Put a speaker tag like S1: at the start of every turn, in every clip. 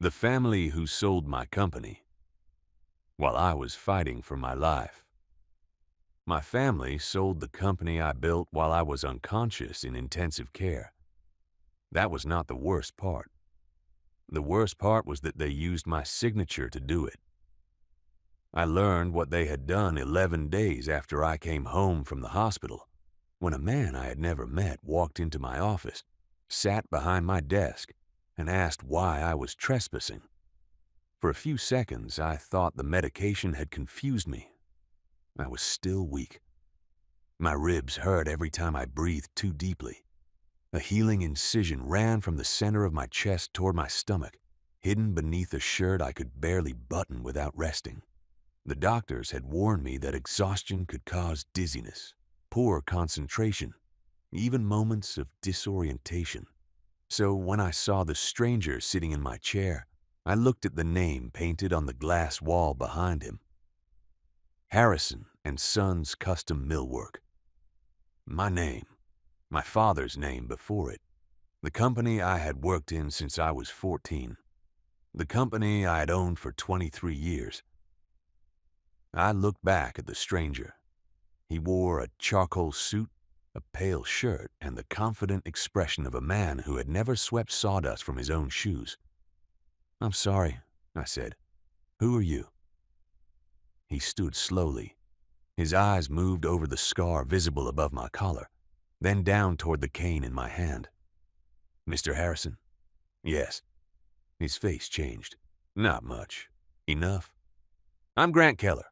S1: The family who sold my company while I was fighting for my life. My family sold the company I built while I was unconscious in intensive care. That was not the worst part. The worst part was that they used my signature to do it. I learned what they had done 11 days after I came home from the hospital, when a man I had never met walked into my office, sat behind my desk, and asked why I was trespassing. For a few seconds, I thought the medication had confused me. I was still weak. My ribs hurt every time I breathed too deeply. A healing incision ran from the center of my chest toward my stomach, hidden beneath a shirt I could barely button without resting. The doctors had warned me that exhaustion could cause dizziness, poor concentration, even moments of disorientation. So when I saw the stranger sitting in my chair, I looked at the name painted on the glass wall behind him. Harrison and Sons Custom Millwork. My name, my father's name before it. The company I had worked in since I was 14. The company I had owned for 23 years. I looked back at the stranger. He wore a charcoal suit, a pale shirt, and the confident expression of a man who had never swept sawdust from his own shoes. "I'm sorry," I said. "Who are you?" He stood slowly. His eyes moved over the scar visible above my collar, then down toward the cane in my hand. "Mr. Harrison?" "Yes." His face changed. "Not much. Enough." "I'm Grant Keller."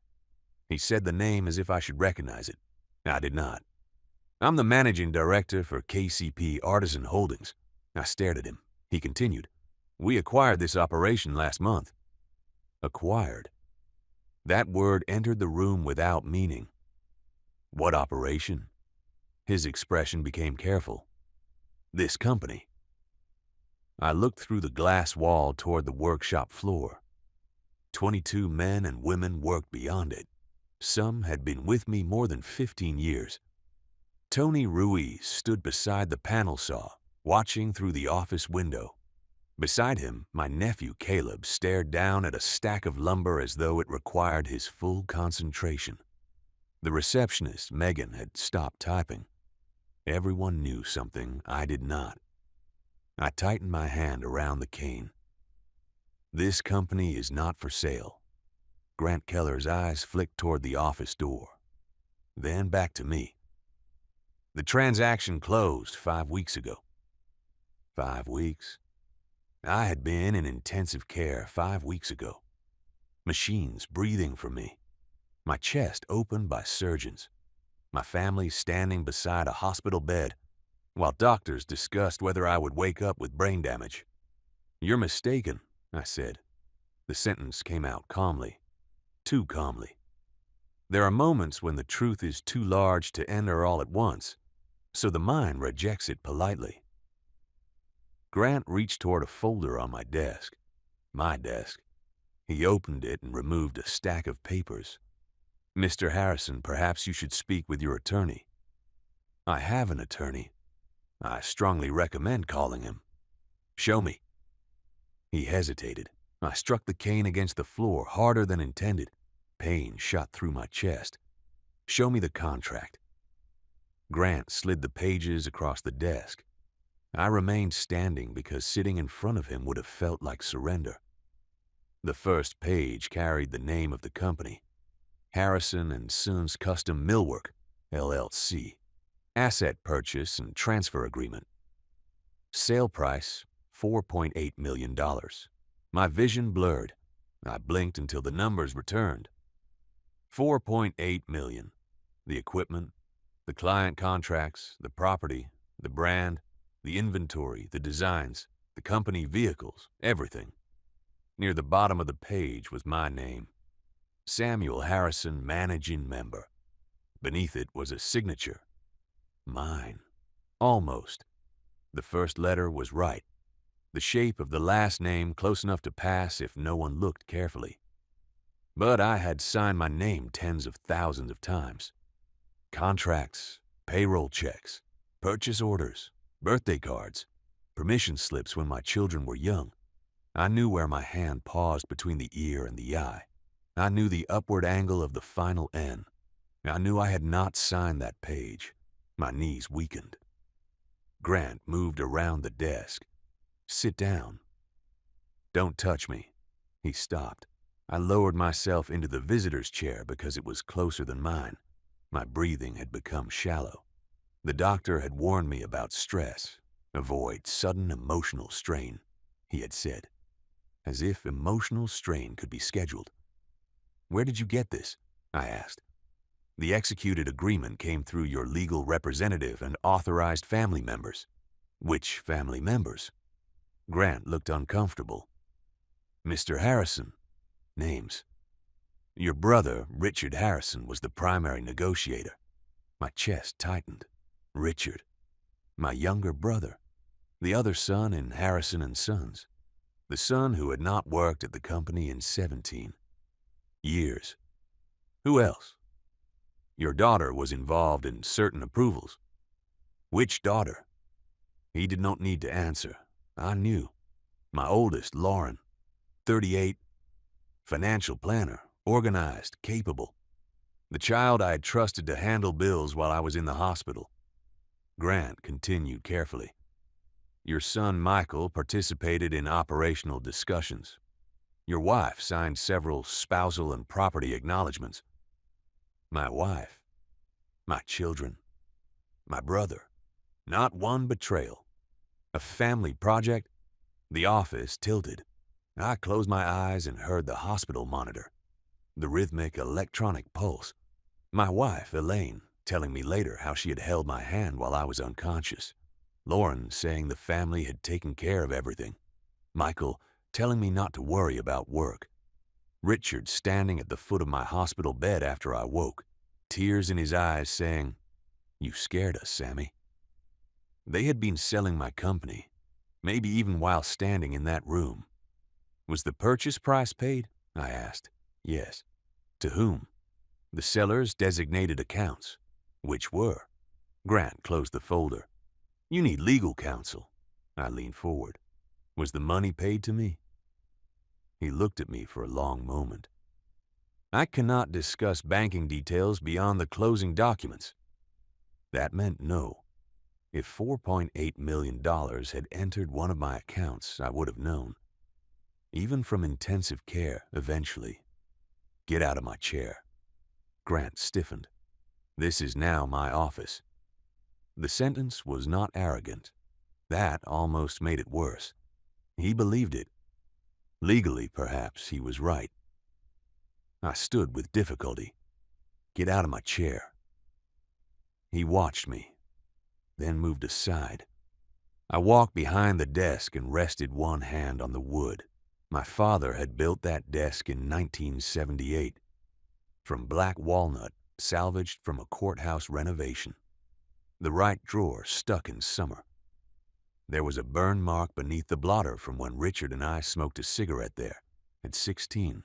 S1: He said the name as if I should recognize it. I did not. "I'm the managing director for KCP Artisan Holdings." I stared at him. He continued, "We acquired this operation last month." Acquired. That word entered the room without meaning. "What operation?" His expression became careful. "This company." I looked through the glass wall toward the workshop floor. 22 men and women worked beyond it. Some had been with me more than 15 years. Tony Ruiz stood beside the panel saw, watching through the office window. Beside him, my nephew Caleb stared down at a stack of lumber as though it required his full concentration. The receptionist, Megan, had stopped typing. Everyone knew something I did not. I tightened my hand around the cane. "This company is not for sale." Grant Keller's eyes flicked toward the office door, then back to me. "The transaction closed 5 weeks ago." 5 weeks? I had been in intensive care 5 weeks ago. Machines breathing for me. My chest opened by surgeons. My family standing beside a hospital bed, while doctors discussed whether I would wake up with brain damage. "You're mistaken," I said. The sentence came out calmly. Too calmly. There are moments when the truth is too large to enter all at once, so the mind rejects it politely. Grant reached toward a folder on my desk. My desk. He opened it and removed a stack of papers. "Mr. Harrison, perhaps you should speak with your attorney." "I have an attorney. I strongly recommend calling him." "Show me." He hesitated. I struck the cane against the floor harder than intended. Pain shot through my chest. "Show me the contract." Grant slid the pages across the desk. I remained standing because sitting in front of him would have felt like surrender. The first page carried the name of the company, Harrison and Sons Custom Millwork, LLC. Asset purchase and transfer agreement. Sale price, $4.8 million. My vision blurred. I blinked until the numbers returned. 4.8 million. The equipment, the client contracts, the property, the brand, the inventory, the designs, the company vehicles, everything. Near the bottom of the page was my name. Samuel Harrison, managing member. Beneath it was a signature. Mine. Almost. The first letter was right. The shape of the last name close enough to pass if no one looked carefully. But I had signed my name tens of thousands of times. Contracts, payroll checks, purchase orders, birthday cards, permission slips when my children were young. I knew where my hand paused between the ear and the eye. I knew the upward angle of the final N. I knew I had not signed that page. My knees weakened. Grant moved around the desk. "Sit down." "Don't touch me." He stopped. I lowered myself into the visitor's chair because it was closer than mine. My breathing had become shallow. The doctor had warned me about stress. Avoid sudden emotional strain, he had said. As if emotional strain could be scheduled. "Where did you get this?" I asked. "The executed agreement came through your legal representative and authorized family members." "Which family members?" Grant looked uncomfortable. "Mr. Harrison." Names. "Your brother, Richard Harrison, was the primary negotiator." My chest tightened. Richard. My younger brother. The other son in Harrison and Sons. The son who had not worked at the company in 17 years. "Who else?" "Your daughter was involved in certain approvals." "Which daughter?" He did not need to answer. I knew. "My oldest, Lauren, 38, financial planner, organized, capable. The child I had trusted to handle bills while I was in the hospital." Grant continued carefully. "Your son, Michael, participated in operational discussions. Your wife signed several spousal and property acknowledgments." My wife. My children. My brother. Not one betrayal. A family project? The office tilted. I closed my eyes and heard the hospital monitor. The rhythmic electronic pulse. My wife, Elaine, telling me later how she had held my hand while I was unconscious. Lauren saying the family had taken care of everything. Michael telling me not to worry about work. Richard standing at the foot of my hospital bed after I woke, tears in his eyes saying, "You scared us, Sammy." They had been selling my company, maybe even while standing in that room. "Was the purchase price paid?" I asked. "Yes." "To whom?" "The seller's designated accounts." "Which were?" Grant closed the folder. "You need legal counsel." I leaned forward. "Was the money paid to me?" He looked at me for a long moment. "I cannot discuss banking details beyond the closing documents." That meant no. If $4.8 million had entered one of my accounts, I would have known. Even from intensive care, eventually. "Get out of my chair." Grant stiffened. "This is now my office." The sentence was not arrogant. That almost made it worse. He believed it. Legally, perhaps, he was right. I stood with difficulty. "Get out of my chair." He watched me, then moved aside. I walked behind the desk and rested one hand on the wood. My father had built that desk in 1978, from black walnut salvaged from a courthouse renovation. The right drawer stuck in summer. There was a burn mark beneath the blotter from when Richard and I smoked a cigarette there at 16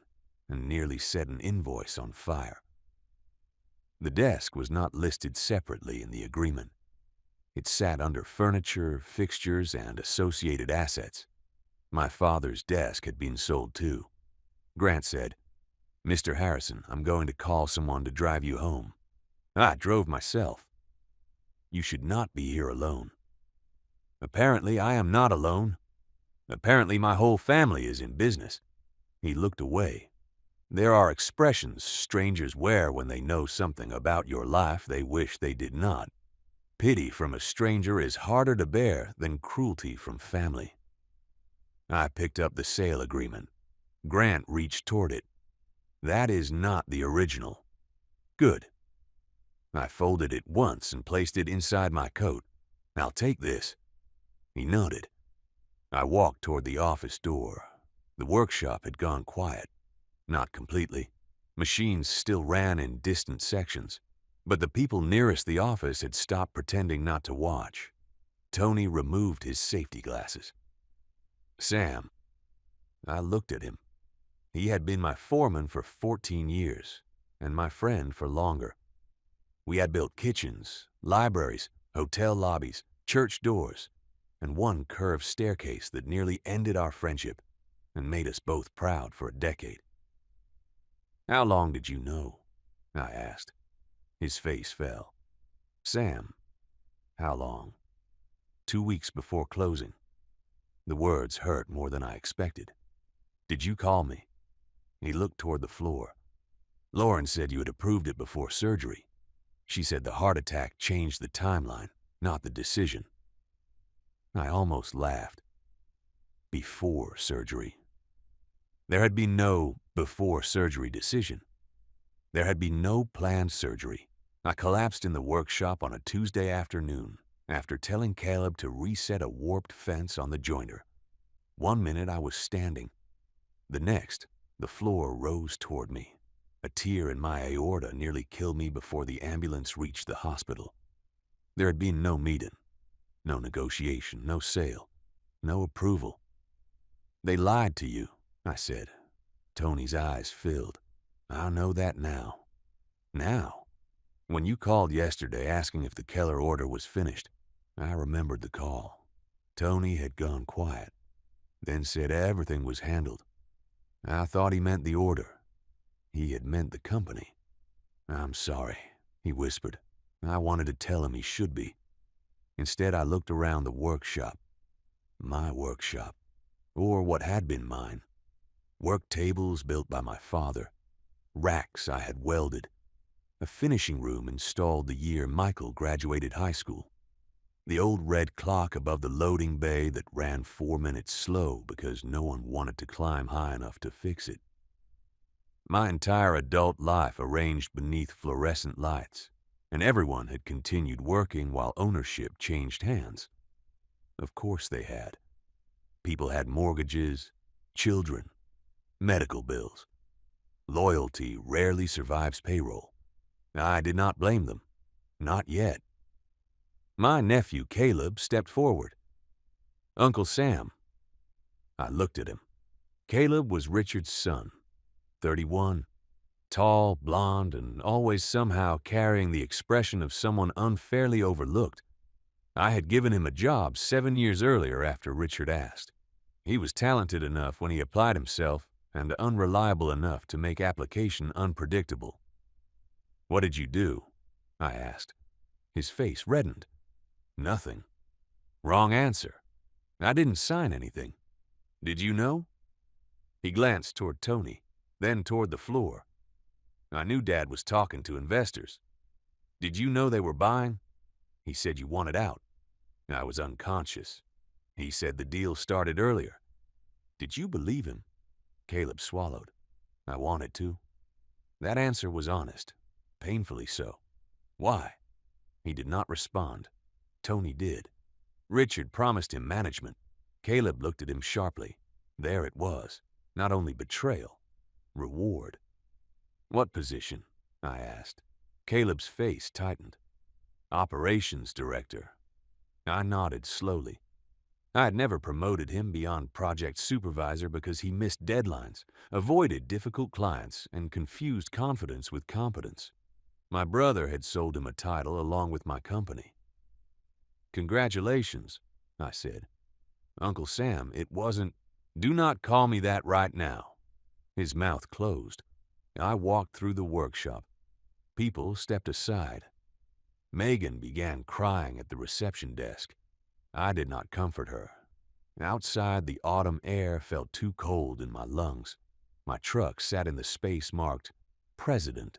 S1: and nearly set an invoice on fire. The desk was not listed separately in the agreement. It sat under furniture, fixtures, and associated assets. My father's desk had been sold too. Grant said, "Mr. Harrison, I'm going to call someone to drive you home." I drove myself. "You should not be here alone." "Apparently I am not alone. Apparently my whole family is in business." He looked away. "There are expressions strangers wear when they know something about your life they wish they did not. Pity from a stranger is harder to bear than cruelty from family." I picked up the sale agreement. Grant reached toward it. "That is not the original." "Good." I folded it once and placed it inside my coat. "I'll take this." He nodded. I walked toward the office door. The workshop had gone quiet. Not completely. Machines still ran in distant sections. But the people nearest the office had stopped pretending not to watch. Tony removed his safety glasses. "Sam." I looked at him. He had been my foreman for 14 years, and my friend for longer. We had built kitchens, libraries, hotel lobbies, church doors, and one curved staircase that nearly ended our friendship. and made us both proud for a decade. How long did you know? I asked. His face fell. Sam, how long? 2 weeks before closing. The words hurt more than I expected. Did you call me? He looked toward the floor. Lauren said you had approved it before surgery. She said the heart attack changed the timeline, not the decision. I almost laughed. Before surgery. There had been no before surgery decision. There had been no planned surgery. I collapsed in the workshop on a Tuesday afternoon after telling Caleb to reset a warped fence on the jointer. 1 minute I was standing. The next, the floor rose toward me. A tear in my aorta nearly killed me before the ambulance reached the hospital. There had been no meeting, no negotiation, no sale, no approval. They lied to you, I said. Tony's eyes filled. I know that now. Now? When you called yesterday asking if the Keller order was finished, I remembered the call. Tony had gone quiet, then said everything was handled. I thought he meant the order. He had meant the company. I'm sorry, he whispered. I wanted to tell him he should be. Instead, I looked around the workshop. My workshop, or what had been mine. Work tables built by my father. Racks I had welded. A finishing room installed the year Michael graduated high school. The old red clock above the loading bay that ran 4 minutes slow because no one wanted to climb high enough to fix it. My entire adult life arranged beneath fluorescent lights, and everyone had continued working while ownership changed hands. Of course they had. People had mortgages, children, medical bills. Loyalty rarely survives payroll. I did not blame them. Not yet. My nephew Caleb stepped forward. Uncle Sam. I looked at him. Caleb was Richard's son, 31, tall, blond, and always somehow carrying the expression of someone unfairly overlooked. I had given him a job 7 years earlier after Richard asked. He was talented enough when he applied himself and unreliable enough to make application unpredictable. What did you do? I asked. His face reddened. Nothing. Wrong answer. I didn't sign anything. Did you know? He glanced toward Tony, then toward the floor. I knew Dad was talking to investors. Did you know they were buying? He said you wanted out. I was unconscious. He said the deal started earlier. Did you believe him? Caleb swallowed. I wanted to. That answer was honest, painfully so. Why? He did not respond. Tony did. Richard promised him management. Caleb looked at him sharply. There it was. Not only betrayal, reward. What position? I asked. Caleb's face tightened. Operations director. I nodded slowly. I had never promoted him beyond project supervisor because he missed deadlines, avoided difficult clients, and confused confidence with competence. My brother had sold him a title along with my company. Congratulations, I said. Uncle Sam, it wasn't. Do not call me that right now. His mouth closed. I walked through the workshop. People stepped aside. Megan began crying at the reception desk. I did not comfort her. Outside, the autumn air felt too cold in my lungs. My truck sat in the space marked President.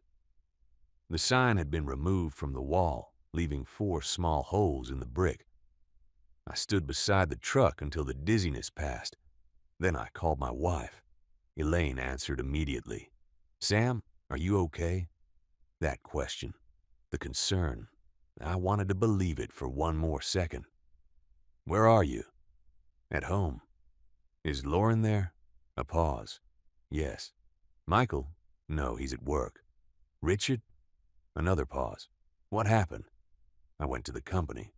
S1: The sign had been removed from the wall, leaving 4 small holes in the brick. I stood beside the truck until the dizziness passed. Then I called my wife. Elaine answered immediately. Sam, are you okay? That question, the concern, I wanted to believe it for 1 more second. Where are you? At home. Is Lauren there? A pause. Yes. Michael? No, he's at work. Richard? Another pause. What happened? I went to the company.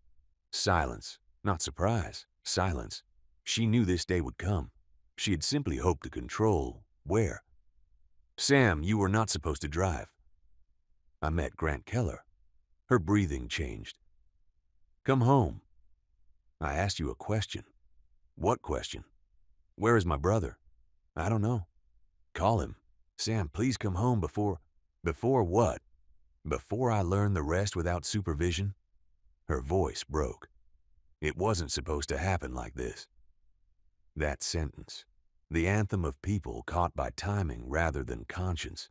S1: Silence. Not surprise. Silence. She knew this day would come. She had simply hoped to control where. Sam, you were not supposed to drive. I met Grant Keller. Her breathing changed. Come home. I asked you a question. What question? Where is my brother? I don't know. Call him. Sam, please come home before... Before what? Before I learn the rest without supervision? Her voice broke. It wasn't supposed to happen like this. That sentence, the anthem of people caught by timing rather than conscience.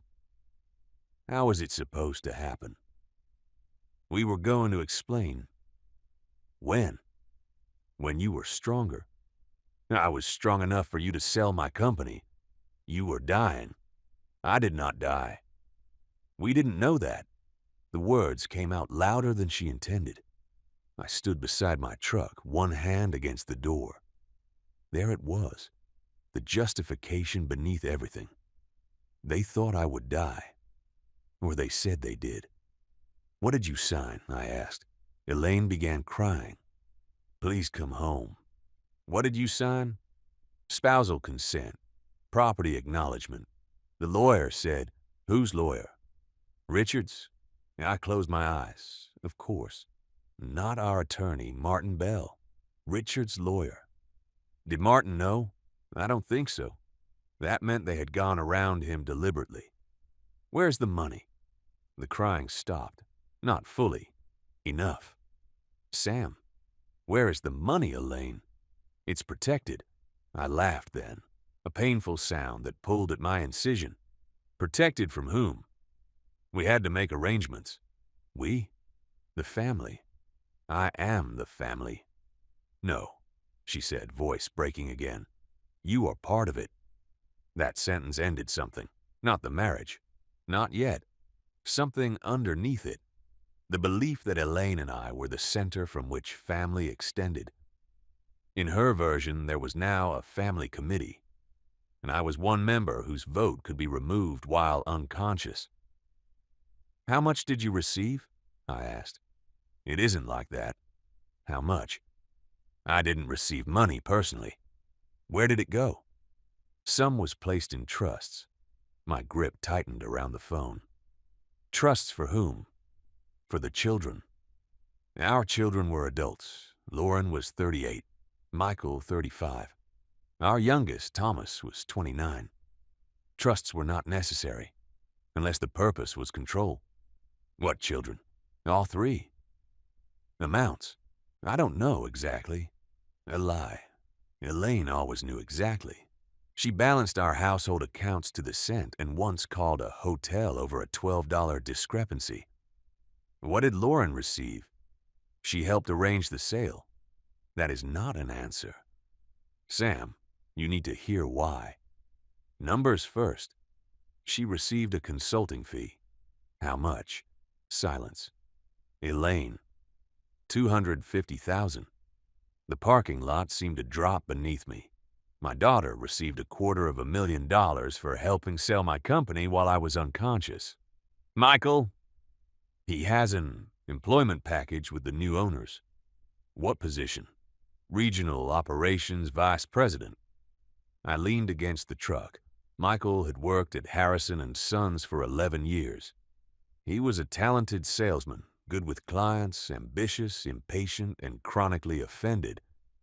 S1: How was it supposed to happen? We were going to explain. When? When you were stronger. I was strong enough for you to sell my company. You were dying. I did not die. We didn't know that. The words came out louder than she intended. I stood beside my truck, one hand against the door. There it was, the justification beneath everything. They thought I would die. Or they said they did. What did you sign? I asked. Elaine began crying. Please come home. What did you sign? Spousal consent. Property acknowledgement. The lawyer said, whose lawyer? Richard's? I closed my eyes. Of course. Not our attorney, Martin Bell. Richard's lawyer. Did Martin know? I don't think so. That meant they had gone around him deliberately. Where's the money? The crying stopped. Not fully. Enough. Sam, where is the money, Elaine? It's protected. I laughed then, a painful sound that pulled at my incision. Protected from whom? We had to make arrangements. We? The family. I am the family. No, she said, voice breaking again. You are part of it. That sentence ended something. Not the marriage. Not yet. Something underneath it. The belief that Elaine and I were the center from which family extended. In her version, there was now a family committee, and I was one member whose vote could be removed while unconscious. How much did you receive? I asked. It isn't like that. How much? I didn't receive money personally. Where did it go? Some was placed in trusts. My grip tightened around the phone. Trusts for whom? For the children. Our children were adults. Lauren was 38, Michael 35. Our youngest, Thomas, was 29. Trusts were not necessary, unless the purpose was control. What children? All three. Amounts? I don't know exactly. A lie. Elaine always knew exactly. She balanced our household accounts to the cent and once called a hotel over a $12 discrepancy. What did Lauren receive? She helped arrange the sale. That is not an answer. Sam, you need to hear why. Numbers first. She received a consulting fee. How much? Silence. Elaine. $250,000. The parking lot seemed to drop beneath me. My daughter received $250,000 for helping sell my company while I was unconscious. Michael? He has an employment package with the new owners. What position? Regional Operations Vice President. I leaned against the truck. Michael had worked at Harrison & Sons for 11 years. He was a talented salesman, good with clients, ambitious, impatient, and chronically offended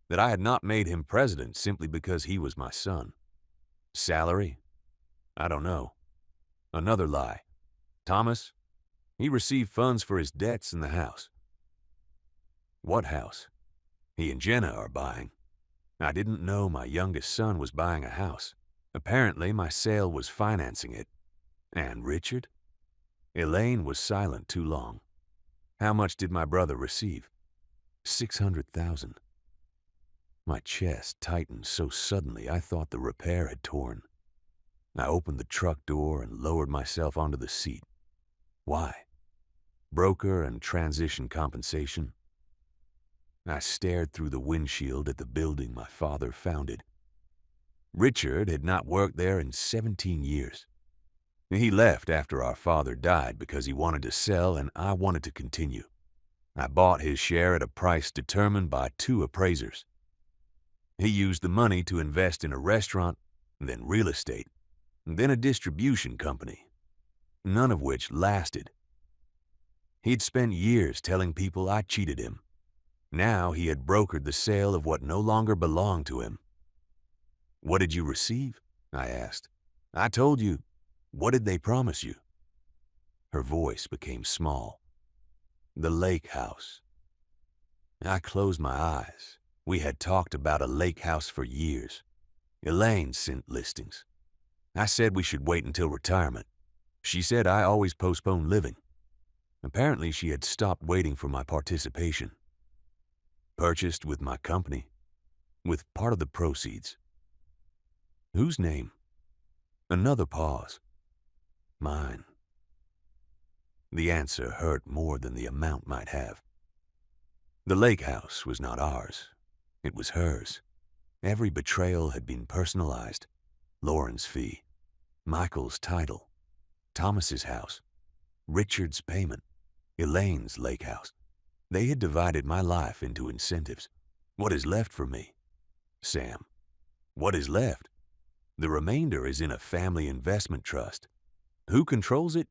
S1: that I had not made him president simply because he was my son. Salary? I don't know. Another lie. Thomas? He received funds for his debts in the house. What house? He and Jenna are buying. I didn't know my youngest son was buying a house. Apparently, my sale was financing it. And Richard? Elaine was silent too long. How much did my brother receive? $600,000. My chest tightened so suddenly I thought the repair had torn. I opened the truck door and lowered myself onto the seat. Why? Broker and transition compensation? I stared through the windshield at the building my father founded. Richard had not worked there in 17 years. He left after our father died because he wanted to sell and I wanted to continue. I bought his share at a price determined by 2 appraisers. He used the money to invest in a restaurant, then real estate, and then a distribution company, none of which lasted. He'd spent years telling people I cheated him. Now he had brokered the sale of what no longer belonged to him. What did you receive? I asked. I told you. What did they promise you? Her voice became small. The lake house. I closed my eyes. We had talked about a lake house for years. Elaine sent listings. I said we should wait until retirement. She said I always postpone living. Apparently, she had stopped waiting for my participation. Purchased with my company, with part of the proceeds. Whose name? Another pause. Mine. The answer hurt more than the amount might have. The lake house was not ours. It was hers. Every betrayal had been personalized. Lauren's fee, Michael's title, Thomas's house, Richard's payment, Elaine's lake house. They had divided my life into incentives. What is left for me? Sam. What is left? The remainder is in a family investment trust. Who controls it?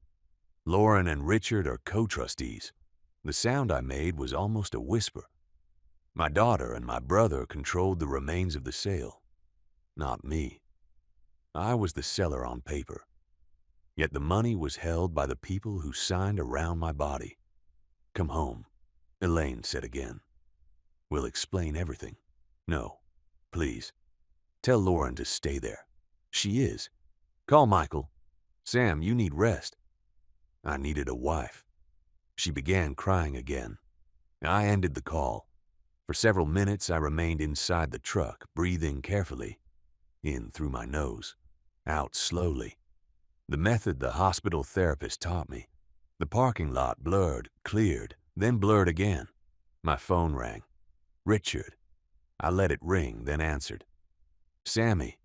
S1: Lauren and Richard are co-trustees. The sound I made was almost a whisper. My daughter and my brother controlled the remains of the sale. Not me. I was the seller on paper. Yet the money was held by the people who signed around my body. Come home, Elaine said again. We'll explain everything. No, please. Tell Lauren to stay there. She is. Call Michael. Sam, you need rest. I needed a wife. She began crying again. I ended the call. For several minutes, I remained inside the truck, breathing carefully. In through my nose, out slowly. The method the hospital therapist taught me. The parking lot blurred, cleared, then blurred again. My phone rang. Richard. I let it ring, then answered. Sammy.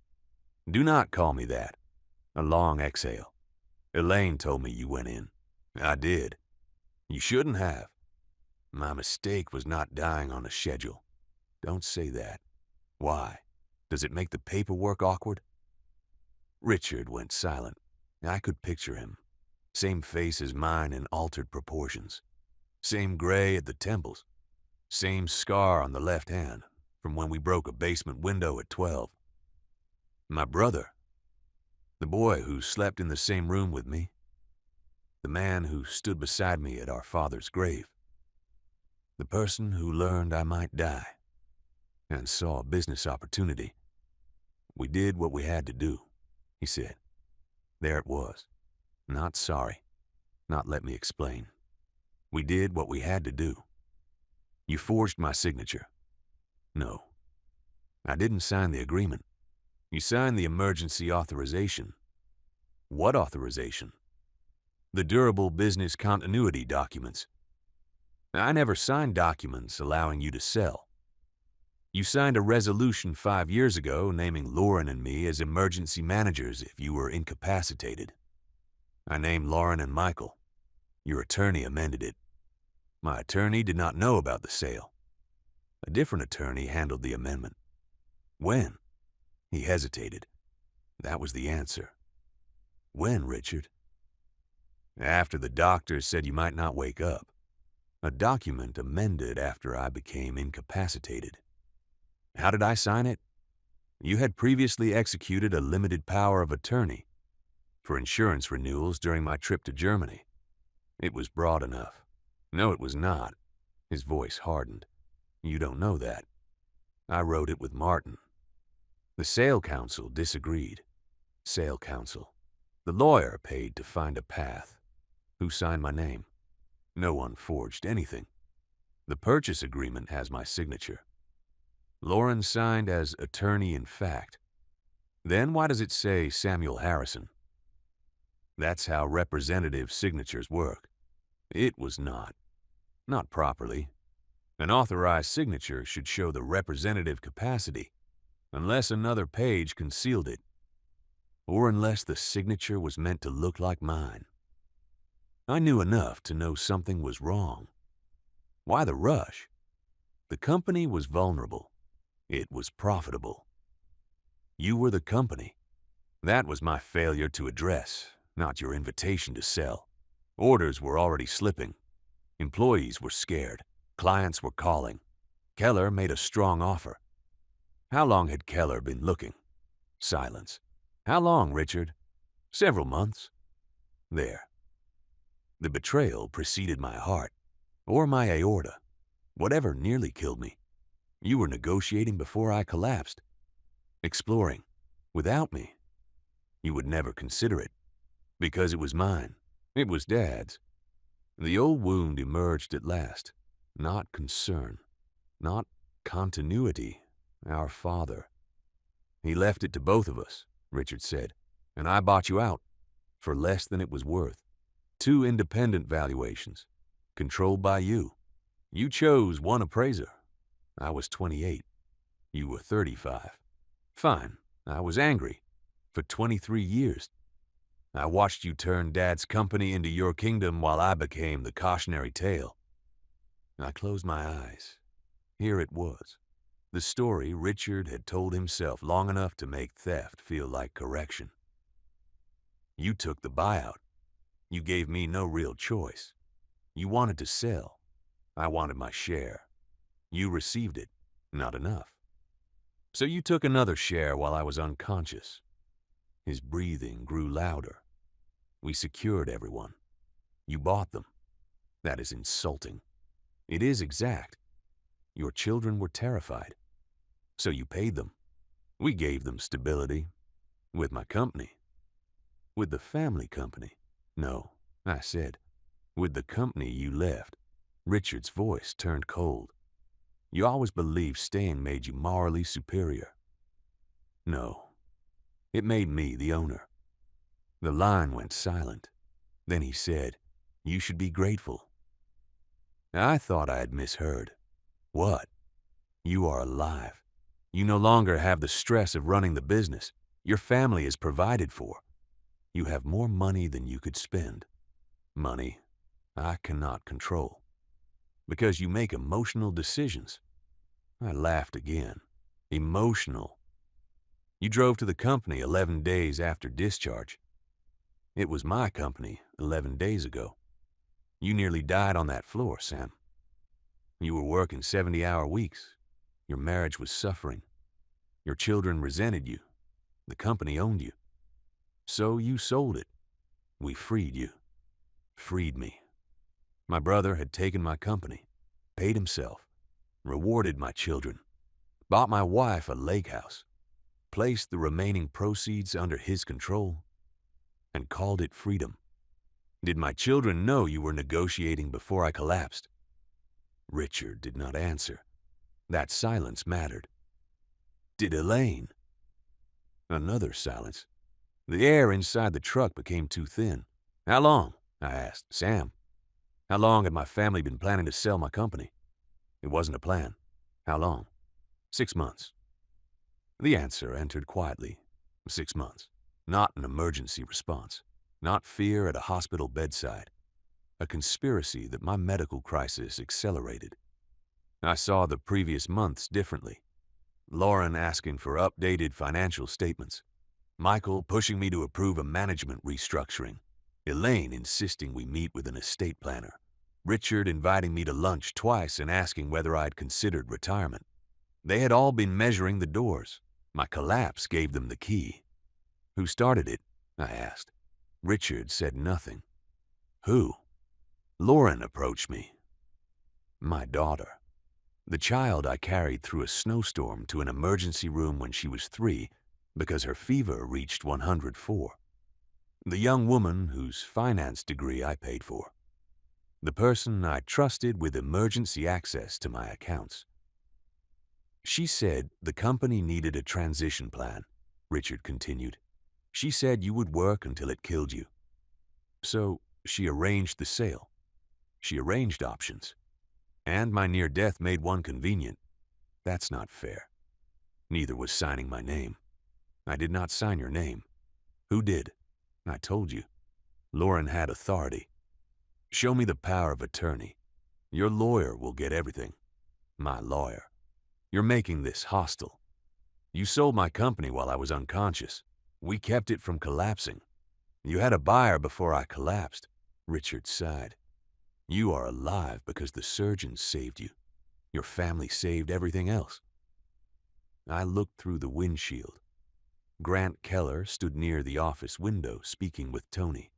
S1: Do not call me that. A long exhale. Elaine told me you went in. I did. You shouldn't have. My mistake was not dying on a schedule. Don't say that. Why? Does it make the paperwork awkward? Richard went silent. I could picture him. Same face as mine in altered proportions. Same gray at the temples. Same scar on the left hand from when we broke a basement window at 12. My brother. The boy who slept in the same room with me. The man who stood beside me at our father's grave. The person who learned I might die and saw a business opportunity. We did what we had to do, he said. There it was. Not sorry. Not let me explain. We did what we had to do. You forged my signature. No. I didn't sign the agreement. You signed the emergency authorization. What authorization? The durable business continuity documents. I never signed documents allowing you to sell. You signed a resolution 5 years ago naming Lauren and me as emergency managers if you were incapacitated. I named Lauren and Michael. Your attorney amended it. My attorney did not know about the sale. A different attorney handled the amendment. When? He hesitated. That was the answer. When, Richard? After the doctor said you might not wake up. A document amended after I became incapacitated. How did I sign it? You had previously executed a limited power of attorney for insurance renewals during my trip to Germany. It was broad enough. No, it was not. His voice hardened. You don't know that. I wrote it with Martin. The sale council disagreed. Sale council. The lawyer paid to find a path. Who signed my name? No one forged anything. The purchase agreement has my signature. Lauren signed as attorney-in-fact. Then why does it say Samuel Harrison? That's how representative signatures work. It was not. Not properly. An authorized signature should show the representative capacity, unless another page concealed it, or unless the signature was meant to look like mine. I knew enough to know something was wrong. Why the rush? The company was vulnerable. It was profitable. You were the company. That was my failure to address, not your invitation to sell. Orders were already slipping. Employees were scared. Clients were calling. Keller made a strong offer. How long had Keller been looking? Silence. How long, Richard? Several months. There. The betrayal preceded my heart, or my aorta, whatever nearly killed me. You were negotiating before I collapsed, exploring, without me. You would never consider it, because it was mine. It was Dad's. The old wound emerged at last. Not concern, not continuity. Our father. He left it to both of us, Richard said, and I bought you out, for less than it was worth. 2 independent valuations, controlled by you. You chose one appraiser. I was 28. You were 35. Fine, I was angry. For 23 years. I watched you turn Dad's company into your kingdom while I became the cautionary tale. I closed my eyes. Here it was. The story Richard had told himself long enough to make theft feel like correction. You took the buyout. You gave me no real choice. You wanted to sell. I wanted my share. You received it. Not enough. So you took another share while I was unconscious. His breathing grew louder. We secured everyone. You bought them. That is insulting. It is exact. Your children were terrified. So you paid them. We gave them stability. With my company. With the family company. No, I said. With the company you left. Richard's voice turned cold. You always believed staying made you morally superior. No. It made me the owner. The line went silent. Then he said, "You should be grateful." I thought I had misheard. What? You are alive. You no longer have the stress of running the business. Your family is provided for. You have more money than you could spend. Money I cannot control. Because you make emotional decisions. I laughed again. Emotional. You drove to the company 11 days after discharge. It was my company 11 days ago. You nearly died on that floor, Sam. You were working 70-hour weeks. Your marriage was suffering. Your children resented you. The company owned you. So you sold it. We freed you. Freed me. My brother had taken my company, paid himself, rewarded my children, bought my wife a lake house, placed the remaining proceeds under his control, and called it freedom. Did my children know you were negotiating before I collapsed? Richard did not answer. That silence mattered. Did Elaine? Another silence. The air inside the truck became too thin. How long? I asked. Sam, how long had my family been planning to sell my company? It wasn't a plan. How long? 6 months. The answer entered quietly. 6 months. Not an emergency response. Not fear at a hospital bedside. A conspiracy that my medical crisis accelerated. I saw the previous months differently. Lauren asking for updated financial statements. Michael pushing me to approve a management restructuring. Elaine insisting we meet with an estate planner. Richard inviting me to lunch twice and asking whether I'd considered retirement. They had all been measuring the doors. My collapse gave them the key. Who started it? I asked. Richard said nothing. Who? Lauren approached me. My daughter. The child I carried through a snowstorm to an emergency room when she was 3 because her fever reached 104. The young woman whose finance degree I paid for. The person I trusted with emergency access to my accounts. She said the company needed a transition plan, Richard continued. She said you would work until it killed you. So she arranged the sale. She arranged options. And my near death made one convenient. That's not fair. Neither was signing my name. I did not sign your name. Who did? I told you. Lauren had authority. Show me the power of attorney. Your lawyer will get everything. My lawyer. You're making this hostile. You sold my company while I was unconscious. We kept it from collapsing. You had a buyer before I collapsed. Richard sighed. You are alive because the surgeons saved you. Your family saved everything else. I looked through the windshield. Grant Keller stood near the office window speaking with Tony.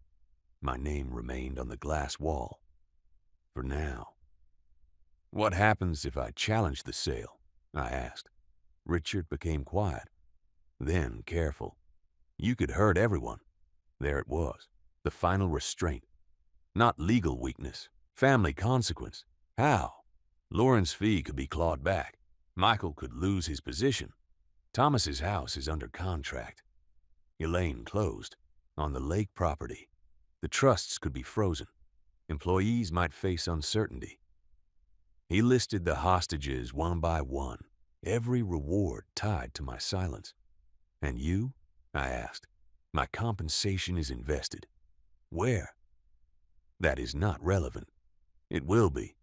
S1: My name remained on the glass wall. For now. "What happens if I challenge the sale?" I asked. Richard became quiet, then careful. "You could hurt everyone." There it was, the final restraint. Not legal weakness, family consequence. How? Lauren's fee could be clawed back. Michael could lose his position. Thomas's house is under contract. Elaine closed, on the lake property. The trusts could be frozen. Employees might face uncertainty. He listed the hostages one by one, every reward tied to my silence. "And you?" I asked. "My compensation is invested." "Where?" "That is not relevant." "It will be."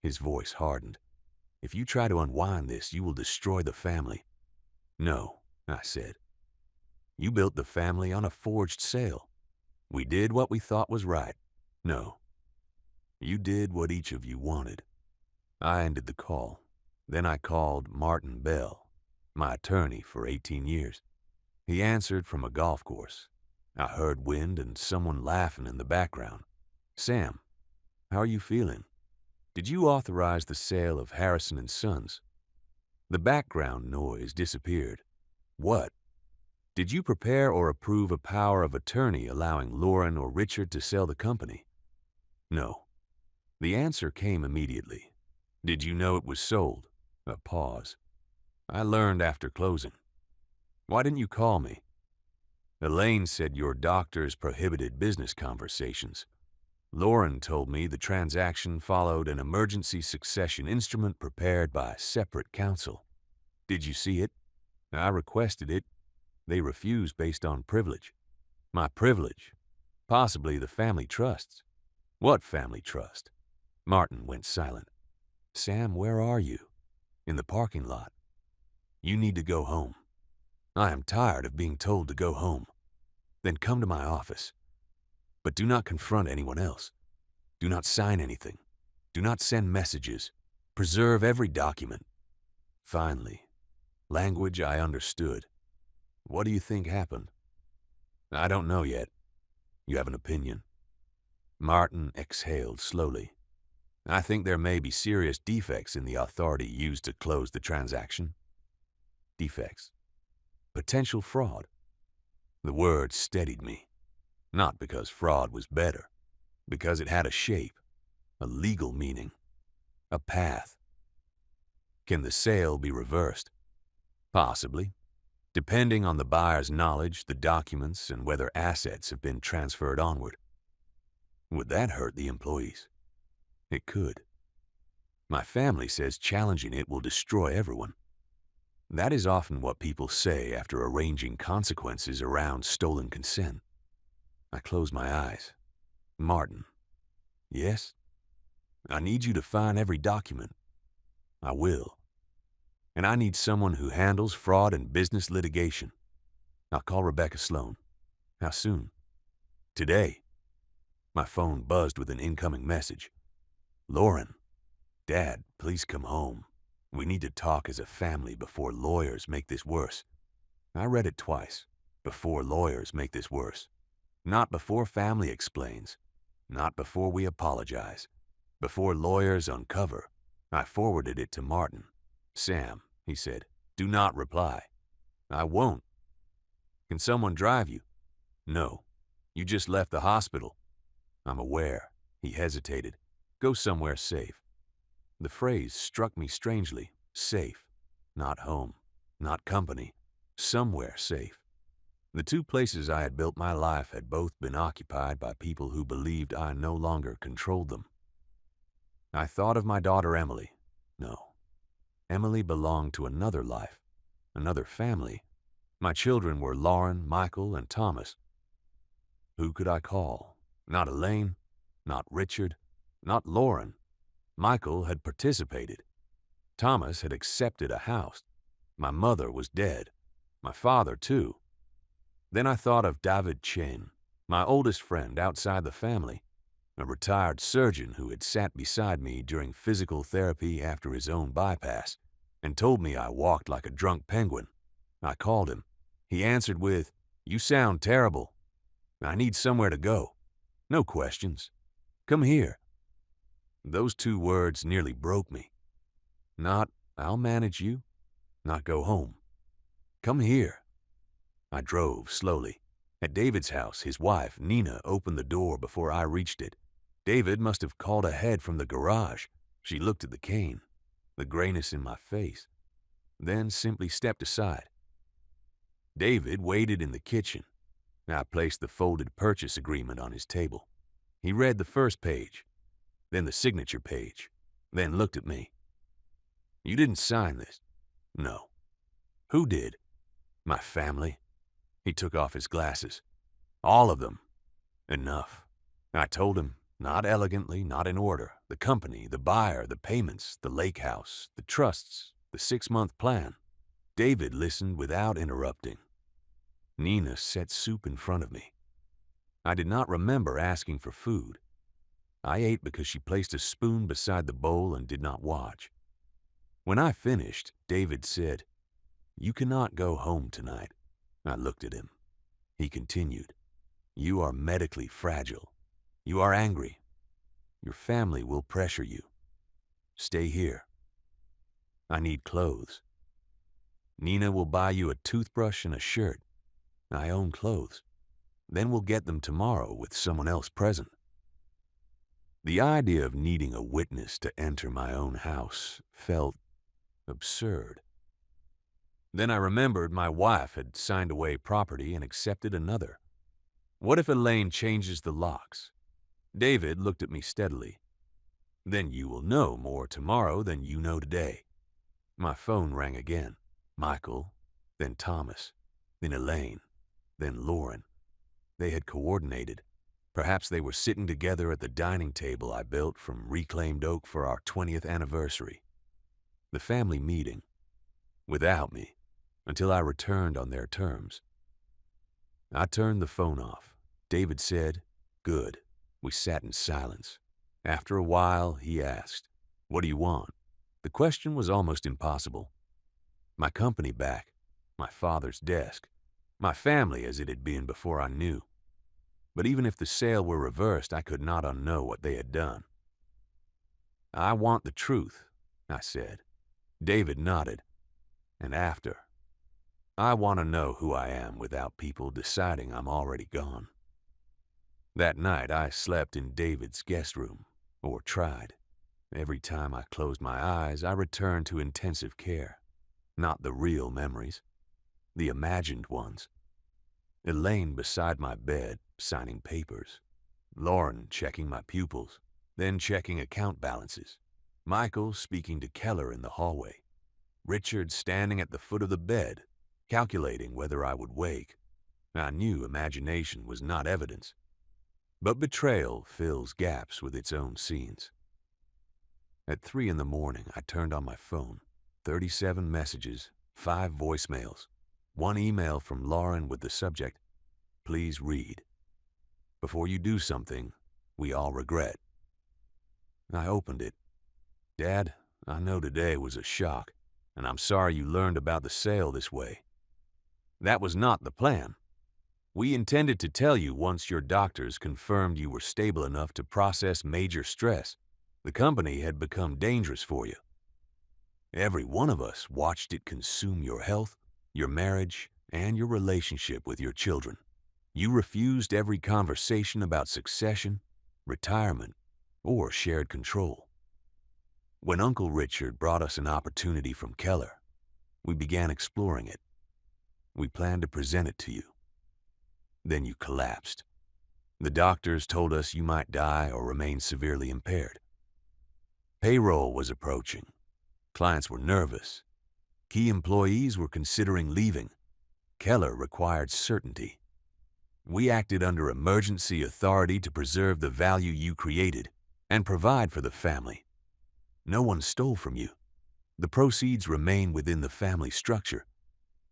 S1: His voice hardened. "If you try to unwind this, you will destroy the family." "No," I said. "You built the family on a forged sale. We did what we thought was right." "No. You did what each of you wanted." I ended the call. Then I called Martin Bell, my attorney for 18 years. He answered from a golf course. I heard wind and someone laughing in the background. "Sam, how are you feeling? Did you authorize the sale of Harrison and Sons?" The background noise disappeared. "What? Did you prepare or approve a power of attorney allowing Lauren or Richard to sell the company?" "No." The answer came immediately. "Did you know it was sold?" A pause. "I learned after closing." "Why didn't you call me?" "Elaine said your doctors prohibited business conversations. Lauren told me the transaction followed an emergency succession instrument prepared by separate counsel." "Did you see it?" "I requested it. They refused based on privilege." "My privilege? Possibly the family trusts." "What family trust?" Martin went silent. "Sam, where are you?" "In the parking lot." "You need to go home." "I am tired of being told to go home." "Then come to my office. But do not confront anyone else. Do not sign anything. Do not send messages. Preserve every document." Finally, language I understood. "What do you think happened?" "I don't know yet." "You have an opinion?" Martin exhaled slowly. "I think there may be serious defects in the authority used to close the transaction." "Defects? Potential fraud?" The word steadied me. Not because fraud was better, because it had a shape, a legal meaning, a path. "Can the sale be reversed?" "Possibly, depending on the buyer's knowledge, the documents, and whether assets have been transferred onward." "Would that hurt the employees?" "It could. My family says challenging it will destroy everyone." That is often what people say after arranging consequences around stolen consent. I closed my eyes. "Martin." "Yes?" "I need you to find every document." "I will. And I need someone who handles fraud and business litigation." "I'll call Rebecca Sloane." "How soon?" "Today." My phone buzzed with an incoming message. "Lauren. Dad, please come home. We need to talk as a family before lawyers make this worse." I read it twice. Before lawyers make this worse. Not before family explains. Not before we apologize. Before lawyers uncover. I forwarded it to Martin. "Sam," he said, "do not reply." "I won't." "Can someone drive you?" "No. You just left the hospital." "I'm aware." He hesitated. "Go somewhere safe." The phrase struck me strangely. Safe. Not home. Not company. Somewhere safe. The two places I had built my life had both been occupied by people who believed I no longer controlled them. I thought of my daughter Emily. No. Emily belonged to another life, another family. My children were Lauren, Michael, and Thomas. Who could I call? Not Elaine. Not Richard. Not Lauren. Michael had participated. Thomas had accepted a house. My mother was dead. My father, too. Then I thought of David Chen, my oldest friend outside the family, a retired surgeon who had sat beside me during physical therapy after his own bypass and told me I walked like a drunk penguin. I called him. He answered with, "You sound terrible. I need somewhere to go. No questions. Come here." Those 2 words nearly broke me. Not, "I'll manage you," not, "Go home." Come here. I drove slowly. At David's house, his wife, Nina, opened the door before I reached it. David must have called ahead from the garage. She looked at the cane, the grayness in my face, then simply stepped aside. David waited in the kitchen. I placed the folded purchase agreement on his table. He read the first page, then the signature page, then looked at me. "You didn't sign this." "No." "Who did?" "My family." He took off his glasses. "All of them." "Enough." I told him, not elegantly, not in order, the company, the buyer, the payments, the lake house, the trusts, the 6-month plan. David listened without interrupting. Nina set soup in front of me. I did not remember asking for food. I ate because she placed a spoon beside the bowl and did not watch. When I finished, David said, "You cannot go home tonight." I looked at him. He continued, "You are medically fragile. You are angry. Your family will pressure you. Stay here. I need clothes. Nina will buy you a toothbrush and a shirt. I own clothes. Then we'll get them tomorrow with someone else present." The idea of needing a witness to enter my own house felt absurd. Then I remembered my wife had signed away property and accepted another. What if Elaine changes the locks? David looked at me steadily. "Then you will know more tomorrow than you know today." My phone rang again. Michael, then Thomas, then Elaine, then Lauren. They had coordinated. Perhaps they were sitting together at the dining table I built from reclaimed oak for our 20th anniversary. The family meeting. Without me, until I returned on their terms. I turned the phone off. David said, "Good." We sat in silence. After a while, he asked, "What do you want?" The question was almost impossible. My company back, my father's desk, my family as it had been before I knew. But even if the sale were reversed, I could not unknow what they had done. "I want the truth," I said. David nodded. "And after, I want to know who I am without people deciding I'm already gone." That night, I slept in David's guest room, or tried. Every time I closed my eyes, I returned to intensive care. Not the real memories, the imagined ones. Elaine beside my bed, signing papers. Lauren checking my pupils, then checking account balances. Michael speaking to Keller in the hallway. Richard standing at the foot of the bed, calculating whether I would wake. I knew imagination was not evidence, but betrayal fills gaps with its own scenes. At 3 a.m, I turned on my phone. 37 messages, 5 voicemails, 1 email from Lauren with the subject, "Please read. Before you do something we all regret." I opened it. "Dad, I know today was a shock, and I'm sorry you learned about the sale this way. That was not the plan. We intended to tell you once your doctors confirmed you were stable enough to process major stress. The company had become dangerous for you. Every one of us watched it consume your health, your marriage, and your relationship with your children. You refused every conversation about succession, retirement, or shared control. When Uncle Richard brought us an opportunity from Keller, we began exploring it. We planned to present it to you. Then you collapsed. The doctors told us you might die or remain severely impaired. Payroll was approaching. Clients were nervous. Key employees were considering leaving. Keller required certainty. We acted under emergency authority to preserve the value you created and provide for the family. No one stole from you. The proceeds remain within the family structure.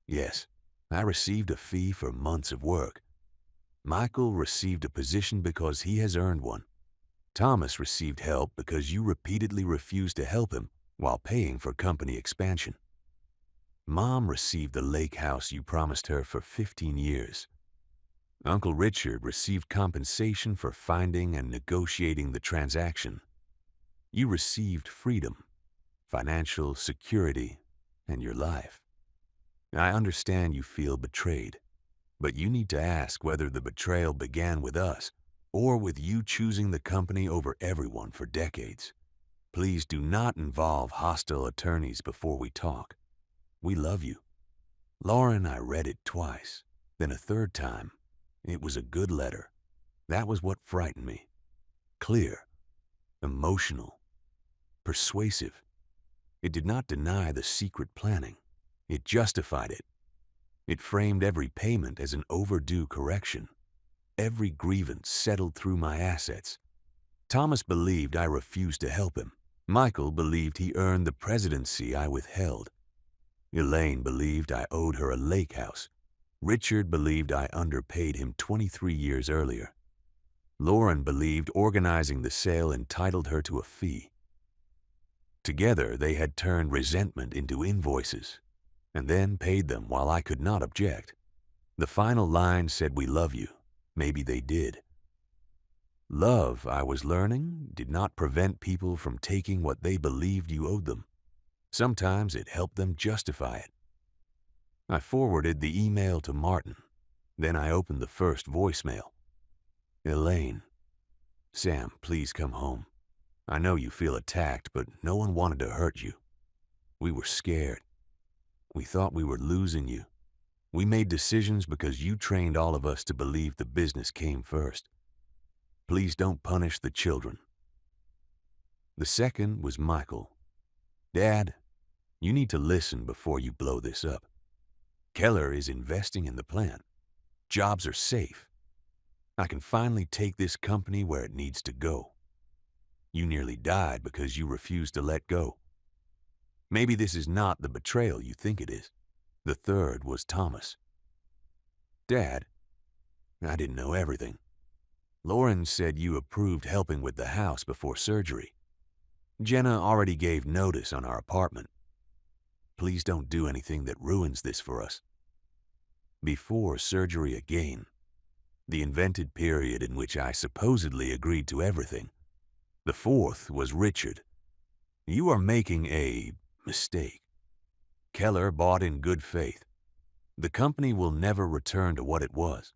S1: Yes, I received a fee for months of work. Michael received a position because he has earned one. Thomas received help because you repeatedly refused to help him while paying for company expansion. Mom received the lake house you promised her for 15 years. Uncle Richard received compensation for finding and negotiating the transaction. You received freedom, financial security, and your life. I understand you feel betrayed, but you need to ask whether the betrayal began with us or with you choosing the company over everyone for decades. Please do not involve hostile attorneys before we talk. We love you. Lauren, I read it twice, then a third time. It was a good letter. That was what frightened me. Clear, emotional, persuasive. It did not deny the secret planning. It justified it. It framed every payment as an overdue correction. Every grievance settled through my assets. Thomas believed I refused to help him. Michael believed he earned the presidency I withheld. Elaine believed I owed her a lake house. Richard believed I underpaid him 23 years earlier. Lauren believed organizing the sale entitled her to a fee. Together, they had turned resentment into invoices, and then paid them while I could not object. The final line said, "We love you." Maybe they did. Love, I was learning, did not prevent people from taking what they believed you owed them. Sometimes it helped them justify it. I forwarded the email to Martin. Then I opened the first voicemail. Elaine, Sam, please come home. I know you feel attacked, but no one wanted to hurt you. We were scared. We thought we were losing you. We made decisions because you trained all of us to believe the business came first. Please don't punish the children. The second was Michael. Dad, you need to listen before you blow this up. Keller is investing in the plant. Jobs are safe. I can finally take this company where it needs to go. You nearly died because you refused to let go. Maybe this is not the betrayal you think it is. The third was Thomas. Dad, I didn't know everything. Lauren said you approved helping with the house before surgery. Jenna already gave notice on our apartment. Please don't do anything that ruins this for us. Before surgery again, the invented period in which I supposedly agreed to everything. The fourth was Richard. You are making a mistake. Keller bought in good faith. The company will never return to what it was.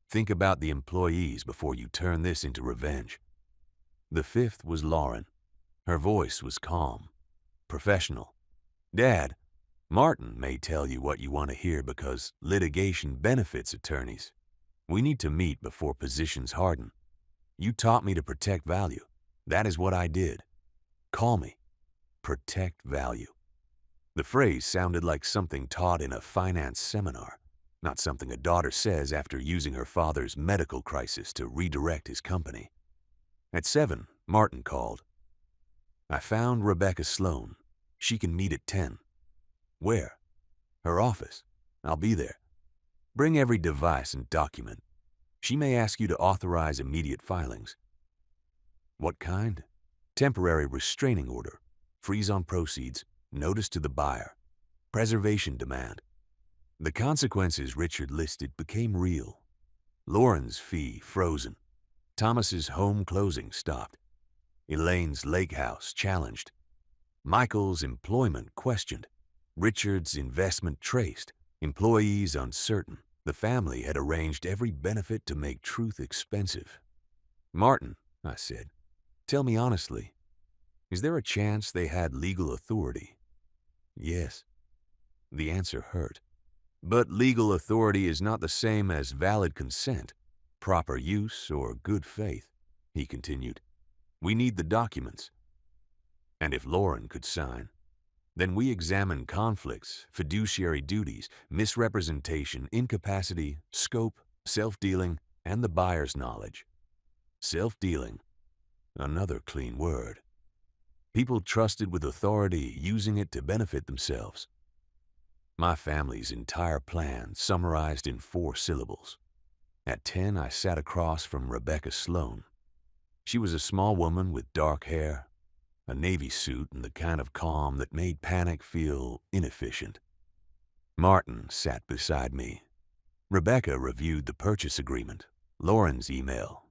S1: Think about the employees before you turn this into revenge. The fifth was Lauren. Her voice was calm, professional. Dad, Martin may tell you what you want to hear because litigation benefits attorneys. We need to meet before positions harden. You taught me to protect value. That is what I did. Call me. Protect value. The phrase sounded like something taught in a finance seminar, not something a daughter says after using her father's medical crisis to redirect his company. At 7, Martin called. I found Rebecca Sloane. She can meet at 10. Where? Her office. I'll be there. Bring every device and document. She may ask you to authorize immediate filings. What kind? Temporary restraining order, freeze on proceeds, notice to the buyer, preservation demand. The consequences Richard listed became real. Lauren's fee frozen. Thomas's home closing stopped. Elaine's lake house challenged. Michael's employment questioned. Richard's investment traced. Employees uncertain. The family had arranged every benefit to make truth expensive. Martin, I said, tell me honestly, is there a chance they had legal authority? Yes. The answer hurt. But legal authority is not the same as valid consent, proper use, or good faith, he continued. We need the documents. And if Lauren could sign, then we examine conflicts, fiduciary duties, misrepresentation, incapacity, scope, self-dealing, and the buyer's knowledge. Self-dealing, another clean word. People trusted with authority, using it to benefit themselves. My family's entire plan summarized in 4 syllables. At 10, I sat across from Rebecca Sloane. She was a small woman with dark hair, a navy suit, and the kind of calm that made panic feel inefficient. Martin sat beside me. Rebecca reviewed the purchase agreement, Lauren's email,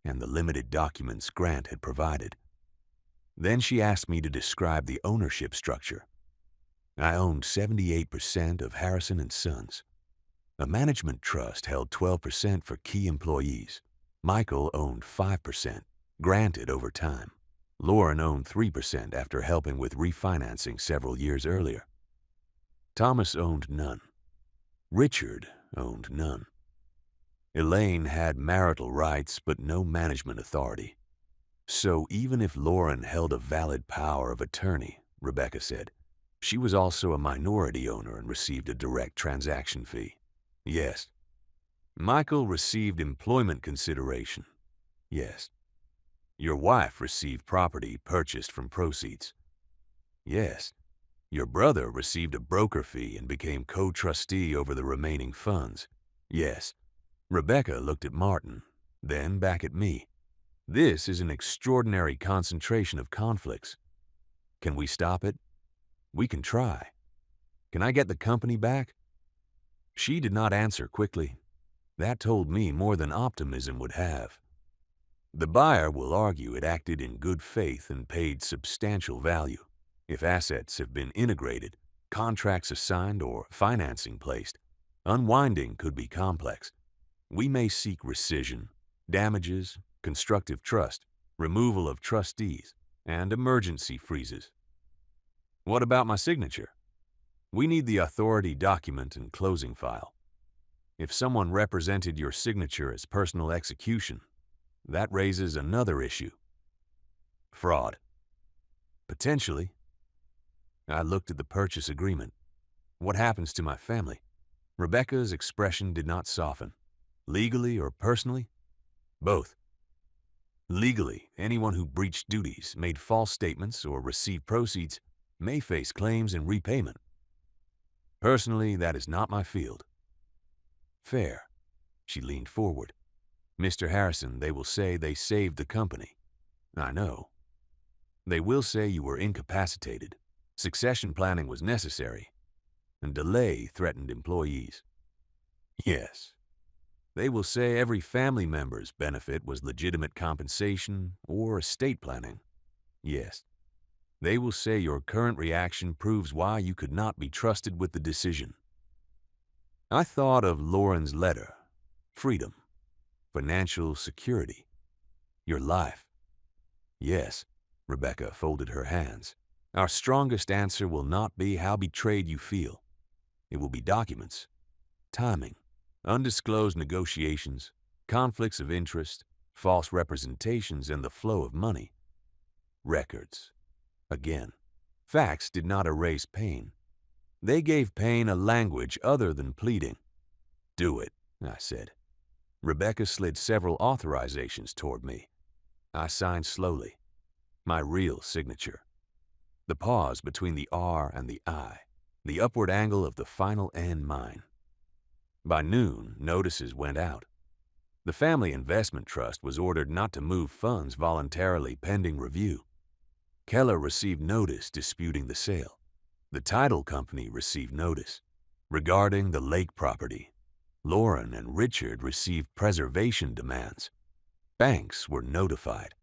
S1: and the limited documents Grant had provided. Then she asked me to describe the ownership structure. I owned 78% of Harrison and Sons. A management trust held 12% for key employees. Michael owned 5%, granted over time. Lauren owned 3% after helping with refinancing several years earlier. Thomas owned none. Richard owned none. Elaine had marital rights but no management authority. So even if Lauren held a valid power of attorney, Rebecca said, she was also a minority owner and received a direct transaction fee. Yes. Michael received employment consideration. Yes. Your wife received property purchased from proceeds. Yes. Your brother received a broker fee and became co-trustee over the remaining funds. Yes. Rebecca looked at Martin, then back at me. This is an extraordinary concentration of conflicts. Can we stop it? We can try. Can I get the company back? She did not answer quickly. That told me more than optimism would have. The buyer will argue it acted in good faith and paid substantial value. If assets have been integrated, contracts assigned, or financing placed, unwinding could be complex. We may seek rescission, damages, constructive trust, removal of trustees, and emergency freezes. What about my signature? We need the authority document and closing file. If someone represented your signature as personal execution, that raises another issue. Fraud. Potentially. I looked at the purchase agreement. What happens to my family? Rebecca's expression did not soften. Legally or personally? Both. Legally, anyone who breached duties, made false statements, or received proceeds may face claims and repayment. Personally, that is not my field. Fair. She leaned forward. Mr. Harrison, they will say they saved the company. I know. They will say you were incapacitated. Succession planning was necessary, and delay threatened employees. Yes. They will say every family member's benefit was legitimate compensation or estate planning. Yes. They will say your current reaction proves why you could not be trusted with the decision. I thought of Lauren's letter. Freedom. Financial security. Your life. Yes. Rebecca folded her hands. Our strongest answer will not be how betrayed you feel. It will be documents, timing, undisclosed negotiations, conflicts of interest, false representations, and the flow of money. Records. Again, facts did not erase pain. They gave pain a language other than pleading. Do it, I said. Rebecca slid several authorizations toward me. I signed slowly. My real signature. The pause between the R and the I. The upward angle of the final N mine. By noon, notices went out. The Family Investment Trust was ordered not to move funds voluntarily pending review. Keller received notice disputing the sale. The title company received notice. Regarding the lake property, Lauren and Richard received preservation demands. Banks were notified.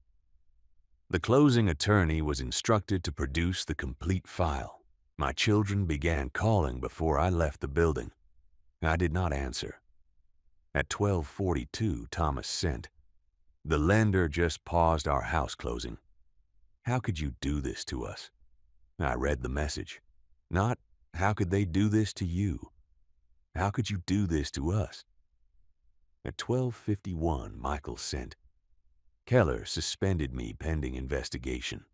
S1: The closing attorney was instructed to produce the complete file. My children began calling before I left the building. I did not answer. At 12:42, Thomas sent. The lender just paused our house closing. How could you do this to us? I read the message. Not, how could they do this to you? How could you do this to us? At 12:51, Michael sent. Keller suspended me pending investigation.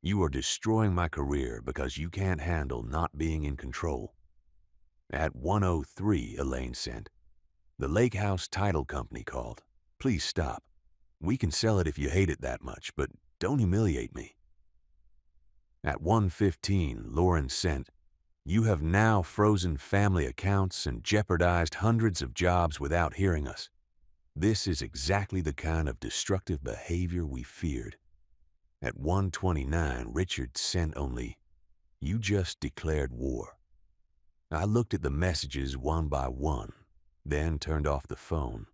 S1: You are destroying my career because you can't handle not being in control. At 1:03, Elaine sent. The Lake House Title Company called. Please stop. We can sell it if you hate it that much, but don't humiliate me. At 1:15, Lauren sent. You have now frozen family accounts and jeopardized hundreds of jobs without hearing us. This is exactly the kind of destructive behavior we feared. At 1:29, Richard sent only, you just declared war. I looked at the messages one by one, then turned off the phone.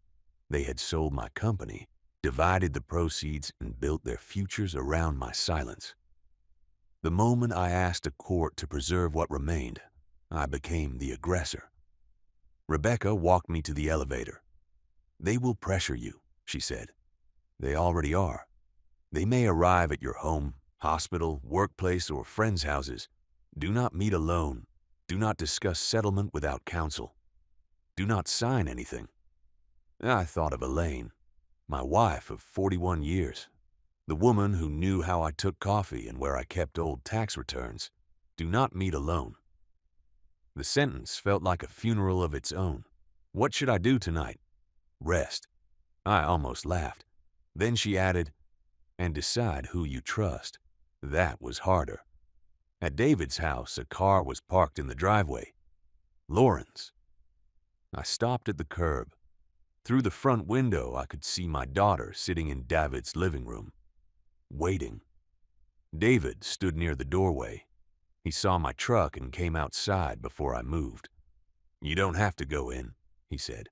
S1: They had sold my company, divided the proceeds, and built their futures around my silence. The moment I asked a court to preserve what remained, I became the aggressor. Rebecca walked me to the elevator. "They will pressure you," she said. "They already are. They may arrive at your home, hospital, workplace, or friends' houses. Do not meet alone. Do not discuss settlement without counsel. Do not sign anything." I thought of Elaine, my wife of 41 years, the woman who knew how I took coffee and where I kept old tax returns. Do not meet alone. The sentence felt like a funeral of its own. What should I do tonight? Rest. I almost laughed. Then she added, "And decide who you trust." That was harder. At David's house, a car was parked in the driveway. Lauren's. I stopped at the curb. Through the front window, I could see my daughter sitting in David's living room, waiting. David stood near the doorway. He saw my truck and came outside before I moved. "You don't have to go in," he said.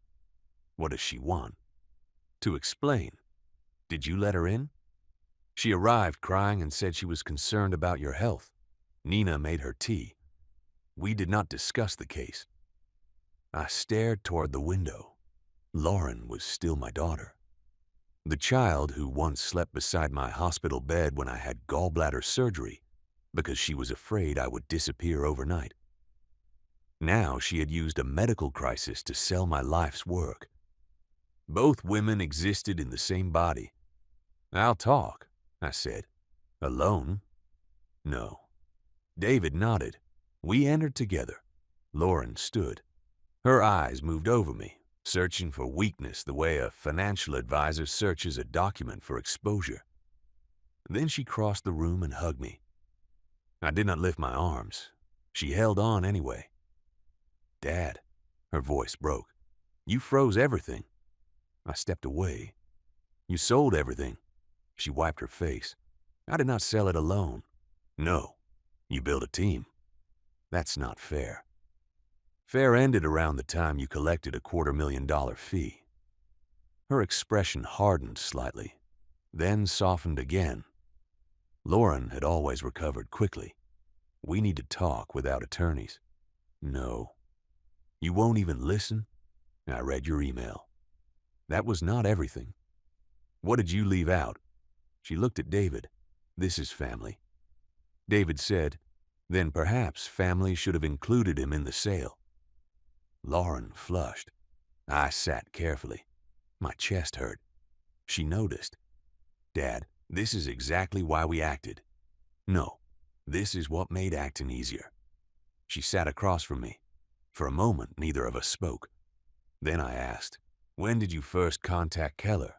S1: "What does she want?" "To explain. Did you let her in?" "She arrived crying and said she was concerned about your health. Nina made her tea. We did not discuss the case." I stared toward the window. Lauren was still my daughter. The child who once slept beside my hospital bed when I had gallbladder surgery because she was afraid I would disappear overnight. Now she had used a medical crisis to sell my life's work. Both women existed in the same body. "I'll talk," I said. "Alone?" "No." David nodded. We entered together. Lauren stood. Her eyes moved over me, searching for weakness the way a financial advisor searches a document for exposure. Then she crossed the room and hugged me. I did not lift my arms. She held on anyway. "Dad," her voice broke, "you froze everything." I stepped away. "You sold everything." She wiped her face. "I did not sell it alone." "No, you built a team. That's not fair." "Fair ended around the time you collected a $250,000 fee." Her expression hardened slightly, then softened again. Lauren had always recovered quickly. "We need to talk without attorneys." "No." "You won't even listen?" "I read your email." "That was not everything." "What did you leave out?" She looked at David. "This is family." David said, "Then perhaps family should have included him in the sale." Lauren flushed. I sat carefully. My chest hurt. She noticed. "Dad, this is exactly why we acted." "No, this is what made acting easier." She sat across from me. For a moment, neither of us spoke. Then I asked, "When did you first contact Keller?"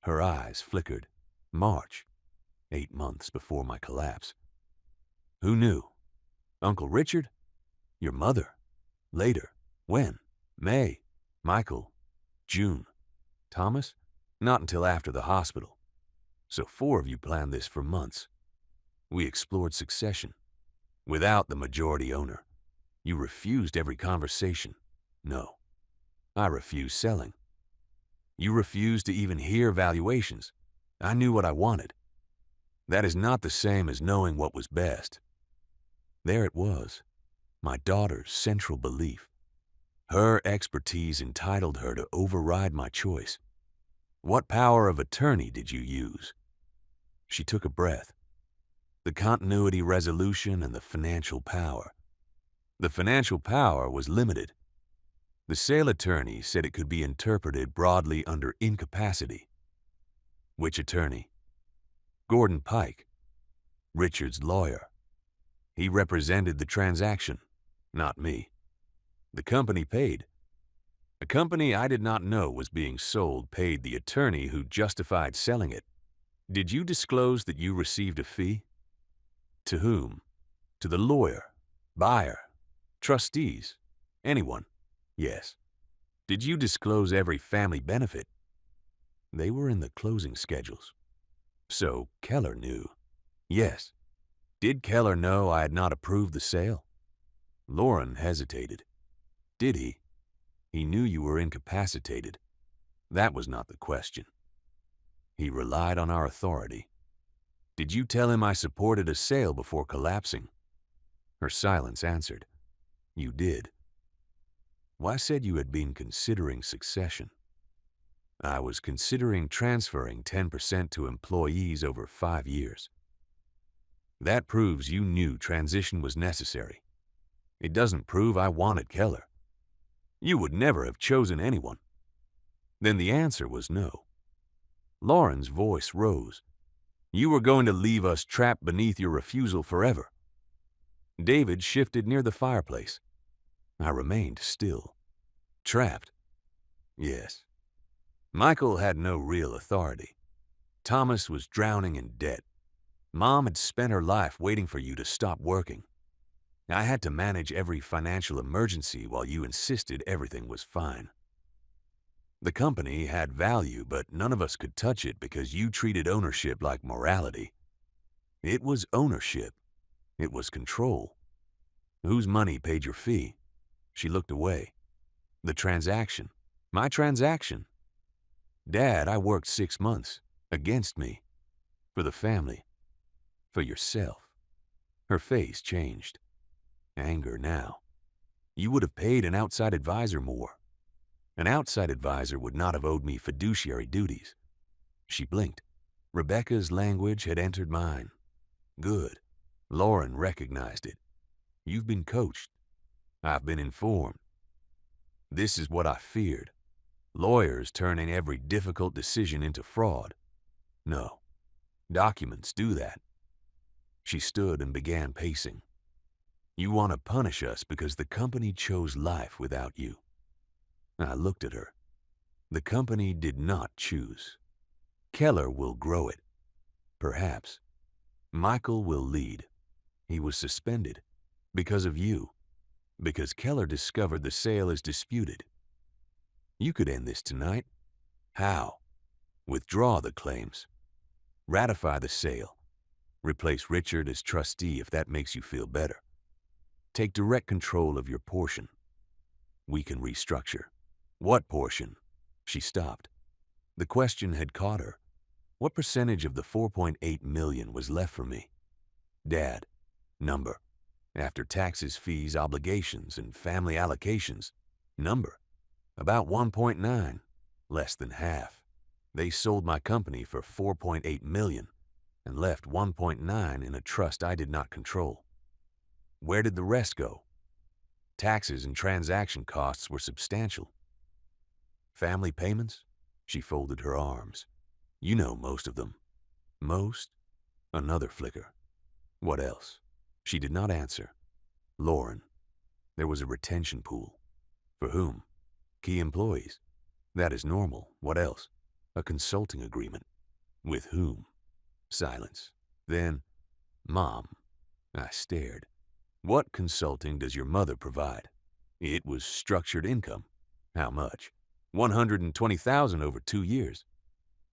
S1: Her eyes flickered. "March, 8 months before my collapse." "Who knew? Uncle Richard? Your mother? Later? When? May? Michael? June? Thomas? Not until after the hospital. So 4 of you planned this for months. We explored succession. Without the majority owner. You refused every conversation. No. I refused selling. You refused to even hear valuations. I knew what I wanted. That is not the same as knowing what was best." There it was, my daughter's central belief. Her expertise entitled her to override my choice. "What power of attorney did you use?" She took a breath. "The continuity resolution and the financial power." The financial power was limited. The sale attorney said it could be interpreted broadly under incapacity. "Which attorney?" "Gordon Pike, Richard's lawyer. He represented the transaction, not me. The company paid. A company I did not know was being sold paid the attorney who justified selling it. Did you disclose that you received a fee?" "To whom?" "To the lawyer, buyer, trustees, anyone." "Yes." "Did you disclose every family benefit?" "They were in the closing schedules." "So Keller knew." "Yes." "Did Keller know I had not approved the sale?" Lauren hesitated. Did he? He knew you were incapacitated. That was not the question. He relied on our authority. Did you tell him I supported a sale before collapsing? Her silence answered. You did. Well, I said you had been considering succession. I was considering transferring 10% to employees over 5 years. That proves you knew transition was necessary. It doesn't prove I wanted Keller. You would never have chosen anyone. Then the answer was no. Lauren's voice rose. You were going to leave us trapped beneath your refusal forever. David shifted near the fireplace. I remained still. Trapped? Yes. Michael had no real authority. Thomas was drowning in debt. Mom had spent her life waiting for you to stop working. I had to manage every financial emergency while you insisted everything was fine. The company had value, but none of us could touch it because you treated ownership like morality. It was ownership. It was control. Whose money paid your fee? She looked away. The transaction. My transaction. Dad, I worked 6 months. Against me. For the family. For yourself. Her face changed. Anger now. You would have paid an outside advisor more. An outside advisor would not have owed me fiduciary duties. She blinked. Rebecca's language had entered mine. Good. Lauren recognized it. You've been coached. I've been informed. This is what I feared. Lawyers turning every difficult decision into fraud. No. Documents do that. She stood and began pacing. You want to punish us because the company chose life without you. I looked at her. The company did not choose. Keller will grow it. Perhaps. Michael will lead. He was suspended. Because of you. Because Keller discovered the sale is disputed. You could end this tonight. How? Withdraw the claims. Ratify the sale. Replace Richard as trustee if that makes you feel better. Take direct control of your portion. We can restructure. What portion? She stopped. The question had caught her. What percentage of the $4.8 million was left for me? Dad. Number. After taxes, fees, obligations, and family allocations. Number. About 1.9. Less than half. They sold my company for $4.8 million and left 1.9 in a trust I did not control. Where did the rest go? Taxes and transaction costs were substantial. Family payments? She folded her arms. You know most of them. Most? Another flicker. What else? She did not answer. Lauren. There was a retention pool. For whom? Key employees. That is normal. What else? A consulting agreement. With whom? Silence. Then, Mom. I stared. What consulting does your mother provide? It was structured income. How much? $120,000 over 2 years.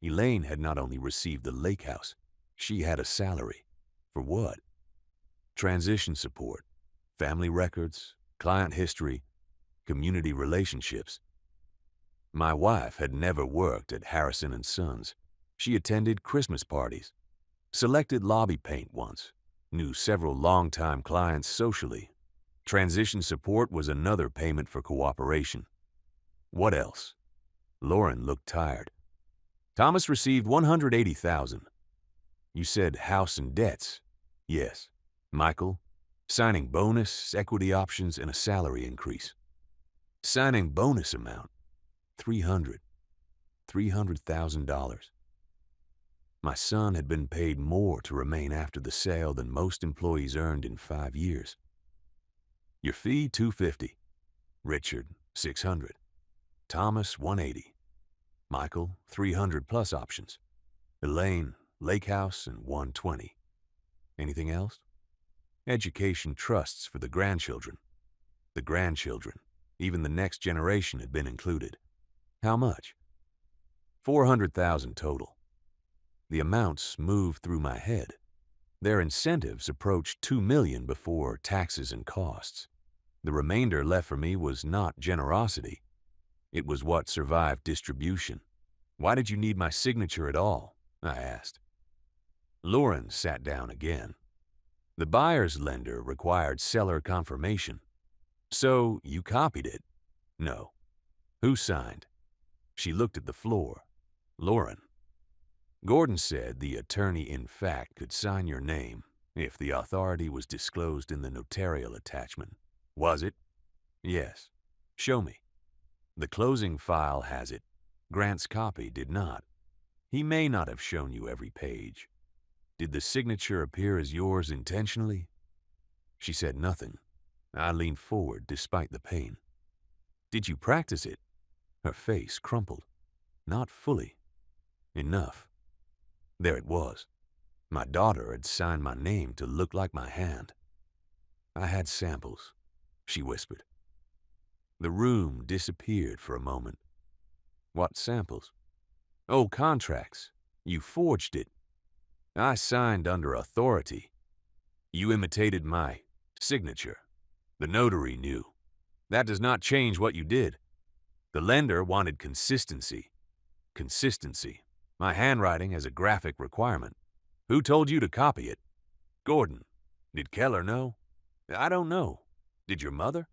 S1: Elaine had not only received the lake house, she had a salary. For what? Transition support, family records, client history, community relationships. My wife had never worked at Harrison & Sons. She attended Christmas parties, selected lobby paint once, knew several longtime clients socially. Transition support was another payment for cooperation. What else? Lauren looked tired. Thomas received $180,000. You said house and debts. Yes. Michael, signing bonus, equity options, and a salary increase. Signing bonus amount, $300,000. My son had been paid more to remain after the sale than most employees earned in 5 years. Your fee, $250. Richard, $600. Thomas, $180. Michael, $300 plus options. Elaine, lake house, and $120. Anything else? Education trusts for the grandchildren. The grandchildren, even the next generation, had been included. How much? $400,000 total. The amounts moved through my head. Their incentives approached $2 million before taxes and costs. The remainder left for me was not generosity. It was what survived distribution. Why did you need my signature at all? I asked. Lauren sat down again. The buyer's lender required seller confirmation. So you copied it? No. Who signed? She looked at the floor. Lauren. Gordon said the attorney-in-fact could sign your name if the authority was disclosed in the notarial attachment. Was it? Yes. Show me. The closing file has it. Grant's copy did not. He may not have shown you every page. Did the signature appear as yours intentionally? She said nothing. I leaned forward despite the pain. Did you practice it? Her face crumpled. Not fully. Enough. There it was. My daughter had signed my name to look like my hand. I had samples, she whispered. The room disappeared for a moment. What samples? Oh, contracts. You forged it. I signed under authority. You imitated my signature. The notary knew. That does not change what you did. The lender wanted consistency. Consistency. My handwriting has a graphic requirement. Who told you to copy it? Gordon. Did Keller know? I don't know. Did your mother?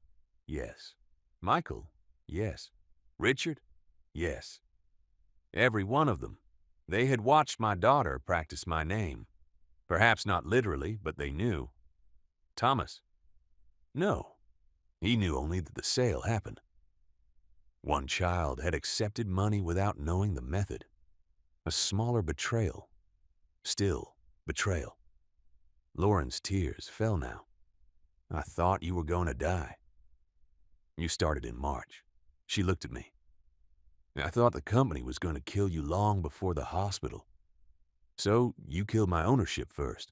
S1: Yes. Michael? Yes. Richard? Yes. Every one of them. They had watched my daughter practice my name. Perhaps not literally, but they knew. Thomas? No. He knew only that the sale happened. One child had accepted money without knowing the method. A smaller betrayal. Still betrayal. Lauren's tears fell now. I thought you were going to die. You started in March. She looked at me. I thought the company was going to kill you long before the hospital. So you killed my ownership first.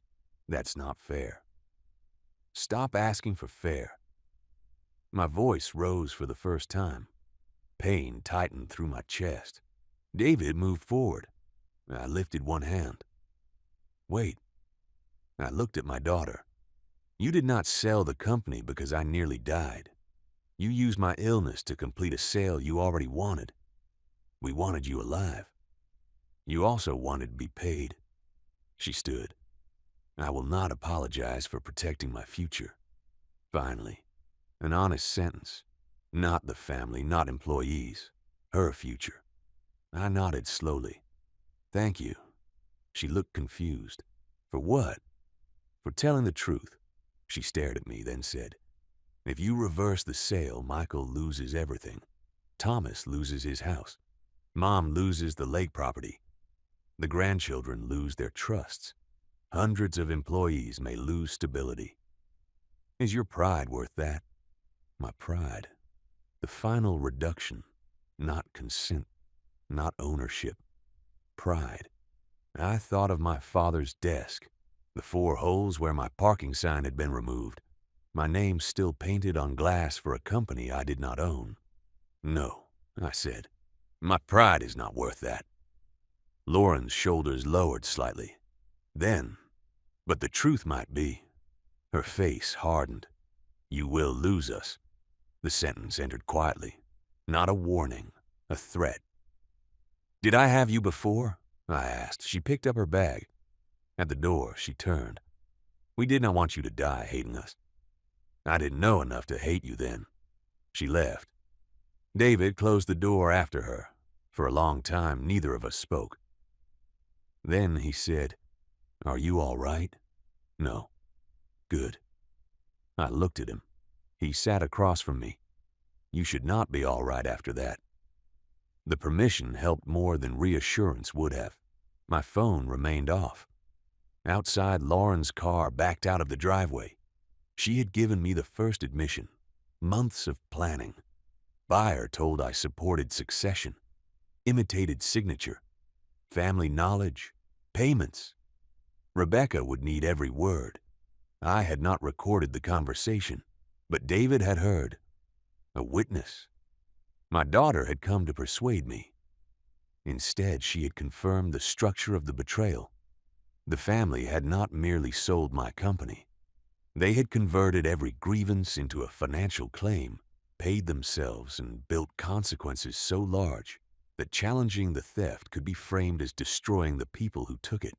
S1: That's not fair. Stop asking for fair. My voice rose for the first time. Pain tightened through my chest. David moved forward. I lifted one hand. Wait. I looked at my daughter. You did not sell the company because I nearly died. You used my illness to complete a sale you already wanted. We wanted you alive. You also wanted to be paid. She stood. I will not apologize for protecting my future. Finally, an honest sentence. Not the family, not employees. Her future. I nodded slowly. Thank you. She looked confused. For what? For telling the truth. She stared at me, then said, if you reverse the sale, Michael loses everything. Thomas loses his house. Mom loses the lake property. The grandchildren lose their trusts. Hundreds of employees may lose stability. Is your pride worth that? My pride. The final reduction. Not consent. Not ownership. Pride. I thought of my father's desk, the 4 holes where my parking sign had been removed, my name still painted on glass for a company I did not own. No, I said. My pride is not worth that. Lauren's shoulders lowered slightly. Then, but the truth might be. Her face hardened. You will lose us. The sentence entered quietly. Not a warning, a threat. Did I have you before? I asked. She picked up her bag. At the door, she turned. We did not want you to die hating us. I didn't know enough to hate you then. She left. David closed the door after her. For a long time, neither of us spoke. Then he said, Are you all right? No. Good. I looked at him. He sat across from me. You should not be all right after that. The permission helped more than reassurance would have. My phone remained off. Outside, Lauren's car backed out of the driveway. She had given me the first admission. Months of planning. Buyer told I supported succession. Imitated signature. Family knowledge. Payments. Rebecca would need every word. I had not recorded the conversation, but David had heard. A witness. My daughter had come to persuade me. Instead, she had confirmed the structure of the betrayal. The family had not merely sold my company. They had converted every grievance into a financial claim, paid themselves, and built consequences so large that challenging the theft could be framed as destroying the people who took it.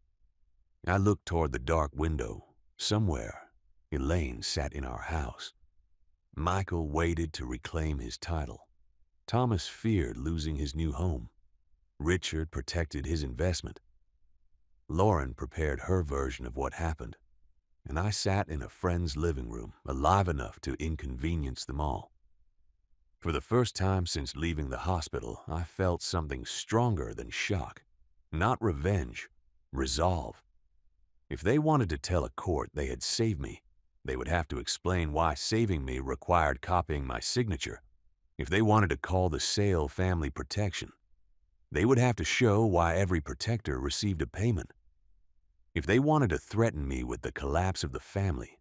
S1: I looked toward the dark window. Somewhere, Elaine sat in our house. Michael waited to reclaim his title. Thomas feared losing his new home. Richard protected his investment. Lauren prepared her version of what happened, and I sat in a friend's living room, alive enough to inconvenience them all. For the first time since leaving the hospital, I felt something stronger than shock. Not revenge, resolve. If they wanted to tell a court they had saved me, they would have to explain why saving me required copying my signature. If they wanted to call the sale family protection, they would have to show why every protector received a payment. If they wanted to threaten me with the collapse of the family,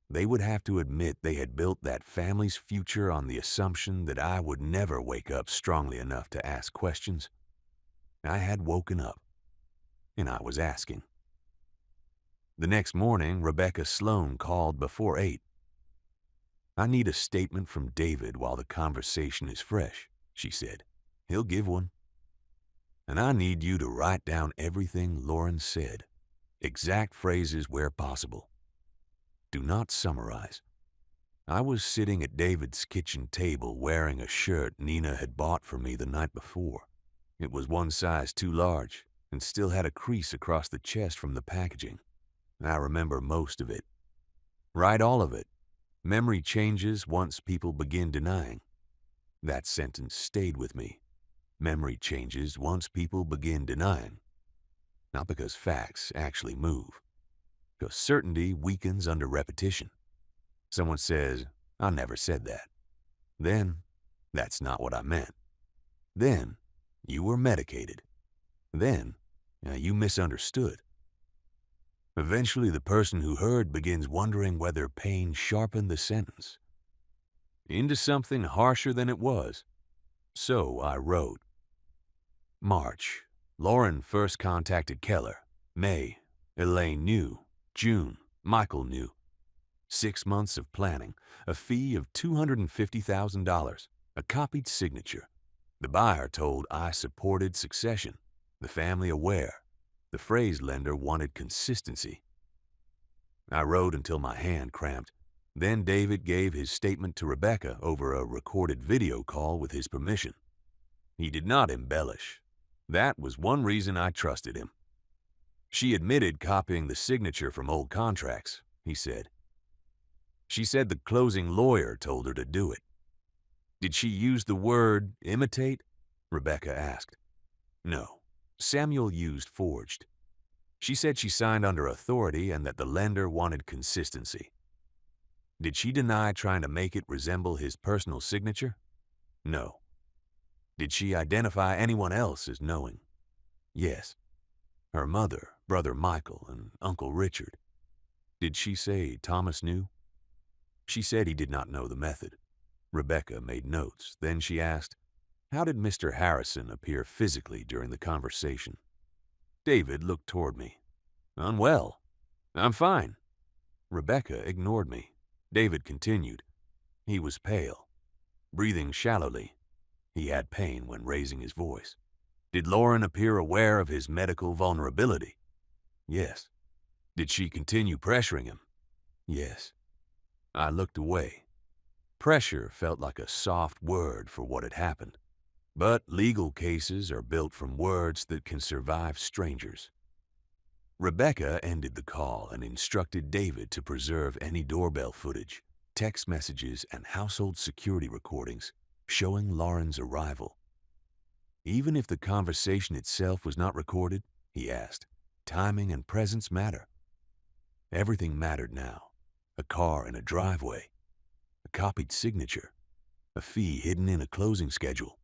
S1: they would have to admit they had built that family's future on the assumption that I would never wake up strongly enough to ask questions. I had woken up, and I was asking. The next morning, Rebecca Sloane called before 8. "I need a statement from David while the conversation is fresh," she said. "He'll give one. And I need you to write down everything Lauren said, exact phrases where possible. Do not summarize." I was sitting at David's kitchen table wearing a shirt Nina had bought for me the night before. It was one size too large and still had a crease across the chest from the packaging. I remember most of it. Write all of it. Memory changes once people begin denying. That sentence stayed with me. Memory changes once people begin denying. Not because facts actually move. Because certainty weakens under repetition. Someone says, "I never said that." Then, "That's not what I meant." Then, "You were medicated." Then, "You misunderstood." Eventually, the person who heard begins wondering whether pain sharpened the sentence into something harsher than it was. So I wrote. March, Lauren first contacted Keller. May, Elaine knew. June, Michael knew. 6 months of planning, a fee of $250,000, a copied signature. The buyer told I supported succession, the family aware. The phrase lender wanted consistency. I wrote until my hand cramped. Then David gave his statement to Rebecca over a recorded video call with his permission. He did not embellish. That was one reason I trusted him. "She admitted copying the signature from old contracts," he said. "She said the closing lawyer told her to do it." "Did she use the word imitate?" Rebecca asked. "No. Samuel used forged. She said she signed under authority and that the lender wanted consistency." "Did she deny trying to make it resemble his personal signature?" "No." "Did she identify anyone else as knowing?" "Yes. Her mother, brother Michael, and Uncle Richard." "Did she say Thomas knew?" "She said he did not know the method." Rebecca made notes. Then she asked, "How did Mr. Harrison appear physically during the conversation?" David looked toward me. "Unwell. I'm fine." Rebecca ignored me. David continued. "He was pale, breathing shallowly. He had pain when raising his voice." "Did Lauren appear aware of his medical vulnerability?" "Yes." "Did she continue pressuring him?" "Yes." I looked away. Pressure felt like a soft word for what had happened. But legal cases are built from words that can survive strangers. Rebecca ended the call and instructed David to preserve any doorbell footage, text messages, and household security recordings showing Lauren's arrival. "Even if the conversation itself was not recorded," he asked, "timing and presence matter." Everything mattered now. A car in a driveway, a copied signature, a fee hidden in a closing schedule,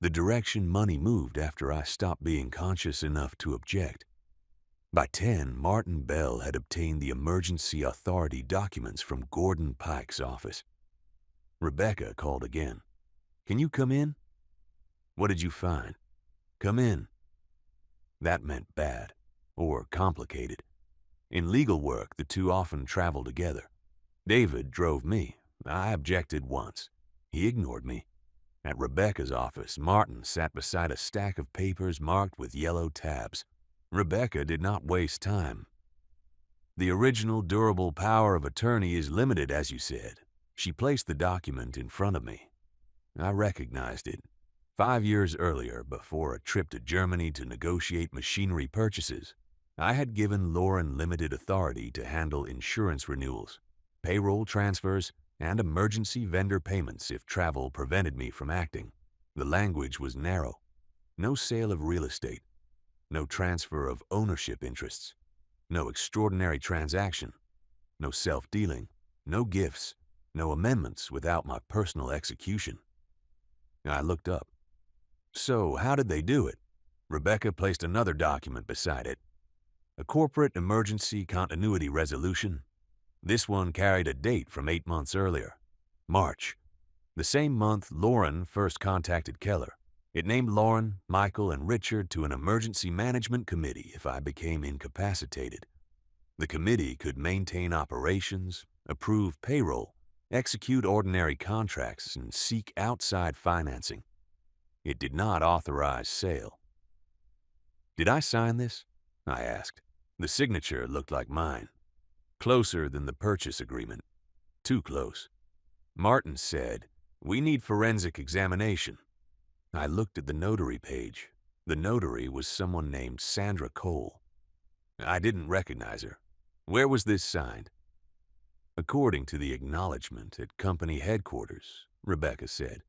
S1: the direction money moved after I stopped being conscious enough to object. By 10, Martin Bell had obtained the emergency authority documents from Gordon Pike's office. Rebecca called again. "Can you come in?" "What did you find?" "Come in." That meant bad, or complicated. In legal work, the two often travel together. David drove me. I objected once. He ignored me. At Rebecca's office, Martin sat beside a stack of papers marked with yellow tabs. Rebecca did not waste time. The original durable power of attorney is limited, as you said. She placed the document in front of me. I recognized it. 5 years earlier, before a trip to Germany to negotiate machinery purchases, I had given Lauren limited authority to handle insurance renewals, payroll transfers, and emergency vendor payments if travel prevented me from acting. The language was narrow. No sale of real estate. No transfer of ownership interests. No extraordinary transaction. No self-dealing. No gifts. No amendments without my personal execution. I looked up. So, how did they do it? Rebecca placed another document beside it. A corporate emergency continuity resolution. This one carried a date from 8 months earlier. March. The same month Lauren first contacted Keller. It named Lauren, Michael, and Richard to an emergency management committee if I became incapacitated. The committee could maintain operations, approve payroll, execute ordinary contracts, and seek outside financing. It did not authorize sale. Did I sign this? I asked. The signature looked like mine. Closer than the purchase agreement. Too close. Martin said, "We need forensic examination." I looked at the notary page. The notary was someone named Sandra Cole. I didn't recognize her. Where was this signed? According to the acknowledgement at company headquarters, Rebecca said.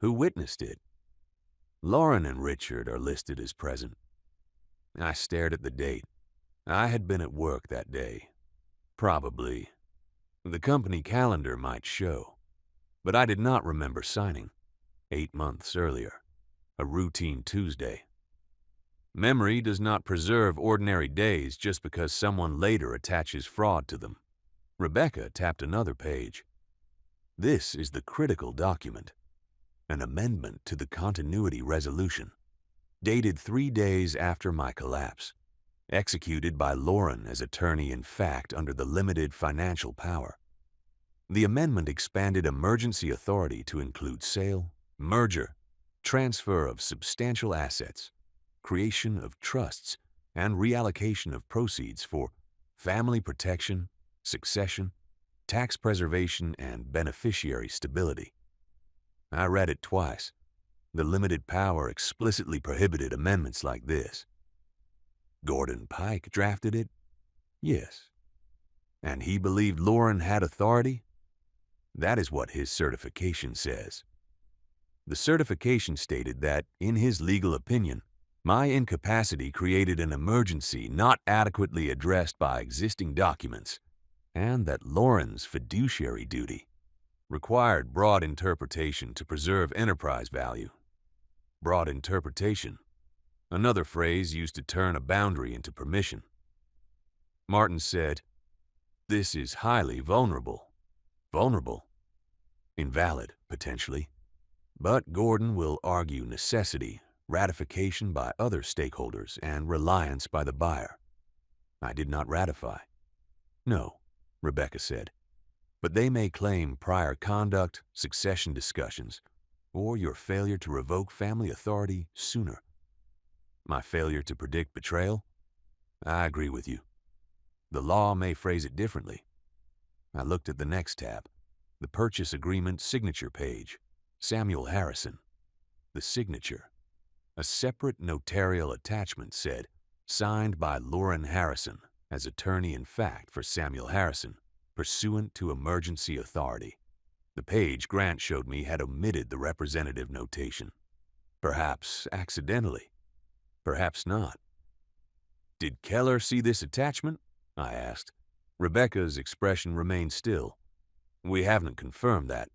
S1: Who witnessed it? Lauren and Richard are listed as present. I stared at the date. I had been at work that day. Probably. The company calendar might show. But I did not remember signing. 8 months earlier. A routine Tuesday. Memory does not preserve ordinary days just because someone later attaches fraud to them. Rebecca tapped another page. This is the critical document. An amendment to the continuity resolution. Dated 3 days after my collapse. Executed by Lauren as attorney-in-fact under the limited financial power. The amendment expanded emergency authority to include sale, merger, transfer of substantial assets, creation of trusts, and reallocation of proceeds for family protection, succession, tax preservation, and beneficiary stability. I read it twice. The limited power explicitly prohibited amendments like this. Gordon Pike drafted it? Yes. And he believed Lauren had authority? That is what his certification says. The certification stated that, in his legal opinion, my incapacity created an emergency not adequately addressed by existing documents, and that Lauren's fiduciary duty required broad interpretation to preserve enterprise value. Broad interpretation, another phrase used to turn a boundary into permission. Martin said, "This is highly vulnerable." Vulnerable? Invalid, potentially. But Gordon will argue necessity, ratification by other stakeholders, and reliance by the buyer. I did not ratify. No, Rebecca said. But they may claim prior conduct, succession discussions, or your failure to revoke family authority sooner. My failure to predict betrayal? I agree with you. The law may phrase it differently. I looked at the next tab, the purchase agreement signature page. Samuel Harrison. The signature. A separate notarial attachment said, signed by Lauren Harrison as attorney-in-fact for Samuel Harrison, pursuant to emergency authority. The page Grant showed me had omitted the representative notation. Perhaps accidentally. Perhaps not. Did Keller see this attachment? I asked. Rebecca's expression remained still. We haven't confirmed that.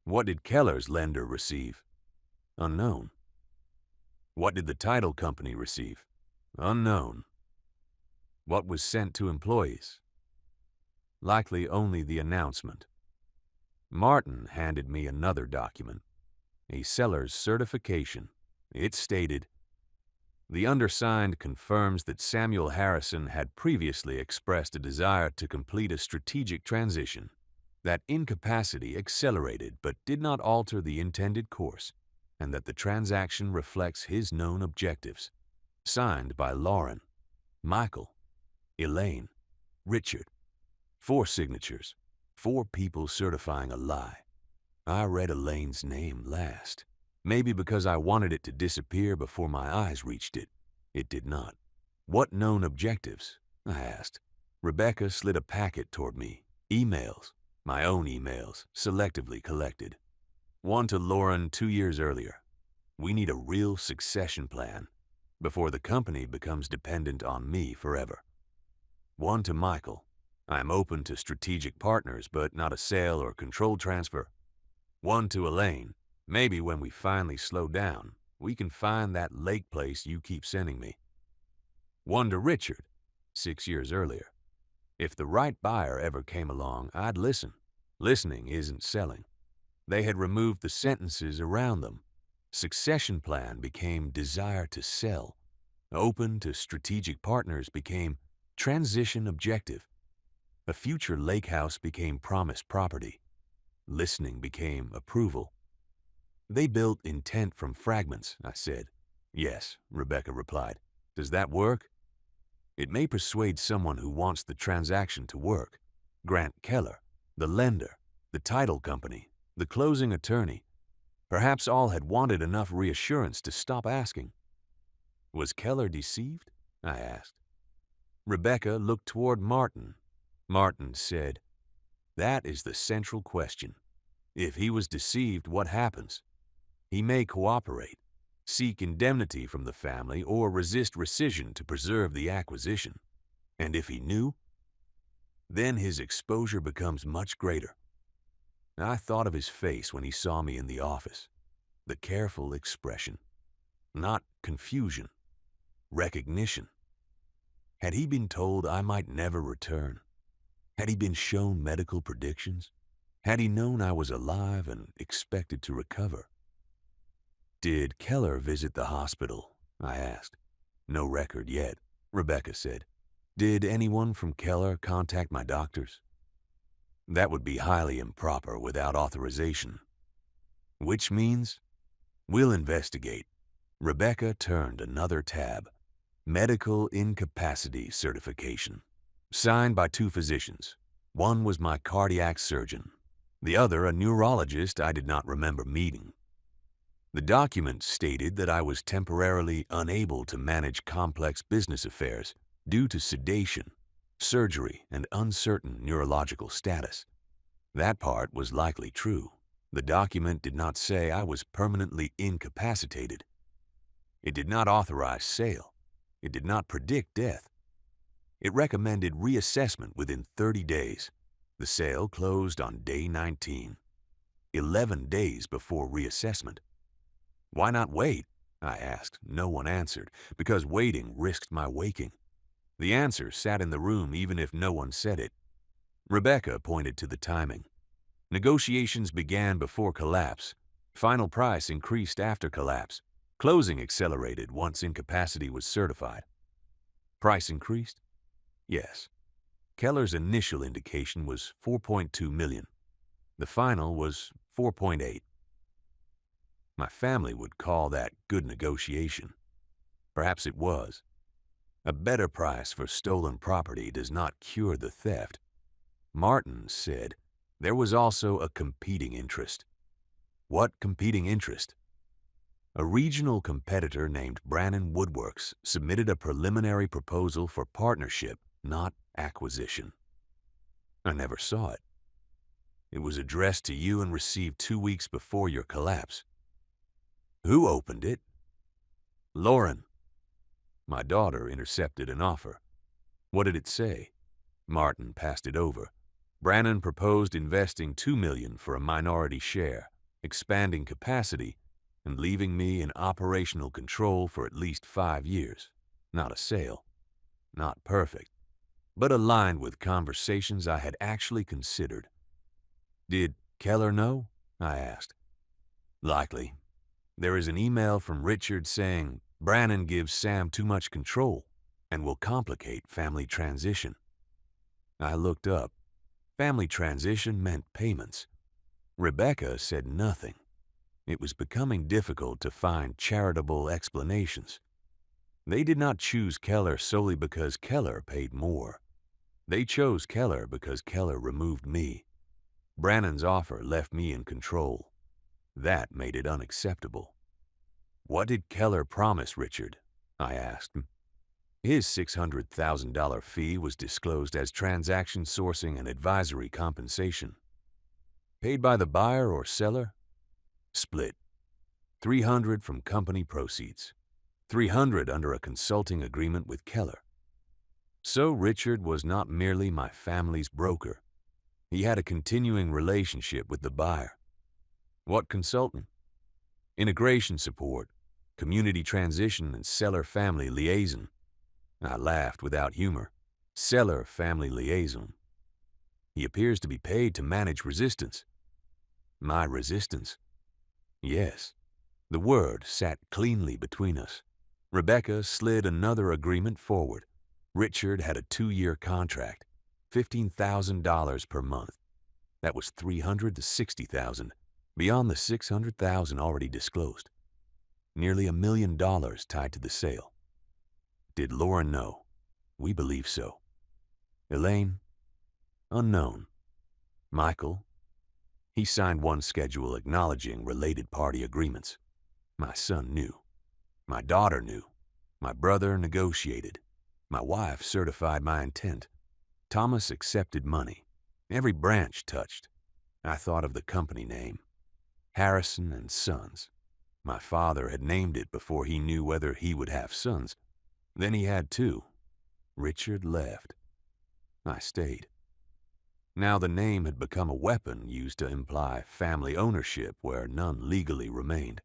S1: What did Keller's lender receive? Unknown. What did the title company receive? Unknown. What was sent to employees? Likely only the announcement. Martin handed me another document, a seller's certification. It stated, The undersigned confirms that Samuel Harrison had previously expressed a desire to complete a strategic transition. That incapacity accelerated but did not alter the intended course, and that the transaction reflects his known objectives. Signed by Lauren, Michael, Elaine, Richard. 4 signatures, 4 people certifying a lie. I read Elaine's name last. Maybe because I wanted it to disappear before my eyes reached it. It did not. What known objectives? I asked. Rebecca slid a packet toward me. Emails. My own emails, selectively collected. One to Lauren 2 years earlier. We need a real succession plan before the company becomes dependent on me forever. One to Michael. I am open to strategic partners, but not a sale or control transfer. One to Elaine. Maybe when we finally slow down, we can find that lake place you keep sending me. One to Richard, 6 years earlier. If the right buyer ever came along, I'd listen. Listening isn't selling. They had removed the sentences around them. Succession plan became desire to sell. Open to strategic partners became transition objective. A future lake house became promised property. Listening became approval. They built intent from fragments, I said. Yes, Rebecca replied. Does that work? It may persuade someone who wants the transaction to work. Grant Keller, the lender, the title company, the closing attorney. Perhaps all had wanted enough reassurance to stop asking. Was Keller deceived? I asked. Rebecca looked toward Martin. Martin said, that is the central question. If he was deceived, what happens? He may cooperate, seek indemnity from the family, or resist rescission to preserve the acquisition. And if he knew, then his exposure becomes much greater. I thought of his face when he saw me in the office. The careful expression. Not confusion. Recognition. Had he been told I might never return? Had he been shown medical predictions? Had he known I was alive and expected to recover? Did Keller visit the hospital? I asked. No record yet, Rebecca said. Did anyone from Keller contact my doctors? That would be highly improper without authorization. Which means we'll investigate. Rebecca turned another tab. Medical incapacity certification. Signed by 2 physicians. One was my cardiac surgeon. The other a neurologist I did not remember meeting. The document stated that I was temporarily unable to manage complex business affairs due to sedation, surgery, and uncertain neurological status. That part was likely true. The document did not say I was permanently incapacitated. It did not authorize sale. It did not predict death. It recommended reassessment within 30 days. The sale closed on day 19, 11 days before reassessment. Why not wait? I asked. No one answered, because waiting risked my waking. The answer sat in the room even if no one said it. Rebecca pointed to the timing. Negotiations began before collapse. Final price increased after collapse. Closing accelerated once incapacity was certified. Price increased? Yes. Keller's initial indication was $4.2 million. The final was $4.8. My family would call that good negotiation. Perhaps it was. A better price for stolen property does not cure the theft. Martin said there was also a competing interest. What competing interest? A regional competitor named Brannan Woodworks submitted a preliminary proposal for partnership, not acquisition. I never saw it. It was addressed to you and received 2 weeks before your collapse. Who opened it? Lauren. My daughter intercepted an offer. What did it say? Martin passed it over. Brannan proposed investing $2 million for a minority share, expanding capacity, and leaving me in operational control for at least 5 years. Not a sale. Not perfect, but aligned with conversations I had actually considered. Did Keller know? I asked. Likely. There is an email from Richard saying, Brannon gives Sam too much control and will complicate family transition. I looked up. Family transition meant payments. Rebecca said nothing. It was becoming difficult to find charitable explanations. They did not choose Keller solely because Keller paid more. They chose Keller because Keller removed me. Brannon's offer left me in control. That made it unacceptable. What did Keller promise Richard? I asked him. His $600,000 fee was disclosed as transaction sourcing and advisory compensation. Paid by the buyer or seller? Split. $300 from company proceeds. $300 under a consulting agreement with Keller. So Richard was not merely my family's broker. He had a continuing relationship with the buyer. What consultant? Integration support, community transition, and seller-family liaison. I laughed without humor. Seller-family liaison. He appears to be paid to manage resistance. My resistance? Yes. The word sat cleanly between us. Rebecca slid another agreement forward. Richard had a 2-year contract, $15,000 per month. That was $300,000 to $60,000, beyond the $600,000 already disclosed. Nearly $1 million tied to the sale. Did Lauren know? We believe so. Elaine? Unknown. Michael? He signed one schedule acknowledging related party agreements. My son knew. My daughter knew. My brother negotiated. My wife certified my intent. Thomas accepted money. Every branch touched. I thought of the company name. Harrison and Sons. My father had named it before he knew whether he would have sons. Then he had two. Richard left. I stayed. Now the name had become a weapon used to imply family ownership where none legally remained.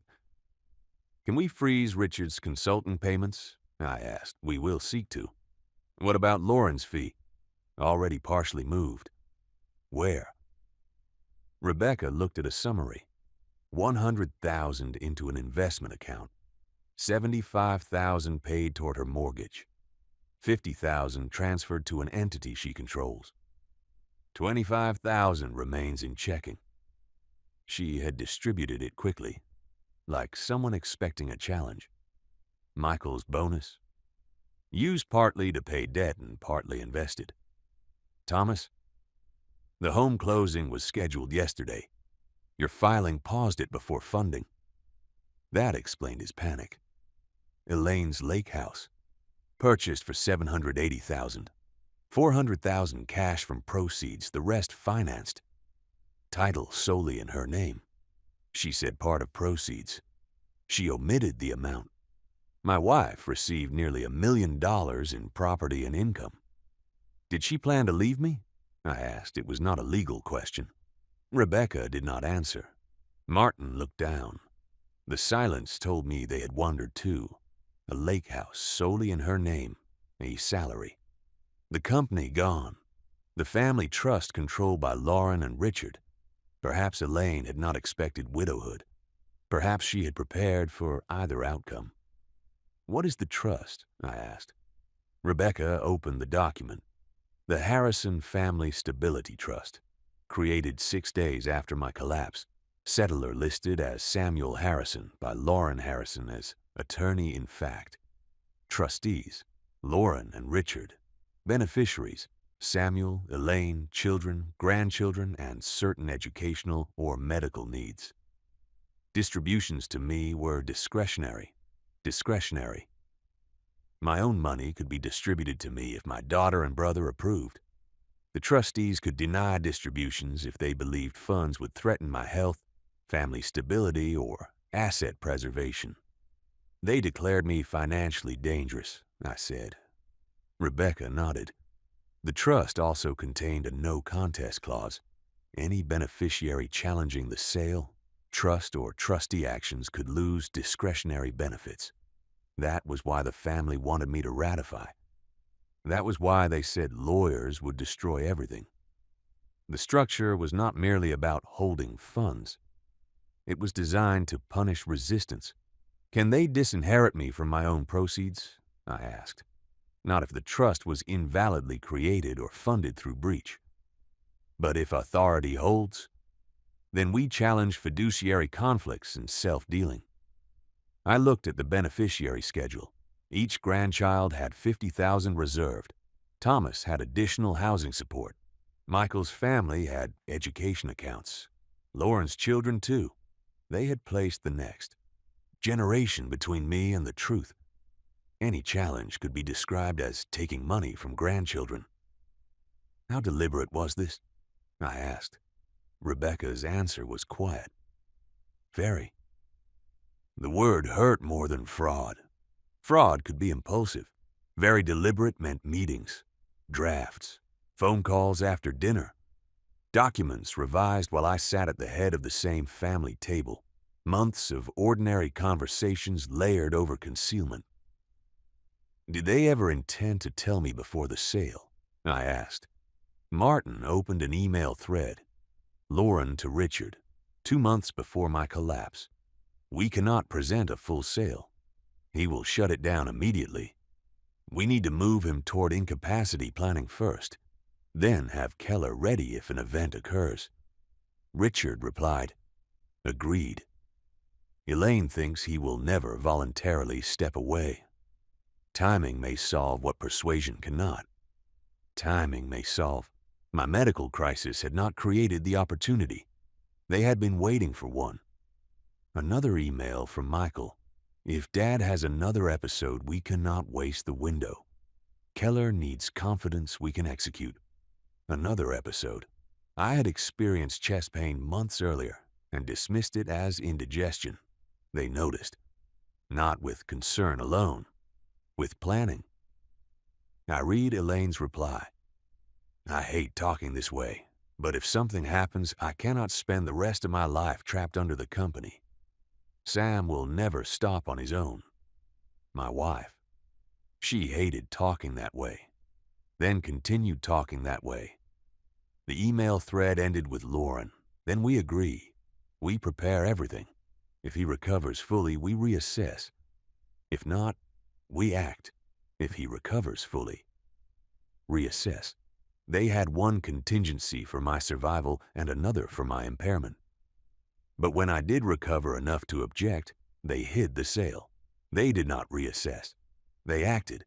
S1: Can we freeze Richard's consultant payments? I asked. We will seek to. What about Lauren's fee? Already partially moved. Where? Rebecca looked at a summary. $100,000 into an investment account. $75,000 paid toward her mortgage. $50,000 transferred to an entity she controls. $25,000 remains in checking. She had distributed it quickly, like someone expecting a challenge. Michael's bonus? Used partly to pay debt and partly invested. Thomas? The home closing was scheduled yesterday. Your filing paused it before funding. That explained his panic. Elaine's lake house. Purchased for $780,000. $400,000 cash from proceeds, the rest financed. Title solely in her name. She said part of proceeds. She omitted the amount. My wife received nearly $1 million in property and income. Did she plan to leave me? I asked. It was not a legal question. Rebecca did not answer. Martin looked down. The silence told me they had wondered too. A lake house solely in her name, a salary. The company gone. The family trust controlled by Lauren and Richard. Perhaps Elaine had not expected widowhood. Perhaps she had prepared for either outcome. What is the trust? I asked. Rebecca opened the document. The Harrison Family Stability Trust, created 6 days after my collapse. Settler listed as Samuel Harrison by Lauren Harrison as attorney in fact. Trustees, Lauren and Richard. Beneficiaries, Samuel, Elaine, children, grandchildren, and certain educational or medical needs. Distributions to me were discretionary. My own money could be distributed to me if my daughter and brother approved. The trustees could deny distributions if they believed funds would threaten my health, family stability, or asset preservation. They declared me financially dangerous, I said. Rebecca nodded. The trust also contained a no-contest clause. Any beneficiary challenging the sale, trust, or trustee actions could lose discretionary benefits. That was why the family wanted me to ratify. That was why they said lawyers would destroy everything. The structure was not merely about holding funds. It was designed to punish resistance, Can they disinherit me from my own proceeds? I asked. Not if the trust was invalidly created or funded through breach. But if authority holds, then we challenge fiduciary conflicts and self-dealing. I looked at the beneficiary schedule. Each grandchild had $50,000 reserved. Thomas had additional housing support. Michael's family had education accounts. Lauren's children, too. They had placed the next generation between me and the truth. Any challenge could be described as taking money from grandchildren. How deliberate was this? I asked. Rebecca's answer was quiet. Very. The word hurt more than fraud. Fraud could be impulsive. Very deliberate meant meetings, drafts, phone calls after dinner, documents revised while I sat at the head of the same family table, months of ordinary conversations layered over concealment. Did they ever intend to tell me before the sale? I asked. Martin opened an email thread. Lauren to Richard, 2 months before my collapse. We cannot present a full sale. He will shut it down immediately. We need to move him toward incapacity planning first, then have Keller ready if an event occurs. Richard replied, agreed. Elaine thinks he will never voluntarily step away. Timing may solve what persuasion cannot. Timing may solve. My medical crisis had not created the opportunity. They had been waiting for one. Another email from Michael. If Dad has another episode, we cannot waste the window. Keller needs confidence we can execute. Another episode. I had experienced chest pain months earlier and dismissed it as indigestion. They noticed. Not with concern alone, with planning. I read Elaine's reply. I hate talking this way, but if something happens, I cannot spend the rest of my life trapped under the company. Sam will never stop on his own. My wife. She hated talking that way, then continued talking that way. The email thread ended with Lauren. Then we agree. We prepare everything. If he recovers fully, we reassess. If not, we act. If he recovers fully, reassess. They had one contingency for my survival and another for my impairment. But when I did recover enough to object, they hid the sale. They did not reassess. They acted.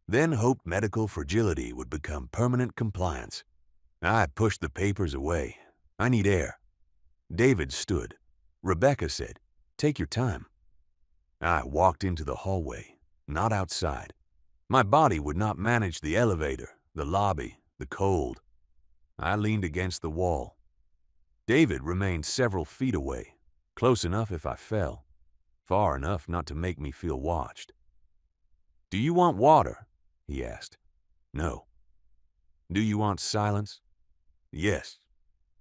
S1: Then hoped medical fragility would become permanent compliance. I pushed the papers away. I need air. David stood. Rebecca said, take your time. I walked into the hallway, not outside. My body would not manage the elevator, the lobby, the cold. I leaned against the wall. David remained several feet away, close enough if I fell, far enough not to make me feel watched. Do you want water? He asked. No. Do you want silence? Yes.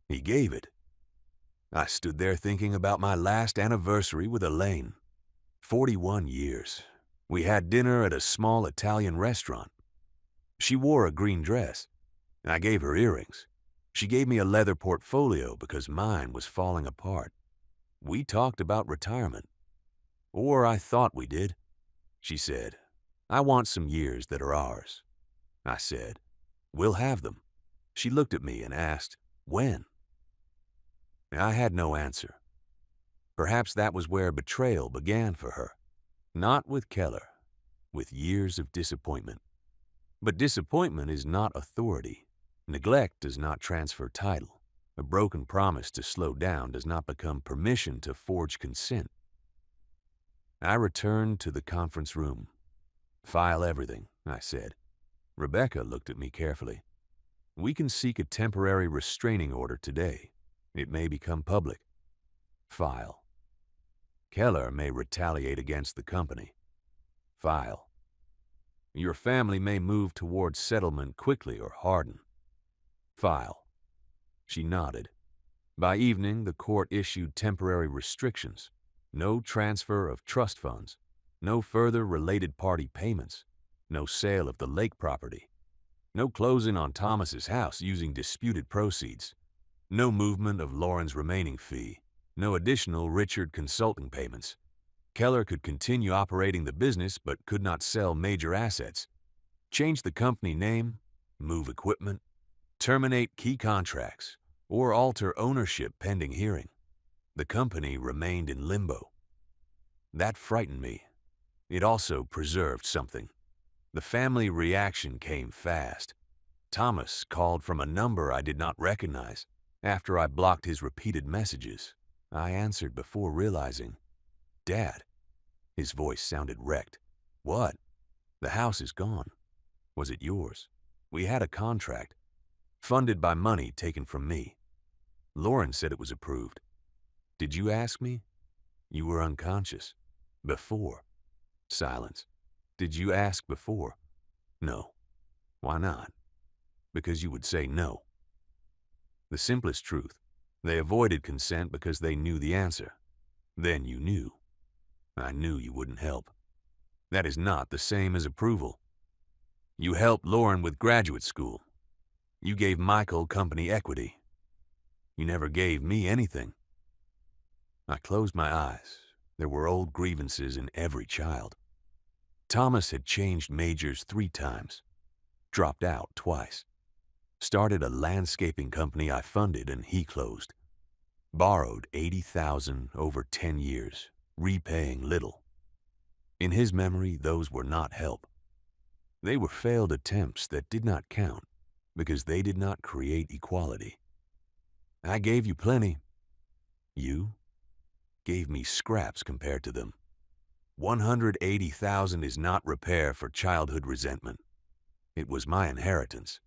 S1: He gave it. I stood there thinking about my last anniversary with Elaine. 41 years. We had dinner at a small Italian restaurant. She wore a green dress. I gave her earrings. She gave me a leather portfolio because mine was falling apart. We talked about retirement. Or I thought we did. She said, I want some years that are ours. I said, we'll have them. She looked at me and asked, when? I had no answer. Perhaps that was where betrayal began for her. Not with Keller, with years of disappointment. But disappointment is not authority. Neglect does not transfer title. A broken promise to slow down does not become permission to forge consent. I returned to the conference room. File everything, I said. Rebecca looked at me carefully. We can seek a temporary restraining order today. It may become public. File. Keller may retaliate against the company. File. Your family may move towards settlement quickly or harden. File. She nodded. By evening, the court issued temporary restrictions. No transfer of trust funds. No further related party payments. No sale of the lake property. No closing on Thomas's house using disputed proceeds. No movement of Lauren's remaining fee. No additional Richard consulting payments. Keller could continue operating the business but could not sell major assets, change the company name, move equipment, terminate key contracts, or alter ownership pending hearing. The company remained in limbo. That frightened me. It also preserved something. The family reaction came fast. Thomas called from a number I did not recognize. After I blocked his repeated messages, I answered before realizing, "Dad." His voice sounded wrecked. "What?" "The house is gone. Was it yours? We had a contract, funded by money taken from me. Lauren said it was approved. Did you ask me? You were unconscious. Before." Silence. "Did you ask before?" "No." "Why not?" "Because you would say no." The simplest truth. They avoided consent because they knew the answer. Then you knew. I knew you wouldn't help. That is not the same as approval. You helped Lauren with graduate school. You gave Michael company equity. You never gave me anything. I closed my eyes. There were old grievances in every child. Thomas had changed majors 3 times, dropped out twice, started a landscaping company I funded and he closed, borrowed $80,000 over 10 years, repaying little. In his memory, those were not help. They were failed attempts that did not count because they did not create equality. I gave you plenty. You gave me scraps compared to them. $180,000 is not repair for childhood resentment. It was my inheritance.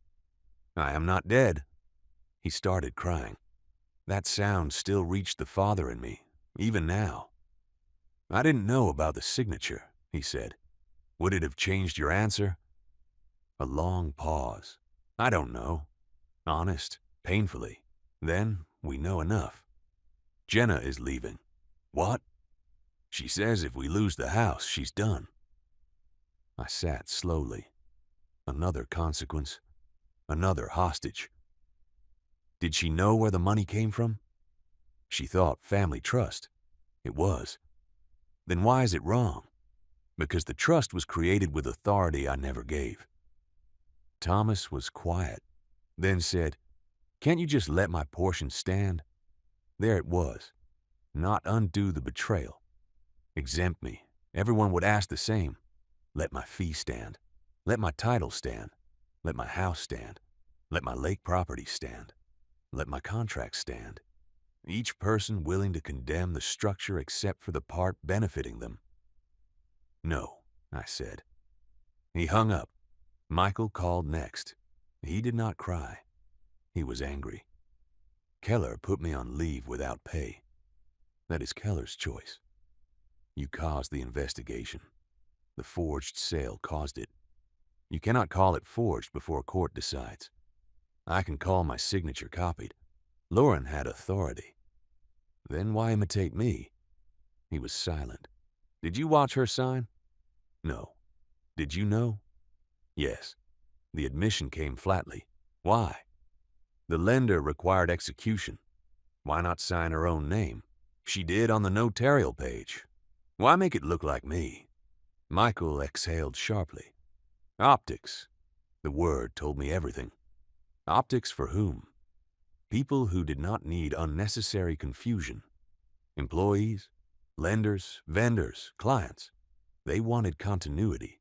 S1: I am not dead. He started crying. That sound still reached the father in me, even now. I didn't know about the signature, he said. Would it have changed your answer? A long pause. I don't know. Honest, painfully. Then we know enough. Jenna is leaving. What? She says if we lose the house, she's done. I sat slowly. Another consequence. Another hostage. Did she know where the money came from? She thought family trust. It was. Then why is it wrong? Because the trust was created with authority I never gave. Thomas was quiet, then said, "Can't you just let my portion stand?" There it was. Not undo the betrayal. Exempt me. Everyone would ask the same. Let my fee stand. Let my title stand. Let my house stand. Let my lake property stand. Let my contract stand. Each person willing to condemn the structure except for the part benefiting them. No, I said. He hung up. Michael called next. He did not cry. He was angry. Keller put me on leave without pay. That is Keller's choice. You caused the investigation. The forged sale caused it. You cannot call it forged before court decides. I can call my signature copied. Lauren had authority. Then why imitate me? He was silent. Did you watch her sign? No. Did you know? Yes. The admission came flatly. Why? The lender required execution. Why not sign her own name? She did on the notarial page. Why make it look like me? Michael exhaled sharply. Optics. The word told me everything. Optics for whom? People who did not need unnecessary confusion. Employees, lenders, vendors, clients. They wanted continuity.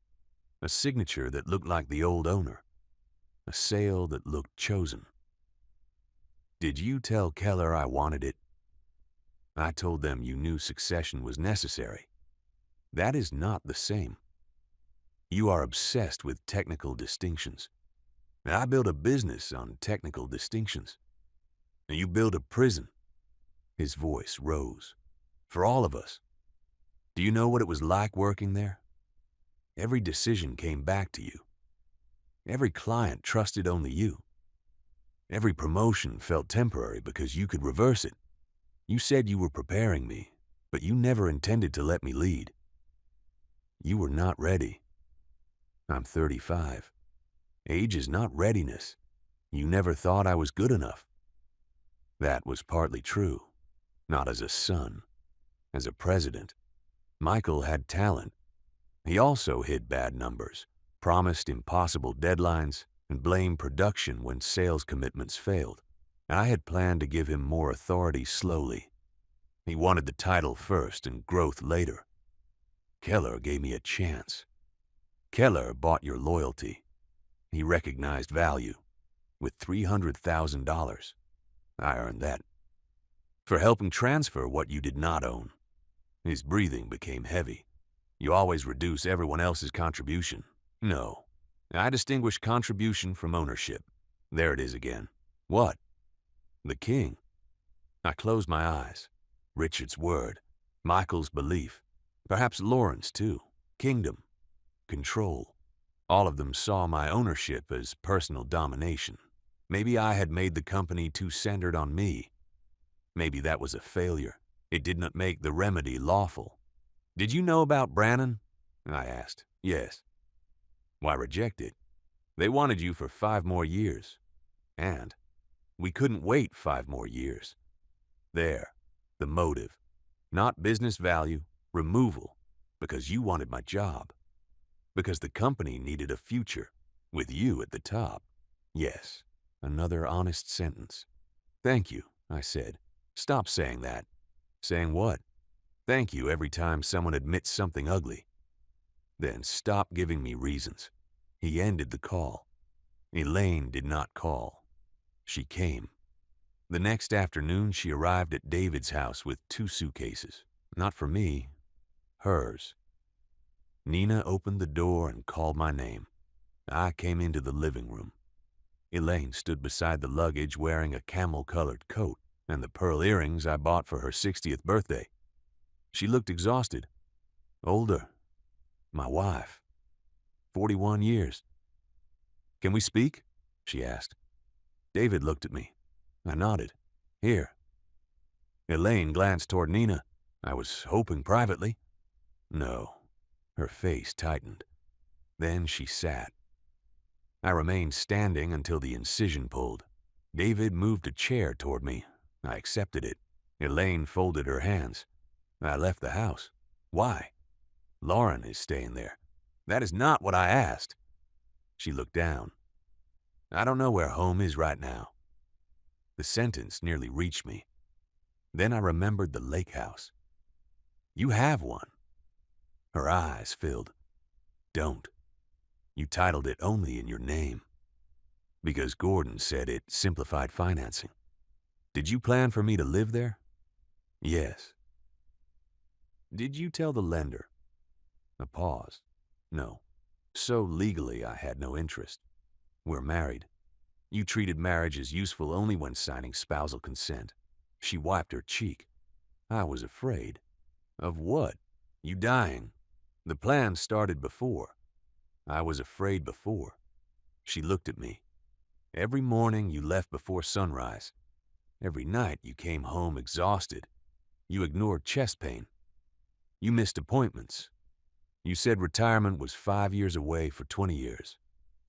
S1: A signature that looked like the old owner. A sale that looked chosen. Did you tell Keller I wanted it? I told them you knew succession was necessary. That is not the same. You are obsessed with technical distinctions. I built a business on technical distinctions. And you built a prison. His voice rose. For all of us. Do you know what it was like working there? Every decision came back to you. Every client trusted only you. Every promotion felt temporary because you could reverse it. You said you were preparing me, but you never intended to let me lead. You were not ready. I'm 35. Age is not readiness. You never thought I was good enough. That was partly true. Not as a son, as a president. Michael had talent. He also hid bad numbers, promised impossible deadlines, and blamed production when sales commitments failed. I had planned to give him more authority slowly. He wanted the title first and growth later. Keller gave me a chance. Keller bought your loyalty. He recognized value. With $300,000, I earned that. For helping transfer what you did not own. His breathing became heavy. You always reduce everyone else's contribution. No. I distinguish contribution from ownership. There it is again. What? The king. I closed my eyes. Richard's word. Michael's belief. Perhaps Lauren's too. Kingdom. Control. All of them saw my ownership as personal domination. Maybe I had made the company too centered on me. Maybe that was a failure. It did not make the remedy lawful. Did you know about Brannon? I asked. Yes. Why reject it? They wanted you for 5 more years. And we couldn't wait 5 more years. There, the motive. Not business value, removal, because you wanted my job. Because the company needed a future, with you at the top. Yes, another honest sentence. Thank you, I said. Stop saying that. Saying what? Thank you every time someone admits something ugly. Then stop giving me reasons. He ended the call. Elaine did not call. She came. The next afternoon, she arrived at David's house with 2 suitcases. Not for me, hers. Nina opened the door and called my name. I came into the living room. Elaine stood beside the luggage wearing a camel-colored coat and the pearl earrings I bought for her 60th birthday. She looked exhausted. Older. My wife. 41 years. Can we speak? She asked. David looked at me. I nodded. Here. Elaine glanced toward Nina. I was hoping privately. No. Her face tightened. Then she sat. I remained standing until the incision pulled. David moved a chair toward me. I accepted it. Elaine folded her hands. I left the house. Why? Lauren is staying there. That is not what I asked. She looked down. I don't know where home is right now. The sentence nearly reached me. Then I remembered the lake house. You have one. Her eyes filled. Don't. You titled it only in your name. Because Gordon said it simplified financing. Did you plan for me to live there? Yes. Did you tell the lender? A pause. No. So legally I had no interest. We're married. You treated marriage as useful only when signing spousal consent. She wiped her cheek. I was afraid. Of what? You dying. The plan started before. I was afraid before. She looked at me. Every morning you left before sunrise. Every night you came home exhausted. You ignored chest pain. You missed appointments. You said retirement was 5 years away for 20 years.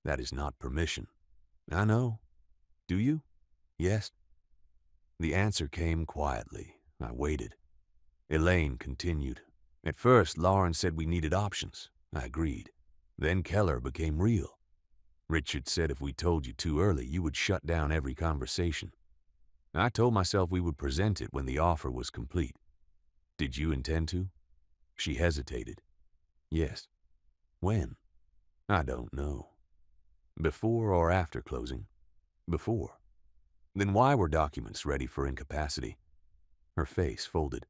S1: That is not permission. I know. Do you? Yes. The answer came quietly. I waited. Elaine continued. At first, Lauren said we needed options. I agreed. Then Keller became real. Richard said if we told you too early, you would shut down every conversation. I told myself we would present it when the offer was complete. Did you intend to? She hesitated. Yes. When? I don't know. Before or after closing? Before. Then why were documents ready for incapacity? Her face folded.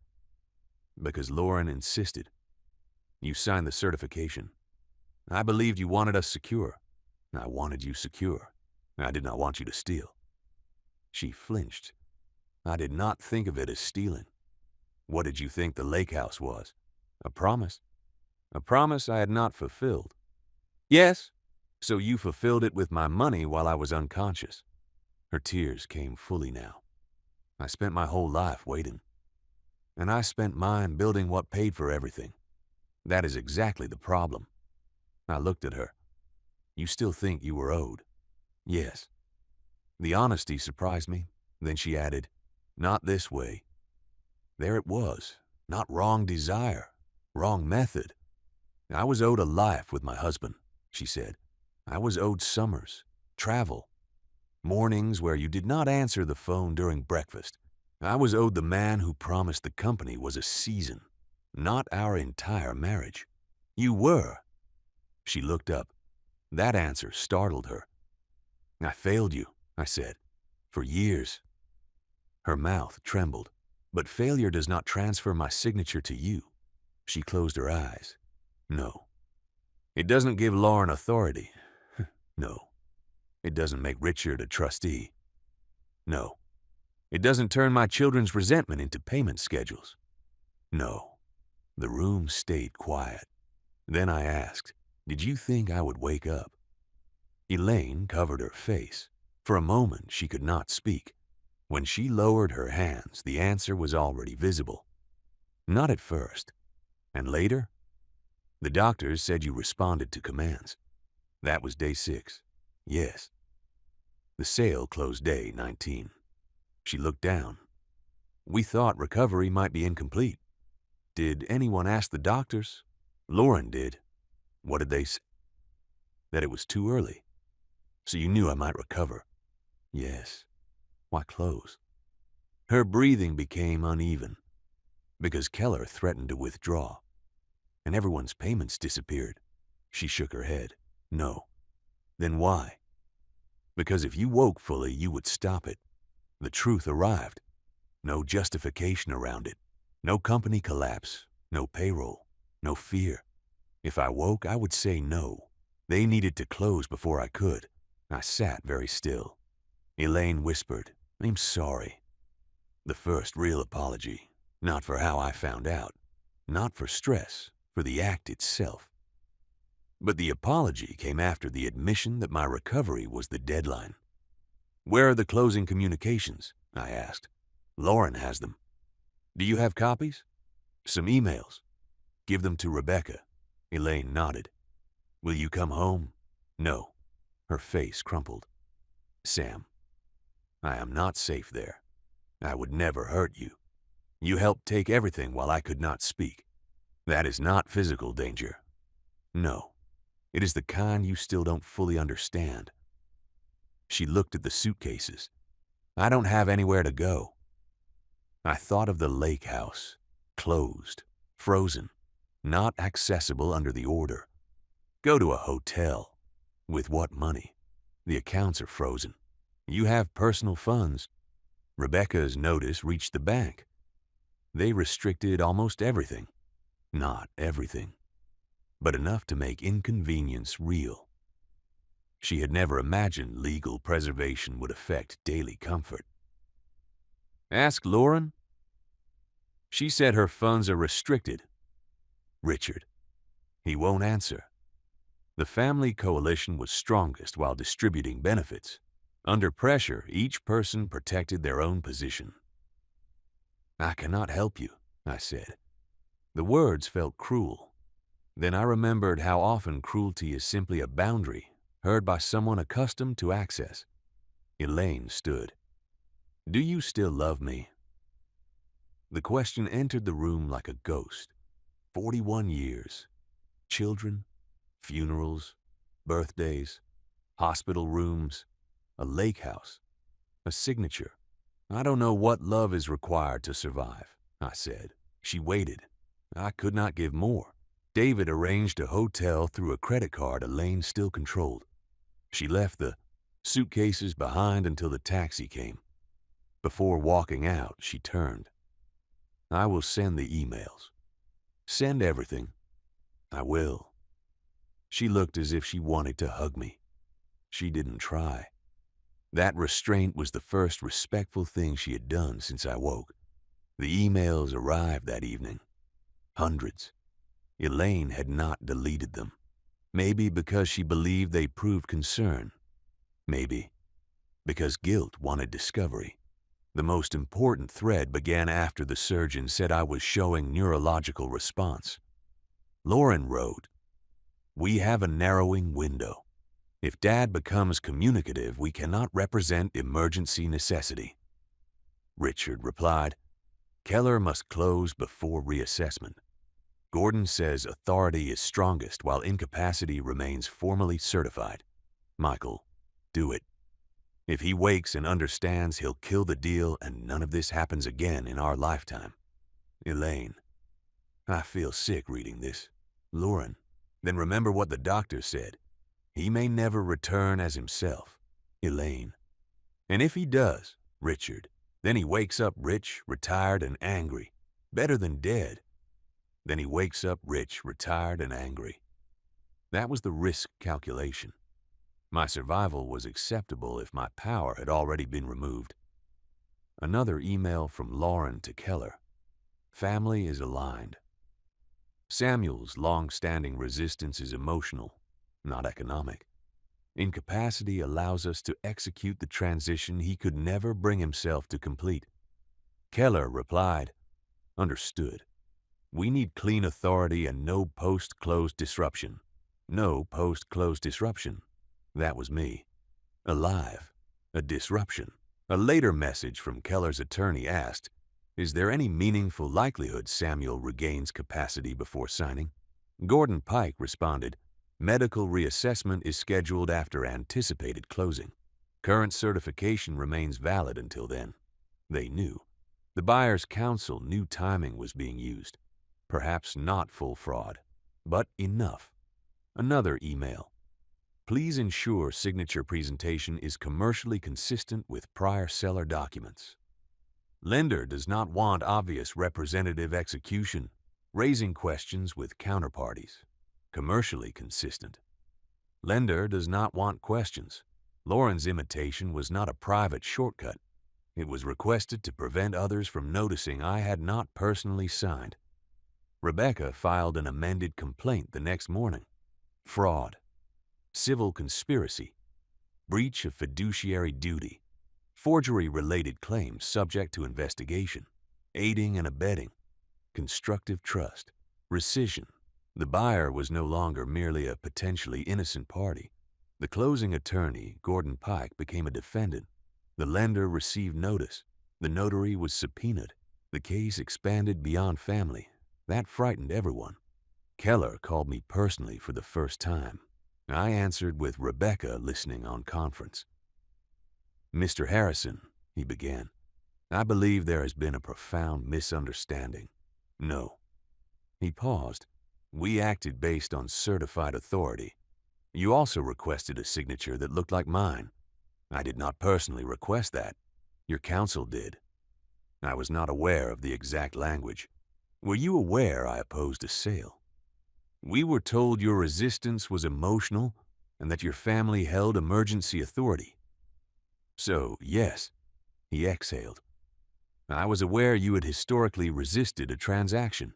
S1: Because Lauren insisted. You signed the certification. I believed you wanted us secure. I wanted you secure. I did not want you to steal. She flinched. I did not think of it as stealing. What did you think the lake house was? A promise. A promise I had not fulfilled. Yes. So you fulfilled it with my money while I was unconscious. Her tears came fully now. I spent my whole life waiting. And I spent mine building what paid for everything. That is exactly the problem. I looked at her. You still think you were owed? Yes. The honesty surprised me. Then she added, not this way. There it was, not wrong desire, Wrong method. I was owed a life with my husband, she said. I was owed summers, travel, mornings where you did not answer the phone during breakfast. I was owed the man who promised the company was a season, not our entire marriage. You were. She looked up. That answer startled her. I failed you, I said, for years. Her mouth trembled. But failure does not transfer my signature to you. She closed her eyes. No. It doesn't give Lauren authority. No. It doesn't make Richard a trustee. No. It doesn't turn my children's resentment into payment schedules. No. The room stayed quiet. Then I asked, did you think I would wake up? Elaine covered her face. For a moment, she could not speak. When she lowered her hands, the answer was already visible. Not at first. And later? The doctors said you responded to commands. That was day 6. Yes. The sale closed day 19. She looked down. We thought recovery might be incomplete. Did anyone ask the doctors? Lauren did. What did they say? That it was too early. So you knew I might recover. Yes. Why close? Her breathing became uneven because Keller threatened to withdraw, and everyone's payments disappeared. She shook her head. No. Then why? Because if you woke fully, you would stop it. The truth arrived. No justification around it. No company collapse. No payroll. No fear. If I woke, I would say no. They needed to close before I could. I sat very still. Elaine whispered, I'm sorry. The first real apology. Not for how I found out. Not for stress. For the act itself. But the apology came after the admission that my recovery was the deadline. Where are the closing communications? I asked. Lauren has them. Do you have copies? Some emails. Give them to Rebecca. Elaine nodded. Will you come home? No. Her face crumpled. Sam, I am not safe there. I would never hurt you. You helped take everything while I could not speak. That is not physical danger. No. It is the kind you still don't fully understand. She looked at the suitcases. I don't have anywhere to go. I thought of the lake house. Closed. Frozen. Not accessible under the order. Go to a hotel. With what money? The accounts are frozen. You have personal funds. Rebecca's notice reached the bank. They restricted almost everything. Not everything, but enough to make inconvenience real. She had never imagined legal preservation would affect daily comfort. Ask Lauren. She said her funds are restricted. Richard. He won't answer. The family coalition was strongest while distributing benefits. Under pressure, each person protected their own position. I cannot help you, I said. The words felt cruel. Then I remembered how often cruelty is simply a boundary heard by someone accustomed to access. Elaine stood. Do you still love me? The question entered the room like a ghost. 41 years. Children, funerals, birthdays, hospital rooms, a lake house, a signature. I don't know what love is required to survive, I said. She waited. I could not give more. David arranged a hotel through a credit card Elaine still controlled. She left the suitcases behind until the taxi came. Before walking out, she turned. I will send the emails. Send everything. I will. She looked as if she wanted to hug me. She didn't try. That restraint was the first respectful thing she had done since I woke. The emails arrived that evening. Hundreds. Elaine had not deleted them. Maybe because she believed they proved concern. Maybe because guilt wanted discovery. The most important thread began after the surgeon said I was showing neurological response. Lauren wrote, "We have a narrowing window. If Dad becomes communicative, we cannot represent emergency necessity." Richard replied, "Keller must close before reassessment." Gordon says authority is strongest while incapacity remains formally certified. Michael, do it. If he wakes and understands, he'll kill the deal and none of this happens again in our lifetime. Elaine, I feel sick reading this. Lauren, then remember what the doctor said. He may never return as himself. Elaine, and if he does, Richard, then he wakes up rich, retired, and angry. Better than dead. Then he wakes up rich, retired, and angry. That was the risk calculation. My survival was acceptable if my power had already been removed. Another email from Lauren to Keller. Family is aligned. Samuel's long-standing resistance is emotional, not economic. Incapacity allows us to execute the transition he could never bring himself to complete. Keller replied, Understood. We need clean authority and no post-close disruption. No post-close disruption. That was me. Alive. A disruption. A later message from Keller's attorney asked, Is there any meaningful likelihood Samuel regains capacity before signing? Gordon Pike responded, Medical reassessment is scheduled after anticipated closing. Current certification remains valid until then. They knew. The buyer's counsel knew timing was being used. Perhaps not full fraud, but enough. Another email. Please ensure signature presentation is commercially consistent with prior seller documents. Lender does not want obvious representative execution, raising questions with counterparties. Commercially consistent. Lender does not want questions. Lauren's imitation was not a private shortcut. It was requested to prevent others from noticing I had not personally signed. Rebecca filed an amended complaint the next morning. Fraud. Civil conspiracy. Breach of fiduciary duty. Forgery-related claims subject to investigation. Aiding and abetting. Constructive trust. Rescission. The buyer was no longer merely a potentially innocent party. The closing attorney, Gordon Pike, became a defendant. The lender received notice. The notary was subpoenaed. The case expanded beyond family. That frightened everyone. Keller called me personally for the first time. I answered with Rebecca listening on conference. Mr. Harrison, he began, I believe there has been a profound misunderstanding. No. He paused. We acted based on certified authority. You also requested a signature that looked like mine. I did not personally request that. Your counsel did. I was not aware of the exact language. Were you aware I opposed a sale? We were told your resistance was emotional and that your family held emergency authority. So, yes, he exhaled. I was aware you had historically resisted a transaction,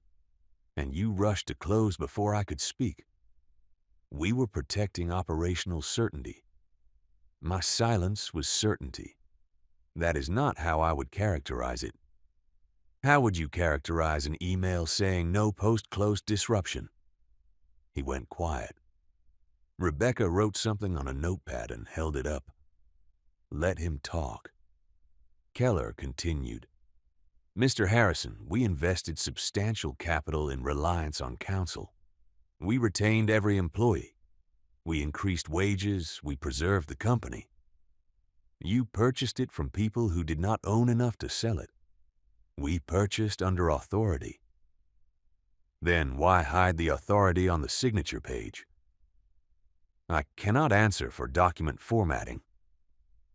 S1: and you rushed to close before I could speak. We were protecting operational certainty. My silence was certainty. That is not how I would characterize it. How would you characterize an email saying no post-close disruption? He went quiet. Rebecca wrote something on a notepad and held it up. Let him talk. Keller continued. Mr. Harrison, we invested substantial capital in reliance on counsel. We retained every employee. We increased wages. We preserved the company. You purchased it from people who did not own enough to sell it. We purchased under authority. Then why hide the authority on the signature page? I cannot answer for document formatting.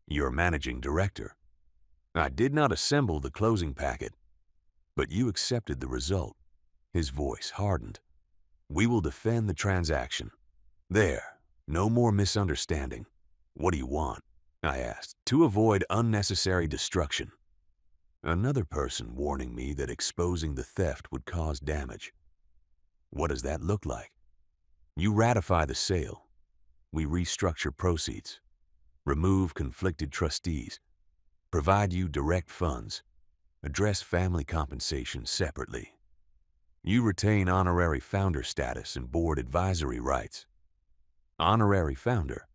S1: You're managing director. I did not assemble the closing packet, but you accepted the result. His voice hardened. We will defend the transaction. There, no more misunderstanding. What do you want? I asked, to avoid unnecessary destruction. Another person warning me that exposing the theft would cause damage. What does that look like? You ratify the sale. We restructure proceeds. Remove conflicted trustees. Provide you direct funds. Address family compensation separately. You retain honorary founder status and board advisory rights. Honorary founder.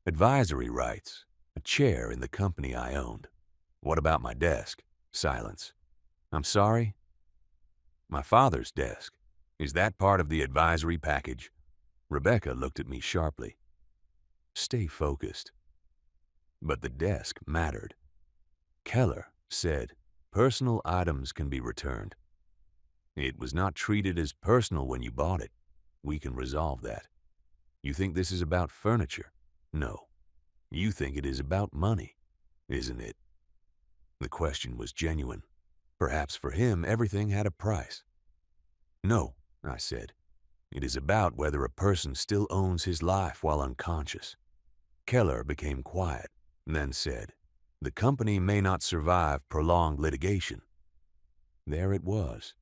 S1: Advisory rights. A chair in the company I owned. What about my desk? Silence. I'm sorry? My father's desk. Is that part of the advisory package? Rebecca looked at me sharply. Stay focused. But the desk mattered. Keller said personal items can be returned. It was not treated as personal when you bought it. We can resolve that. You think this is about furniture? No. You think it is about money, isn't it? The question was genuine. Perhaps for him everything had a price. No, I said. It is about whether a person still owns his life while unconscious. Keller became quiet, then said, the company may not survive prolonged litigation. There it was.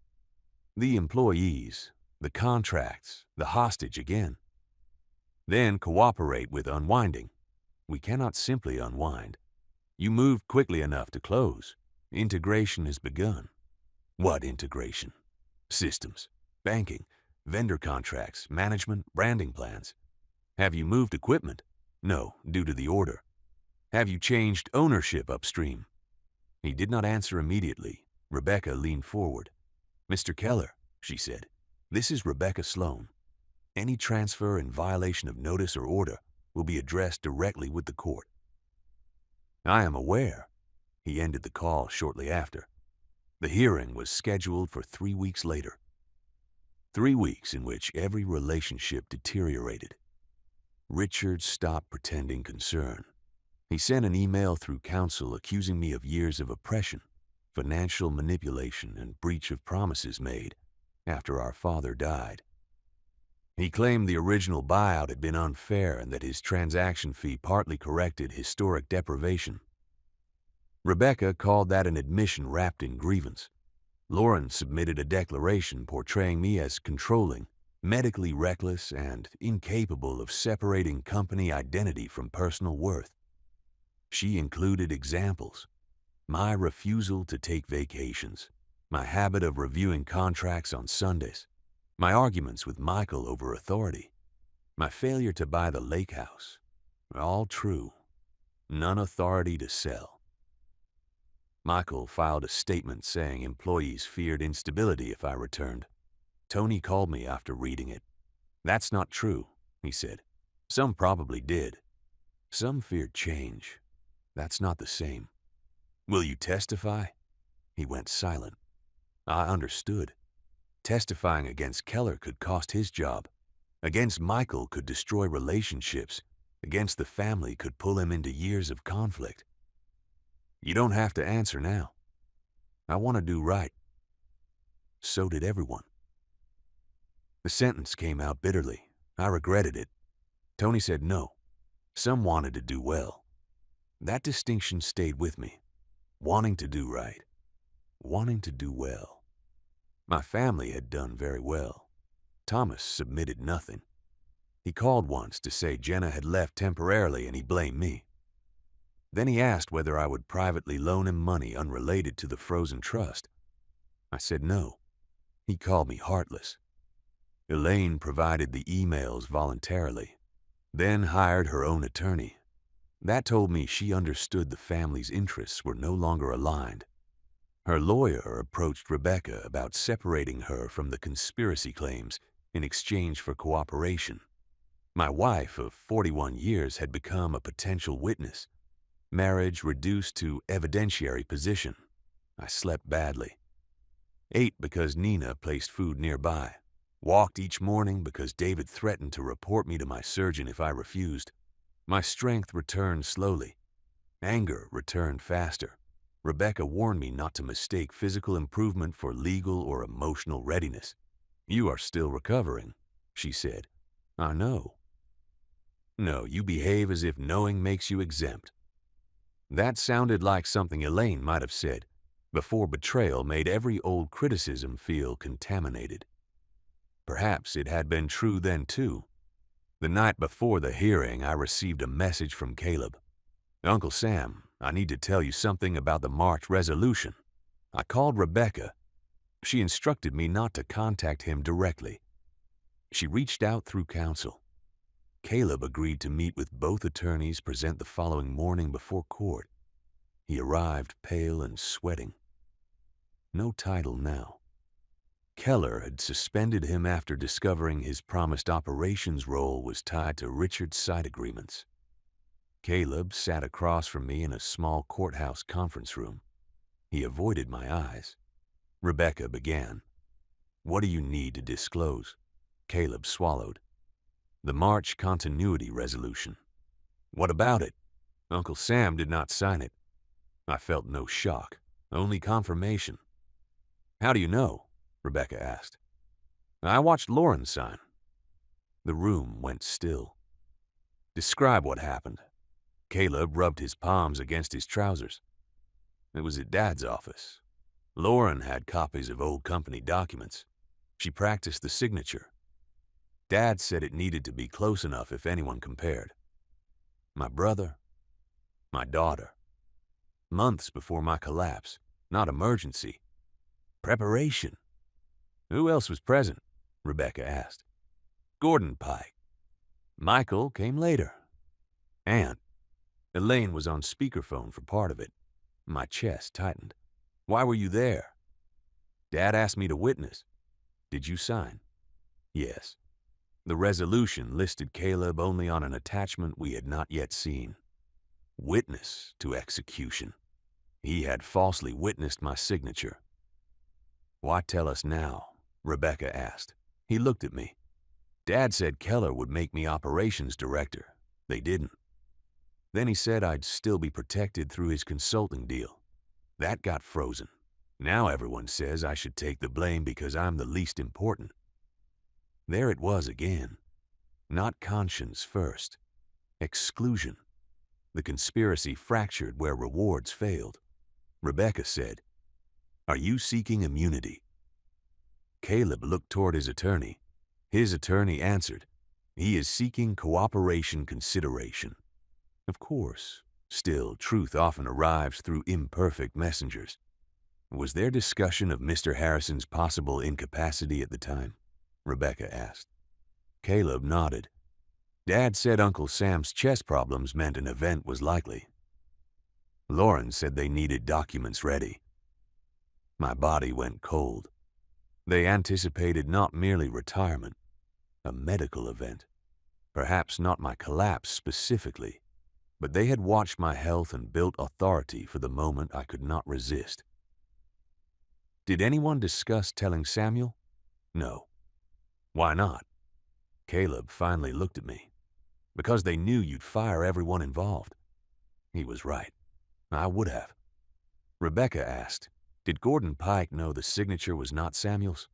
S1: The employees, the contracts, the hostage again. Then cooperate with unwinding. We cannot simply unwind. You moved quickly enough to close. Integration has begun. What integration? Systems, banking, vendor contracts, management, branding plans. Have you moved equipment? No, due to the order. Have you changed ownership upstream? He did not answer immediately. Rebecca leaned forward. Mr. Keller, she said, this is Rebecca Sloane. Any transfer in violation of notice or order will be addressed directly with the court. I am aware. He ended the call shortly after. The hearing was scheduled for 3 weeks later. 3 weeks in which every relationship deteriorated. Richard stopped pretending concern. He sent an email through counsel accusing me of years of oppression, financial manipulation, and breach of promises made after our father died. He claimed the original buyout had been unfair and that his transaction fee partly corrected historic deprivation. Rebecca called that an admission wrapped in grievance. Lauren submitted a declaration portraying me as controlling, medically reckless, and incapable of separating company identity from personal worth. She included examples. My refusal to take vacations, my habit of reviewing contracts on Sundays, my arguments with Michael over authority, my failure to buy the lake house. All true. None authority to sell. Michael filed a statement saying employees feared instability if I returned. Tony called me after reading it. That's not true, he said. Some probably did. Some feared change. That's not the same. Will you testify? He went silent. I understood. Testifying against Keller could cost his job. Against Michael could destroy relationships. Against the family could pull him into years of conflict. You don't have to answer now. I want to do right. So did everyone. The sentence came out bitterly. I regretted it. Tony said no. Some wanted to do well. That distinction stayed with me. Wanting to do right. Wanting to do well. My family had done very well. Thomas submitted nothing. He called once to say Jenna had left temporarily and he blamed me. Then he asked whether I would privately loan him money unrelated to the frozen trust. I said no. He called me heartless. Elaine provided the emails voluntarily, then hired her own attorney. That told me she understood the family's interests were no longer aligned. Her lawyer approached Rebecca about separating her from the conspiracy claims in exchange for cooperation. My wife of 41 years had become a potential witness. Marriage reduced to evidentiary position. I slept badly. Ate because Nina placed food nearby. Walked each morning because David threatened to report me to my surgeon if I refused. My strength returned slowly. Anger returned faster. Rebecca warned me not to mistake physical improvement for legal or emotional readiness. You are still recovering, she said. I know. No, you behave as if knowing makes you exempt. That sounded like something Elaine might have said, before betrayal made every old criticism feel contaminated. Perhaps it had been true then too. The night before the hearing, I received a message from Caleb. Uncle Sam, I need to tell you something about the March resolution. I called Rebecca. She instructed me not to contact him directly. She reached out through counsel. Caleb agreed to meet with both attorneys present the following morning before court. He arrived pale and sweating. No title now. Keller had suspended him after discovering his promised operations role was tied to Richard's side agreements. Caleb sat across from me in a small courthouse conference room. He avoided my eyes. Rebecca began. "What do you need to disclose?" Caleb swallowed. "The March continuity resolution." "What about it?" "Uncle Sam did not sign it." I felt no shock, only confirmation. "How do you know?" Rebecca asked. "I watched Lauren sign." The room went still. "Describe what happened." Caleb rubbed his palms against his trousers. "It was at Dad's office. Lauren had copies of old company documents. She practiced the signature. Dad said it needed to be close enough if anyone compared. My brother, my daughter. Months before my collapse, not emergency. Preparation." "Who else was present?" Rebecca asked. "Gordon Pike. Michael came later. Aunt. Elaine was on speakerphone for part of it." My chest tightened. "Why were you there?" "Dad asked me to witness." "Did you sign?" "Yes." The resolution listed Caleb only on an attachment we had not yet seen. Witness to execution. He had falsely witnessed my signature. "Why tell us now?" Rebecca asked. He looked at me. "Dad said Keller would make me operations director. They didn't. Then he said I'd still be protected through his consulting deal. That got frozen. Now everyone says I should take the blame because I'm the least important." There it was again. Not conscience first. Exclusion. The conspiracy fractured where rewards failed. Rebecca said, "Are you seeking immunity?" Caleb looked toward his attorney. His attorney answered, "He is seeking cooperation consideration." Of course. Still, truth often arrives through imperfect messengers. Was there discussion of Mr. Harrison's possible incapacity at the time? Rebecca asked. Caleb nodded. Dad said Uncle Sam's chest problems meant an event was likely. Lauren said they needed documents ready. My body went cold. They anticipated not merely retirement, a medical event. Perhaps not my collapse specifically, but they had watched my health and built authority for the moment I could not resist. Did anyone discuss telling Samuel? No. Why not? Caleb finally looked at me. Because they knew you'd fire everyone involved. He was right. I would have. Rebecca asked, did Gordon Pike know the signature was not Samuel's?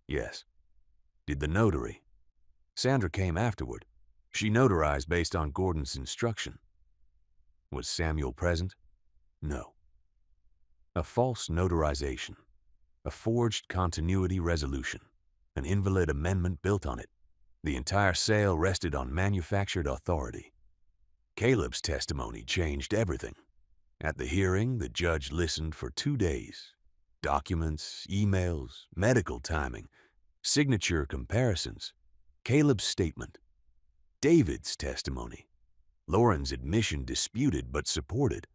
S1: Yes. Did the notary? Sandra came afterward. She notarized based on Gordon's instruction. Was Samuel present? No. A false notarization. A forged continuity resolution. An invalid amendment built on it. The entire sale rested on manufactured authority. Caleb's testimony changed everything. At the hearing, the judge listened for 2 days. Documents, emails, medical timing, signature comparisons, Caleb's statement, David's testimony, Lauren's admission disputed but supported.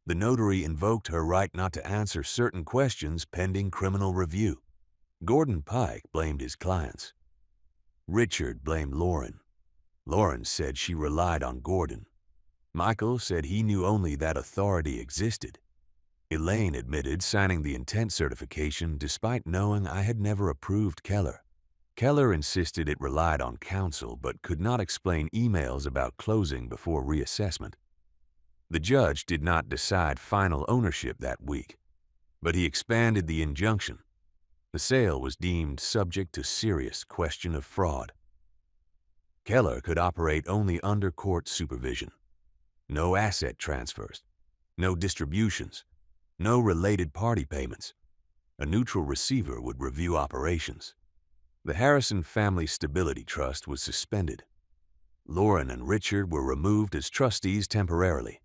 S1: The notary invoked her right not to answer certain questions pending criminal review. Gordon Pike blamed his clients. Richard blamed Lauren. Lauren said she relied on Gordon. Michael said he knew only that authority existed. Elaine admitted signing the intent certification despite knowing I had never approved Keller. Keller insisted it relied on counsel but could not explain emails about closing before reassessment. The judge did not decide final ownership that week, but he expanded the injunction. The sale was deemed subject to serious question of fraud. Keller could operate only under court supervision. No asset transfers, no distributions, no related party payments. A neutral receiver would review operations. The Harrison Family Stability Trust was suspended. Lauren and Richard were removed as trustees temporarily.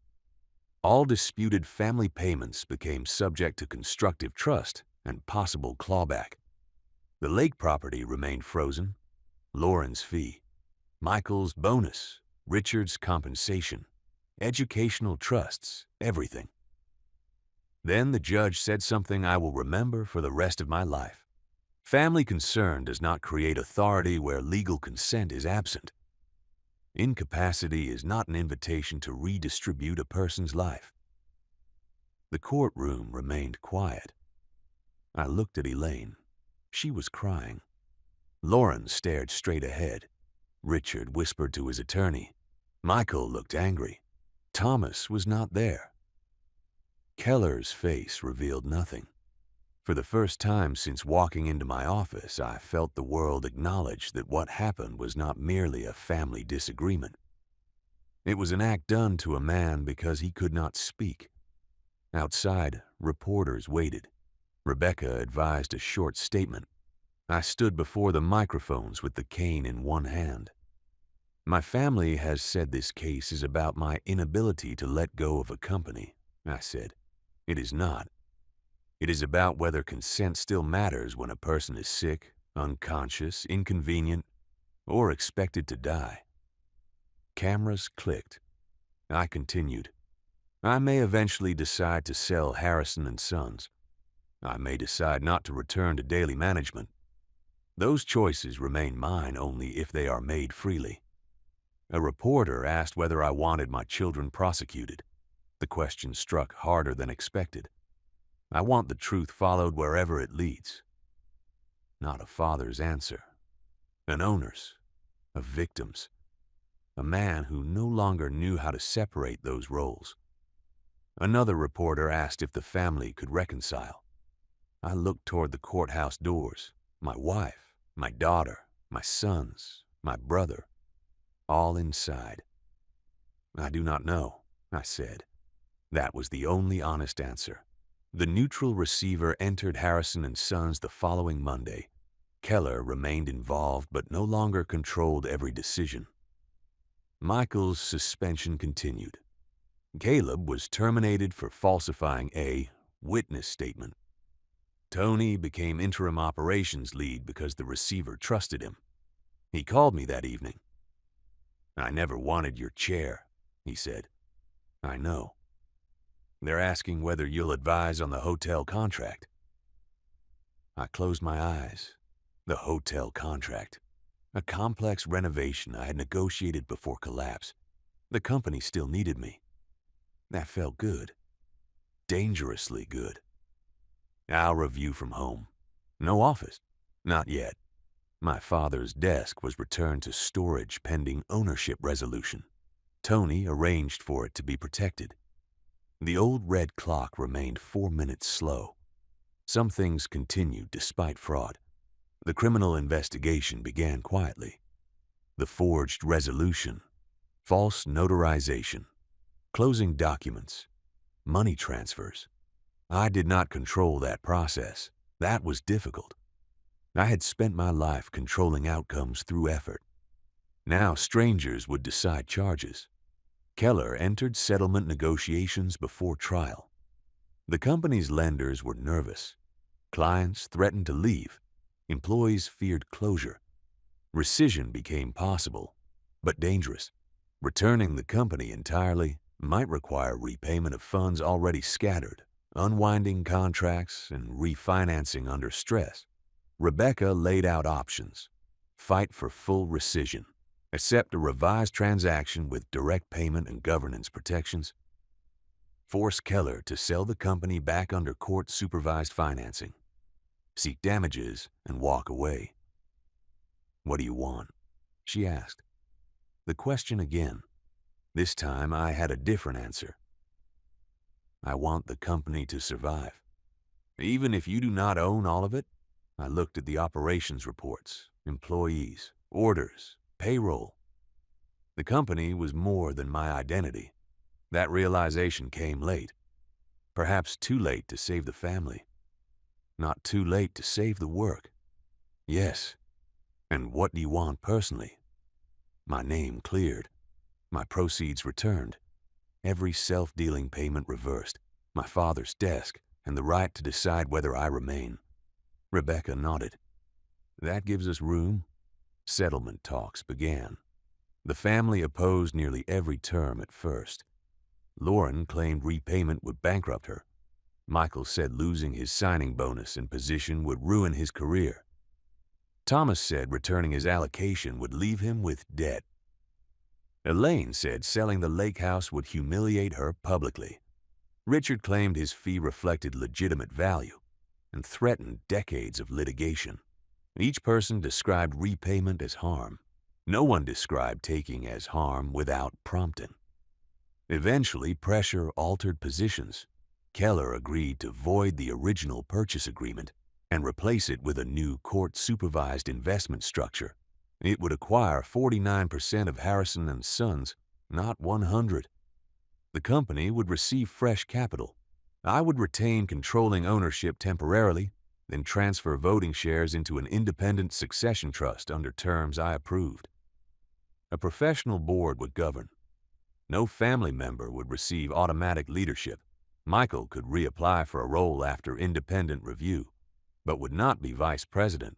S1: All disputed family payments became subject to constructive trust and possible clawback. The lake property remained frozen. Lauren's fee, Michael's bonus, Richard's compensation, educational trusts, everything. Then the judge said something I will remember for the rest of my life. Family concern does not create authority where legal consent is absent. Incapacity is not an invitation to redistribute a person's life. The courtroom remained quiet. I looked at Elaine. She was crying. Lauren stared straight ahead. Richard whispered to his attorney. Michael looked angry. Thomas was not there. Keller's face revealed nothing. For the first time since walking into my office, I felt the world acknowledge that what happened was not merely a family disagreement. It was an act done to a man because he could not speak. Outside, reporters waited. Rebecca advised a short statement. I stood before the microphones with the cane in one hand. My family has said this case is about my inability to let go of a company, I said. It is not. It is about whether consent still matters when a person is sick, unconscious, inconvenient, or expected to die. Cameras clicked. I continued. I may eventually decide to sell Harrison & Sons. I may decide not to return to daily management. Those choices remain mine only if they are made freely. A reporter asked whether I wanted my children prosecuted. The question struck harder than expected. I want the truth followed wherever it leads. Not a father's answer. An owner's. A victim's. A man who no longer knew how to separate those roles. Another reporter asked if the family could reconcile. I looked toward the courthouse doors. My wife, my daughter, my sons, my brother, all inside. I do not know, I said. That was the only honest answer. The neutral receiver entered Harrison & Sons the following Monday. Keller remained involved but no longer controlled every decision. Michael's suspension continued. Caleb was terminated for falsifying a witness statement. Tony became interim operations lead because the receiver trusted him. He called me that evening. I never wanted your chair, he said. I know. They're asking whether you'll advise on the hotel contract. I closed my eyes. The hotel contract. A complex renovation I had negotiated before collapse. The company still needed me. That felt good. Dangerously good. I'll review from home. No office. Not yet. My father's desk was returned to storage pending ownership resolution. Tony arranged for it to be protected. The old red clock remained 4 minutes slow. Some things continued despite fraud. The criminal investigation began quietly. The forged resolution, false notarization, closing documents, money transfers. I did not control that process. That was difficult. I had spent my life controlling outcomes through effort. Now strangers would decide charges. Keller entered settlement negotiations before trial. The company's lenders were nervous. Clients threatened to leave. Employees feared closure. Rescission became possible, but dangerous. Returning the company entirely might require repayment of funds already scattered, unwinding contracts, and refinancing under stress. Rebecca laid out options. Fight for full rescission. Accept a revised transaction with direct payment and governance protections. Force Keller to sell the company back under court-supervised financing. Seek damages and walk away. What do you want? She asked. The question again. This time I had a different answer. I want the company to survive. Even if you do not own all of it. I looked at the operations reports, employees, orders, payroll. The company was more than my identity. That realization came late. Perhaps too late to save the family. Not too late to save the work. Yes. And what do you want personally? My name cleared. My proceeds returned. Every self-dealing payment reversed. My father's desk and the right to decide whether I remain. Rebecca nodded. That gives us room. Settlement talks began. The family opposed nearly every term at first. Lauren claimed repayment would bankrupt her. Michael said losing his signing bonus and position would ruin his career. Thomas said returning his allocation would leave him with debt. Elaine said selling the lake house would humiliate her publicly. Richard claimed his fee reflected legitimate value and threatened decades of litigation. Each person described repayment as harm. No one described taking as harm without prompting. Eventually, pressure altered positions. Keller agreed to void the original purchase agreement and replace it with a new court-supervised investment structure. It would acquire 49% of Harrison & Sons, not 100. The company would receive fresh capital. I would retain controlling ownership temporarily, then transfer voting shares into an independent succession trust under terms I approved. A professional board would govern. No family member would receive automatic leadership. Michael could reapply for a role after independent review, but would not be vice president.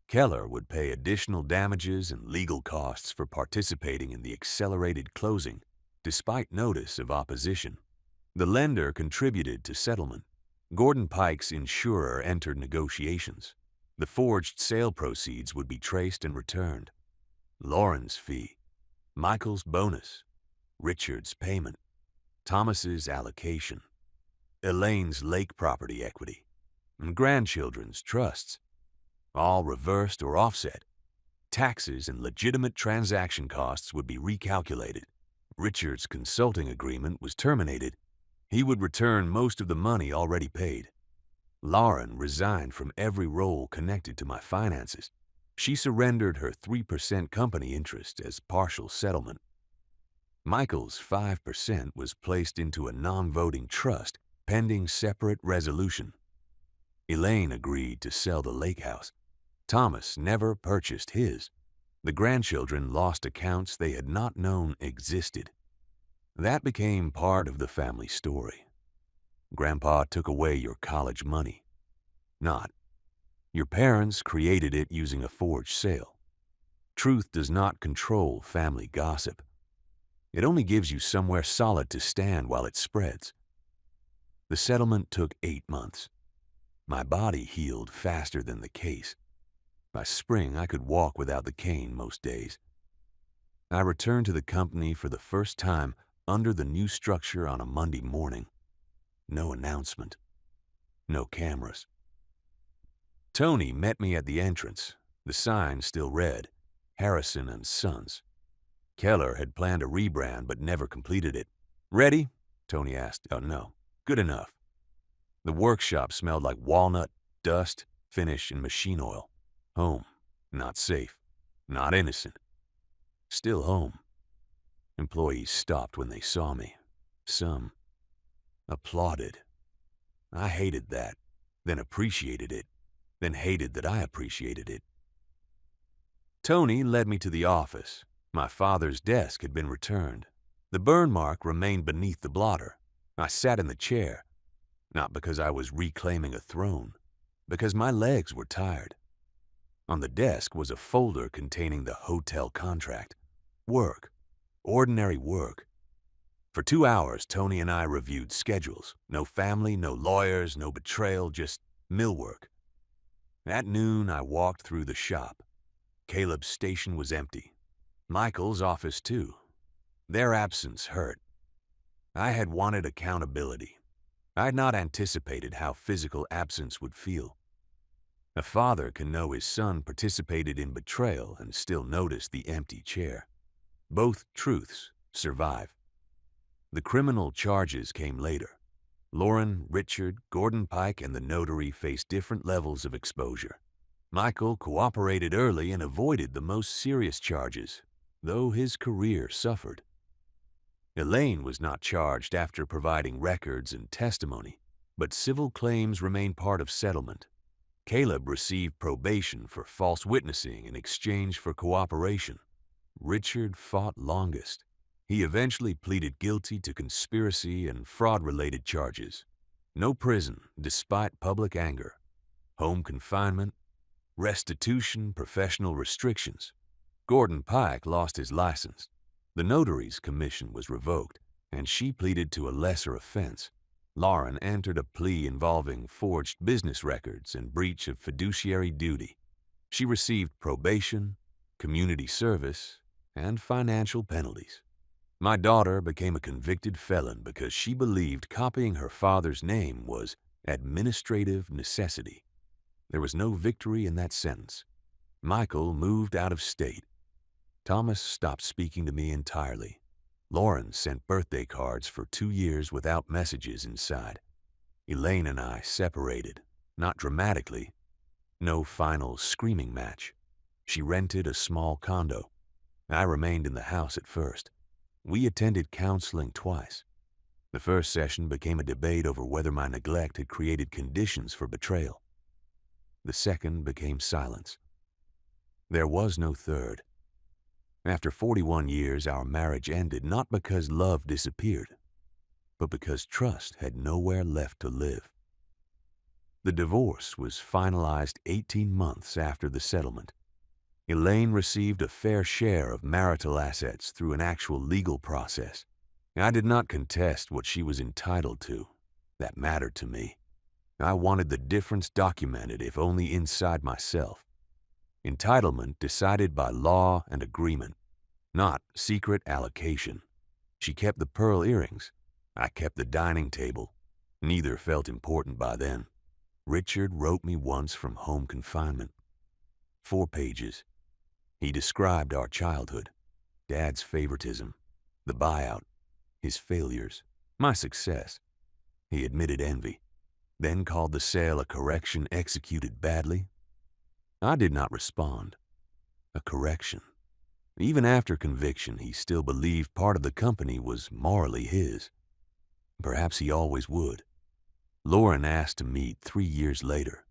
S1: Keller would pay additional damages and legal costs for participating in the accelerated closing, despite notice of opposition. The lender contributed to settlement. Gordon Pike's insurer entered negotiations. The forged sale proceeds would be traced and returned. Lauren's fee, Michael's bonus, Richard's payment, Thomas's allocation, Elaine's lake property equity, and grandchildren's trusts, all reversed or offset. Taxes and legitimate transaction costs would be recalculated. Richard's consulting agreement was terminated. He would return most of the money already paid. Lauren resigned from every role connected to my finances. She surrendered her 3% company interest as partial settlement. Michael's 5% was placed into a non-voting trust pending separate resolution. Elaine agreed to sell the lake house. Thomas never purchased his. The grandchildren lost accounts they had not known existed. That became part of the family story. Grandpa took away your college money. Not. Your parents created it using a forged sale. Truth does not control family gossip. It only gives you somewhere solid to stand while it spreads. The settlement took 8 months. My body healed faster than the case. By spring, I could walk without the cane most days. I returned to the company for the first time under the new structure on a Monday morning. No announcement. No cameras. Tony met me at the entrance. The sign still read, Harrison & Sons. Keller had planned a rebrand but never completed it. Ready? Tony asked. Oh, no. Good enough. The workshop smelled like walnut, dust, finish, and machine oil. Home. Not safe. Not innocent. Still home. Employees stopped when they saw me. Some applauded. I hated that, then appreciated it, then hated that I appreciated it. Tony led me to the office. My father's desk had been returned. The burn mark remained beneath the blotter. I sat in the chair, not because I was reclaiming a throne, because my legs were tired. On the desk was a folder containing the hotel contract. Work. Ordinary work. For 2 hours, Tony and I reviewed schedules. No family, no lawyers, no betrayal, just mill work. At noon, I walked through the shop. Caleb's station was empty. Michael's office, too. Their absence hurt. I had wanted accountability. I had not anticipated how physical absence would feel. A father can know his son participated in betrayal and still notice the empty chair. Both truths survive. The criminal charges came later. Lauren, Richard, Gordon Pike, and the notary faced different levels of exposure. Michael cooperated early and avoided the most serious charges, though his career suffered. Elaine was not charged after providing records and testimony, but civil claims remained part of settlement. Caleb received probation for false witnessing in exchange for cooperation. Richard fought longest. He eventually pleaded guilty to conspiracy and fraud-related charges. No prison, despite public anger. Home confinement, restitution, professional restrictions. Gordon Pike lost his license. The notary's commission was revoked, and she pleaded to a lesser offense. Lauren entered a plea involving forged business records and breach of fiduciary duty. She received probation, community service, and financial penalties. My daughter became a convicted felon because she believed copying her father's name was administrative necessity. There was no victory in that sentence. Michael moved out of state. Thomas stopped speaking to me entirely. Lauren sent birthday cards for 2 years without messages inside. Elaine and I separated, not dramatically. No final screaming match. She rented a small condo. I remained in the house at first. We attended counseling twice. The first session became a debate over whether my neglect had created conditions for betrayal. The second became silence. There was no third. After 41 years, our marriage ended not because love disappeared, but because trust had nowhere left to live. The divorce was finalized 18 months after the settlement. Elaine received a fair share of marital assets through an actual legal process. I did not contest what she was entitled to. That mattered to me. I wanted the difference documented, if only inside myself. Entitlement decided by law and agreement, not secret allocation. She kept the pearl earrings. I kept the dining table. Neither felt important by then. Richard wrote me once from home confinement. 4 pages. He described our childhood, Dad's favoritism, the buyout, his failures, my success. He admitted envy, then called the sale a correction executed badly. I did not respond. A correction. Even after conviction, he still believed part of the company was morally his. Perhaps he always would. Lauren asked to meet 3 years later.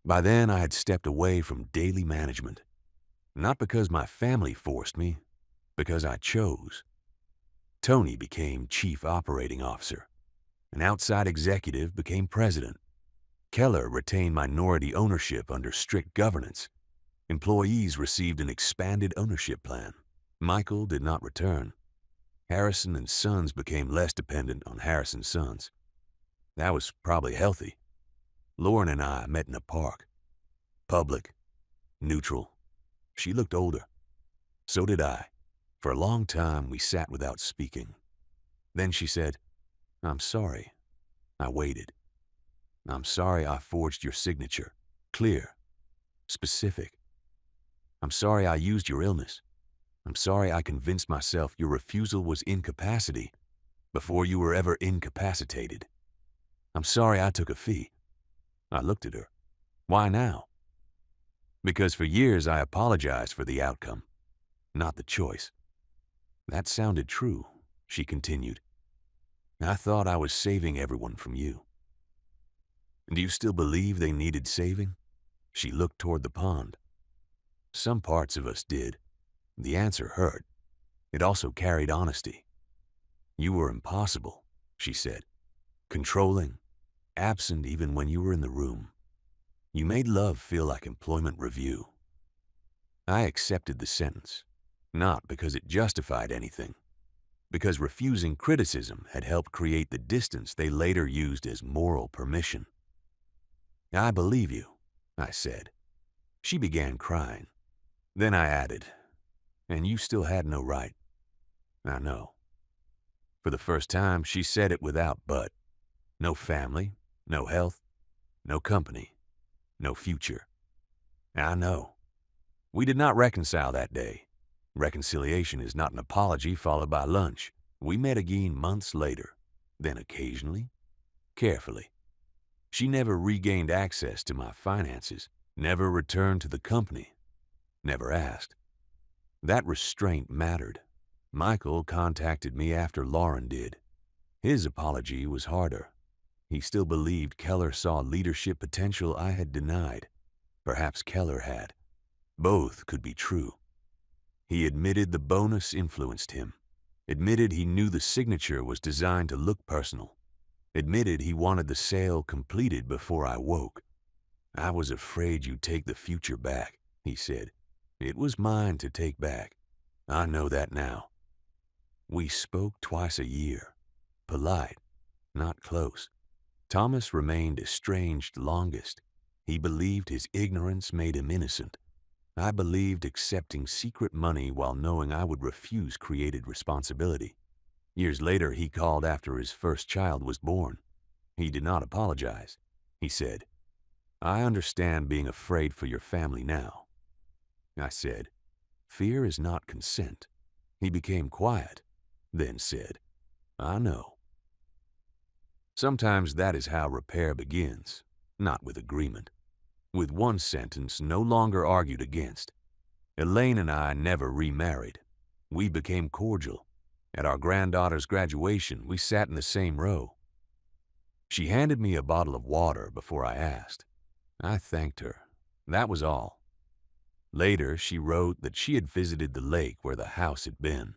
S1: By then, I had stepped away from daily management. Not because my family forced me, because I chose. Tony became chief operating officer. An outside executive became president. Keller retained minority ownership under strict governance. Employees received an expanded ownership plan. Michael did not return. Harrison and Sons became less dependent on Harrison Sons. That was probably healthy. Lauren and I met in a park. Public. Neutral. She looked older. So did I. For a long time, we sat without speaking. Then she said, "I'm sorry." I waited. "I'm sorry I forged your signature. Clear. Specific. I'm sorry I used your illness. I'm sorry I convinced myself your refusal was incapacity before you were ever incapacitated. I'm sorry I took a fee." I looked at her. "Why now?" "Because for years I apologized for the outcome, not the choice." "That sounded true," she continued. "I thought I was saving everyone from you." "Do you still believe they needed saving?" She looked toward the pond. "Some parts of us did." The answer hurt. It also carried honesty. "You were impossible," she said. "Controlling, absent even when you were in the room. You made love feel like employment review." I accepted the sentence, not because it justified anything, because refusing criticism had helped create the distance they later used as moral permission. "I believe you," I said. She began crying. Then I added, "And you still had no right." "I know." For the first time, she said it without but. No family, no health, no company, no future. "I know." We did not reconcile that day. Reconciliation is not an apology followed by lunch. We met again months later, then occasionally, carefully. She never regained access to my finances, never returned to the company, never asked. That restraint mattered. Michael contacted me after Lauren did. His apology was harder. He still believed Keller saw leadership potential I had denied. Perhaps Keller had. Both could be true. He admitted the bonus influenced him. Admitted he knew the signature was designed to look personal. Admitted he wanted the sale completed before I woke. "I was afraid you'd take the future back," he said. "It was mine to take back. I know that now." We spoke twice a year. Polite, not close. Thomas remained estranged longest. He believed his ignorance made him innocent. I believed accepting secret money while knowing I would refuse created responsibility. Years later, he called after his first child was born. He did not apologize. He said, "I understand being afraid for your family now." I said, "Fear is not consent." He became quiet, then said, "I know." Sometimes that is how repair begins, not with agreement. With one sentence no longer argued against. Elaine and I never remarried. We became cordial. At our granddaughter's graduation, we sat in the same row. She handed me a bottle of water before I asked. I thanked her. That was all. Later, she wrote that she had visited the lake where the house had been.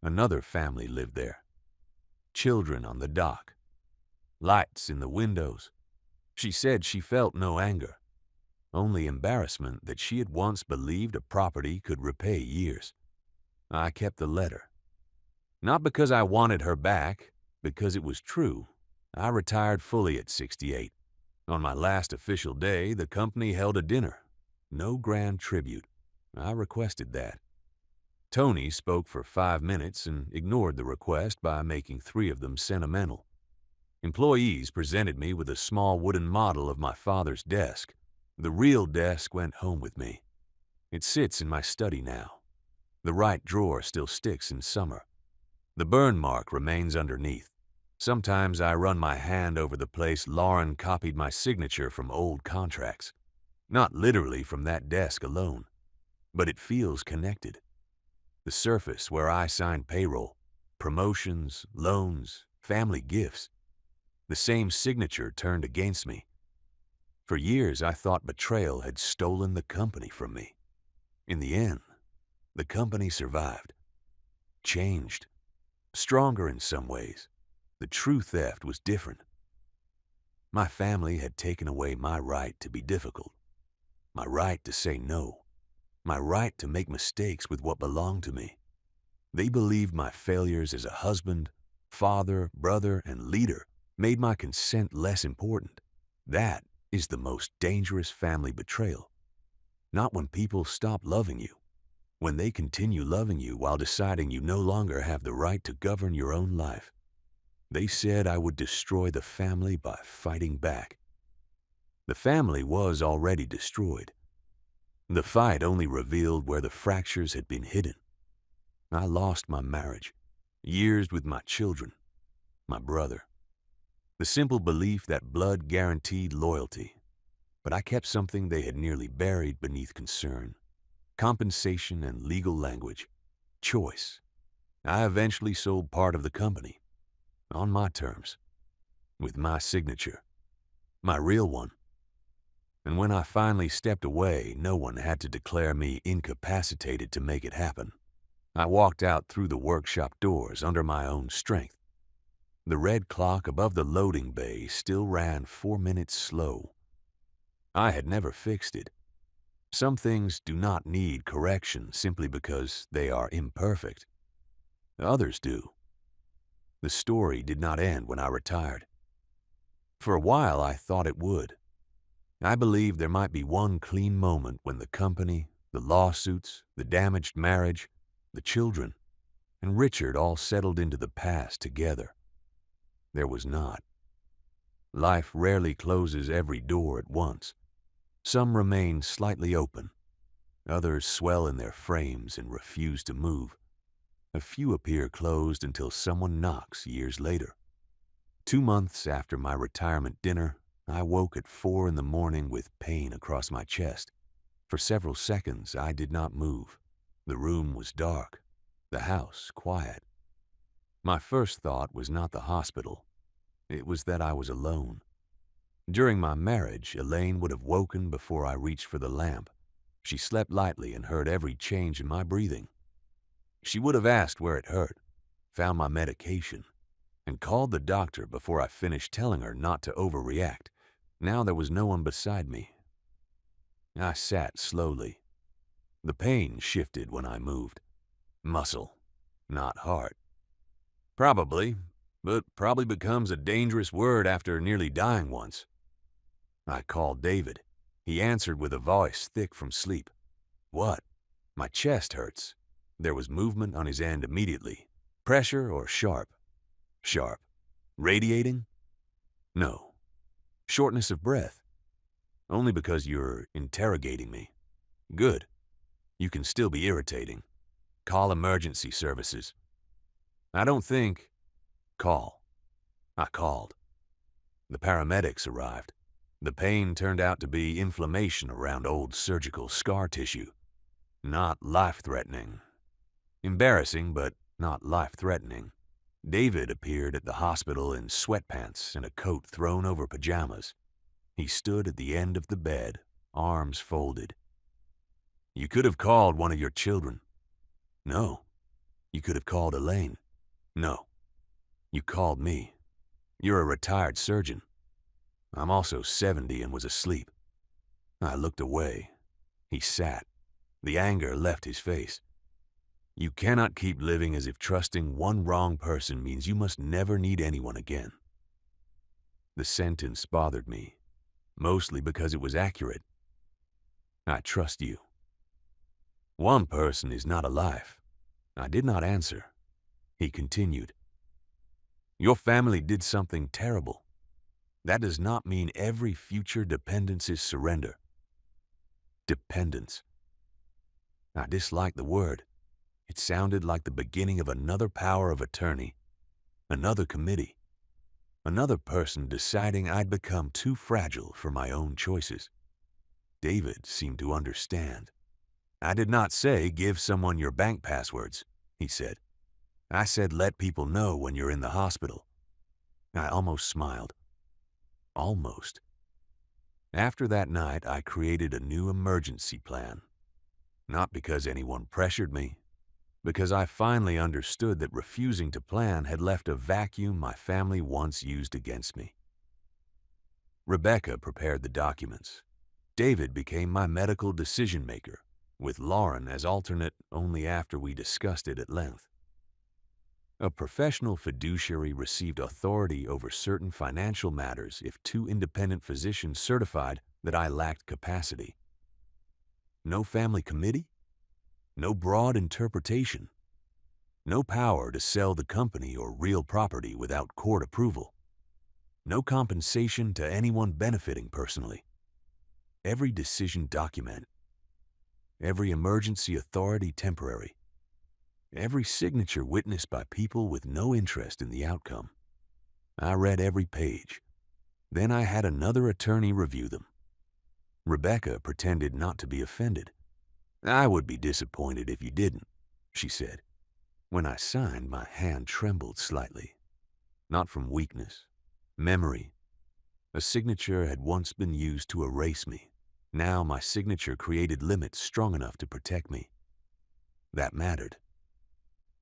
S1: Another family lived there. Children on the dock. Lights in the windows. She said she felt no anger, only embarrassment that she had once believed a property could repay years. I kept the letter. Not because I wanted her back, because it was true. I retired fully at 68. On my last official day, the company held a dinner. No grand tribute. I requested that. Tony spoke for 5 minutes and ignored the request by making 3 of them sentimental. Employees presented me with a small wooden model of my father's desk. The real desk went home with me. It sits in my study now. The right drawer still sticks in summer. The burn mark remains underneath. Sometimes I run my hand over the place Lauren copied my signature from old contracts. Not literally from that desk alone, but it feels connected. The surface where I signed payroll, promotions, loans, family gifts. The same signature turned against me. For years, I thought betrayal had stolen the company from me. In the end, the company survived. Changed. Stronger in some ways. The true theft was different. My family had taken away my right to be difficult. My right to say no. My right to make mistakes with what belonged to me. They believed my failures as a husband, father, brother, and leader made my consent less important. That is the most dangerous family betrayal. Not when people stop loving you. When they continue loving you while deciding you no longer have the right to govern your own life. They said I would destroy the family by fighting back. The family was already destroyed. The fight only revealed where the fractures had been hidden. I lost my marriage, years with my children, my brother. The simple belief that blood guaranteed loyalty. But I kept something they had nearly buried beneath concern. Compensation and legal language. Choice. I eventually sold part of the company. On my terms. With my signature. My real one. And when I finally stepped away, no one had to declare me incapacitated to make it happen. I walked out through the workshop doors under my own strength. The red clock above the loading bay still ran 4 minutes slow. I had never fixed it. Some things do not need correction simply because they are imperfect. Others do. The story did not end when I retired. For a while, I thought it would. I believed there might be one clean moment when the company, the lawsuits, the damaged marriage, the children, and Richard all settled into the past together. There was not. Life rarely closes every door at once. Some remain slightly open. Others swell in their frames and refuse to move. A few appear closed until someone knocks years later. 2 months after my retirement dinner, I woke at 4 in the morning with pain across my chest. For several seconds, I did not move. The room was dark, the house quiet. My first thought was not the hospital. It was that I was alone. During my marriage, Elaine would have woken before I reached for the lamp. She slept lightly and heard every change in my breathing. She would have asked where it hurt, found my medication, and called the doctor before I finished telling her not to overreact. Now there was no one beside me. I sat slowly. The pain shifted when I moved. Muscle, not heart. Probably, but probably becomes a dangerous word after nearly dying once. I called David. He answered with a voice thick from sleep. What? My chest hurts. There was movement on his end immediately. Pressure or sharp? Sharp. Radiating? No. Shortness of breath? Only because you're interrogating me. Good. You can still be irritating. Call emergency services. I don't think... Call. I called. The paramedics arrived. The pain turned out to be inflammation around old surgical scar tissue. Not life-threatening. Embarrassing, but not life-threatening. David appeared at the hospital in sweatpants and a coat thrown over pajamas. He stood at the end of the bed, arms folded. You could have called one of your children. No. You could have called Elaine. No. You called me. You're a retired surgeon. I'm also 70 and was asleep. I looked away. He sat. The anger left his face. You cannot keep living as if trusting one wrong person means you must never need anyone again. The sentence bothered me, mostly because it was accurate. I trust you. One person is not a life. I did not answer. He continued. Your family did something terrible. That does not mean every future dependence is surrender. Dependence. I disliked the word. It sounded like the beginning of another power of attorney, another committee, another person deciding I'd become too fragile for my own choices. David seemed to understand. I did not say give someone your bank passwords, he said. I said let people know when you're in the hospital. I almost smiled. Almost. After that night, I created a new emergency plan. Not because anyone pressured me, because I finally understood that refusing to plan had left a vacuum my family once used against me. Rebecca prepared the documents. David became my medical decision maker, with Lauren as alternate only after we discussed it at length. A professional fiduciary received authority over certain financial matters if two independent physicians certified that I lacked capacity. No family committee? No broad interpretation? No power to sell the company or real property without court approval? No compensation to anyone benefiting personally? Every decision documented. Every emergency authority temporary. Every signature witnessed by people with no interest in the outcome. I read every page. Then I had another attorney review them. Rebecca pretended not to be offended. I would be disappointed if you didn't, she said. When I signed, my hand trembled slightly. Not from weakness. Memory. A signature had once been used to erase me. Now my signature created limits strong enough to protect me. That mattered.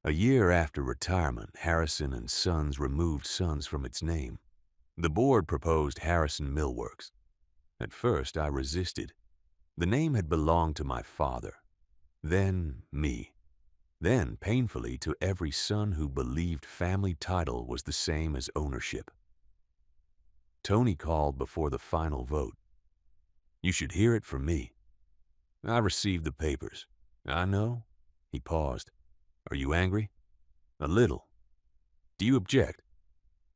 S1: A year after retirement, Harrison and Sons removed Sons from its name. The board proposed Harrison Millworks. At first, I resisted. The name had belonged to my father, then me, then painfully to every son who believed family title was the same as ownership. Tony called before the final vote. You should hear it from me. I received the papers. I know. He paused. Are you angry? A little. Do you object?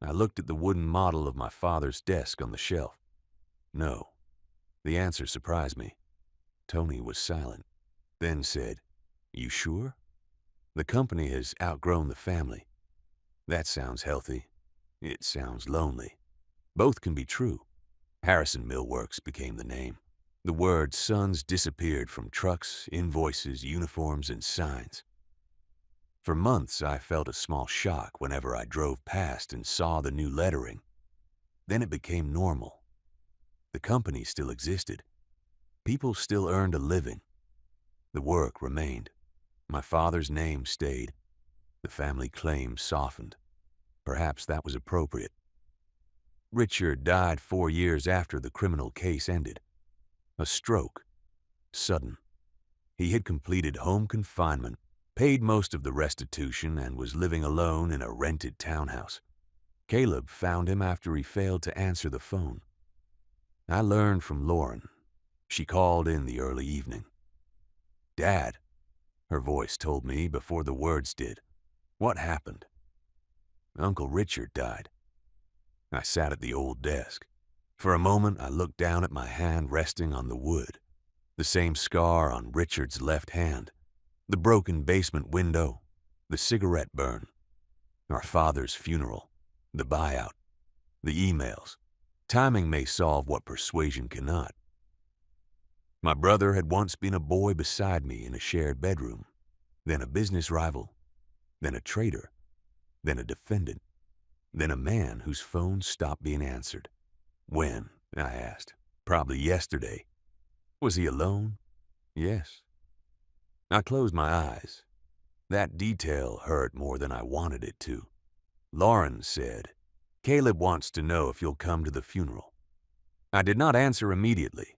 S1: I looked at the wooden model of my father's desk on the shelf. No. The answer surprised me. Tony was silent, then said, You sure? The company has outgrown the family. That sounds healthy. It sounds lonely. Both can be true. Harrison Millworks became the name. The word Sons disappeared from trucks, invoices, uniforms, and signs. For months, I felt a small shock whenever I drove past and saw the new lettering. Then it became normal. The company still existed. People still earned a living. The work remained. My father's name stayed. The family claim softened. Perhaps that was appropriate. Richard died 4 years after the criminal case ended. A stroke. Sudden. He had completed home confinement, paid most of the restitution, and was living alone in a rented townhouse. Caleb found him after he failed to answer the phone. I learned from Lauren. She called in the early evening. "Dad," her voice told me before the words did. "What happened?" "Uncle Richard died." I sat at the old desk. For a moment, I looked down at my hand resting on the wood. The same scar on Richard's left hand. The broken basement window. The cigarette burn. Our father's funeral. The buyout. The emails. Timing may solve what persuasion cannot. My brother had once been a boy beside me in a shared bedroom, then a business rival, then a traitor, then a defendant, then a man whose phone stopped being answered. When? I asked. Probably yesterday. Was he alone? Yes. I closed my eyes. That detail hurt more than I wanted it to. Lauren said, "Caleb wants to know if you'll come to the funeral." I did not answer immediately.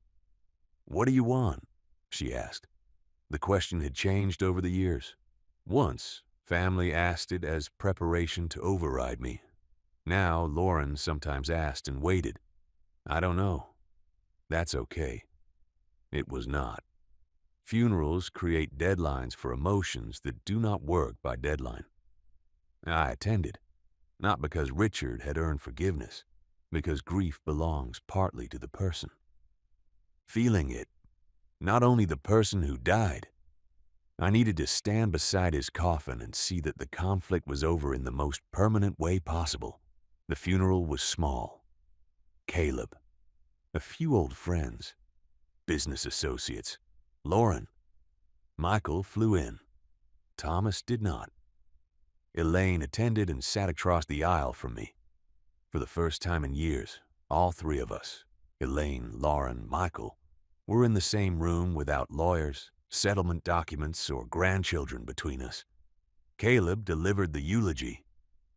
S1: "What do you want?" she asked. The question had changed over the years. Once, family asked it as preparation to override me. Now, Lauren sometimes asked and waited. I don't know. That's okay. It was not. Funerals create deadlines for emotions that do not work by deadline. I attended, not because Richard had earned forgiveness, because grief belongs partly to the person. Feeling it, not only the person who died. I needed to stand beside his coffin and see that the conflict was over in the most permanent way possible. The funeral was small. Caleb, a few old friends, business associates, Lauren. Michael flew in. Thomas did not. Elaine attended and sat across the aisle from me. For the first time in years, all three of us, Elaine, Lauren, Michael, were in the same room without lawyers, settlement documents, or grandchildren between us. Caleb delivered the eulogy.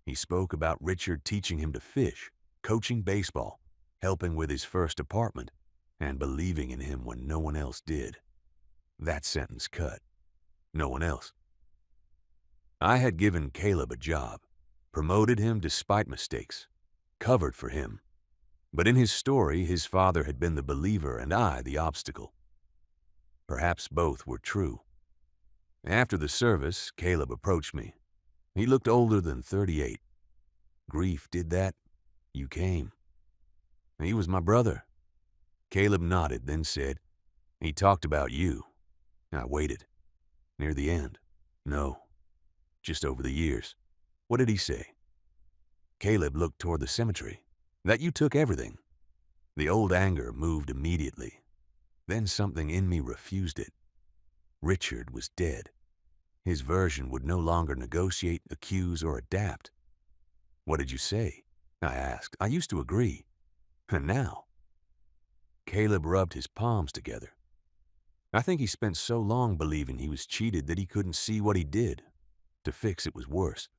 S1: He spoke about Richard teaching him to fish, coaching baseball, helping with his first apartment, and believing in him when no one else did. That sentence cut. No one else. I had given Caleb a job, promoted him despite mistakes, covered for him. But in his story, his father had been the believer and I the obstacle. Perhaps both were true. After the service, Caleb approached me. He looked older than 38. Grief did that. You came. He was my brother. Caleb nodded, then said, "He talked about you." I waited. Near the end. No. Just over the years. What did he say? Caleb looked toward the cemetery. That you took everything. The old anger moved immediately. Then something in me refused it. Richard was dead. His version would no longer negotiate, accuse, or adapt. What did you say? I asked. I used to agree. And now? Caleb rubbed his palms together. I think he spent so long believing he was cheated that he couldn't see what he did. To fix it was worse.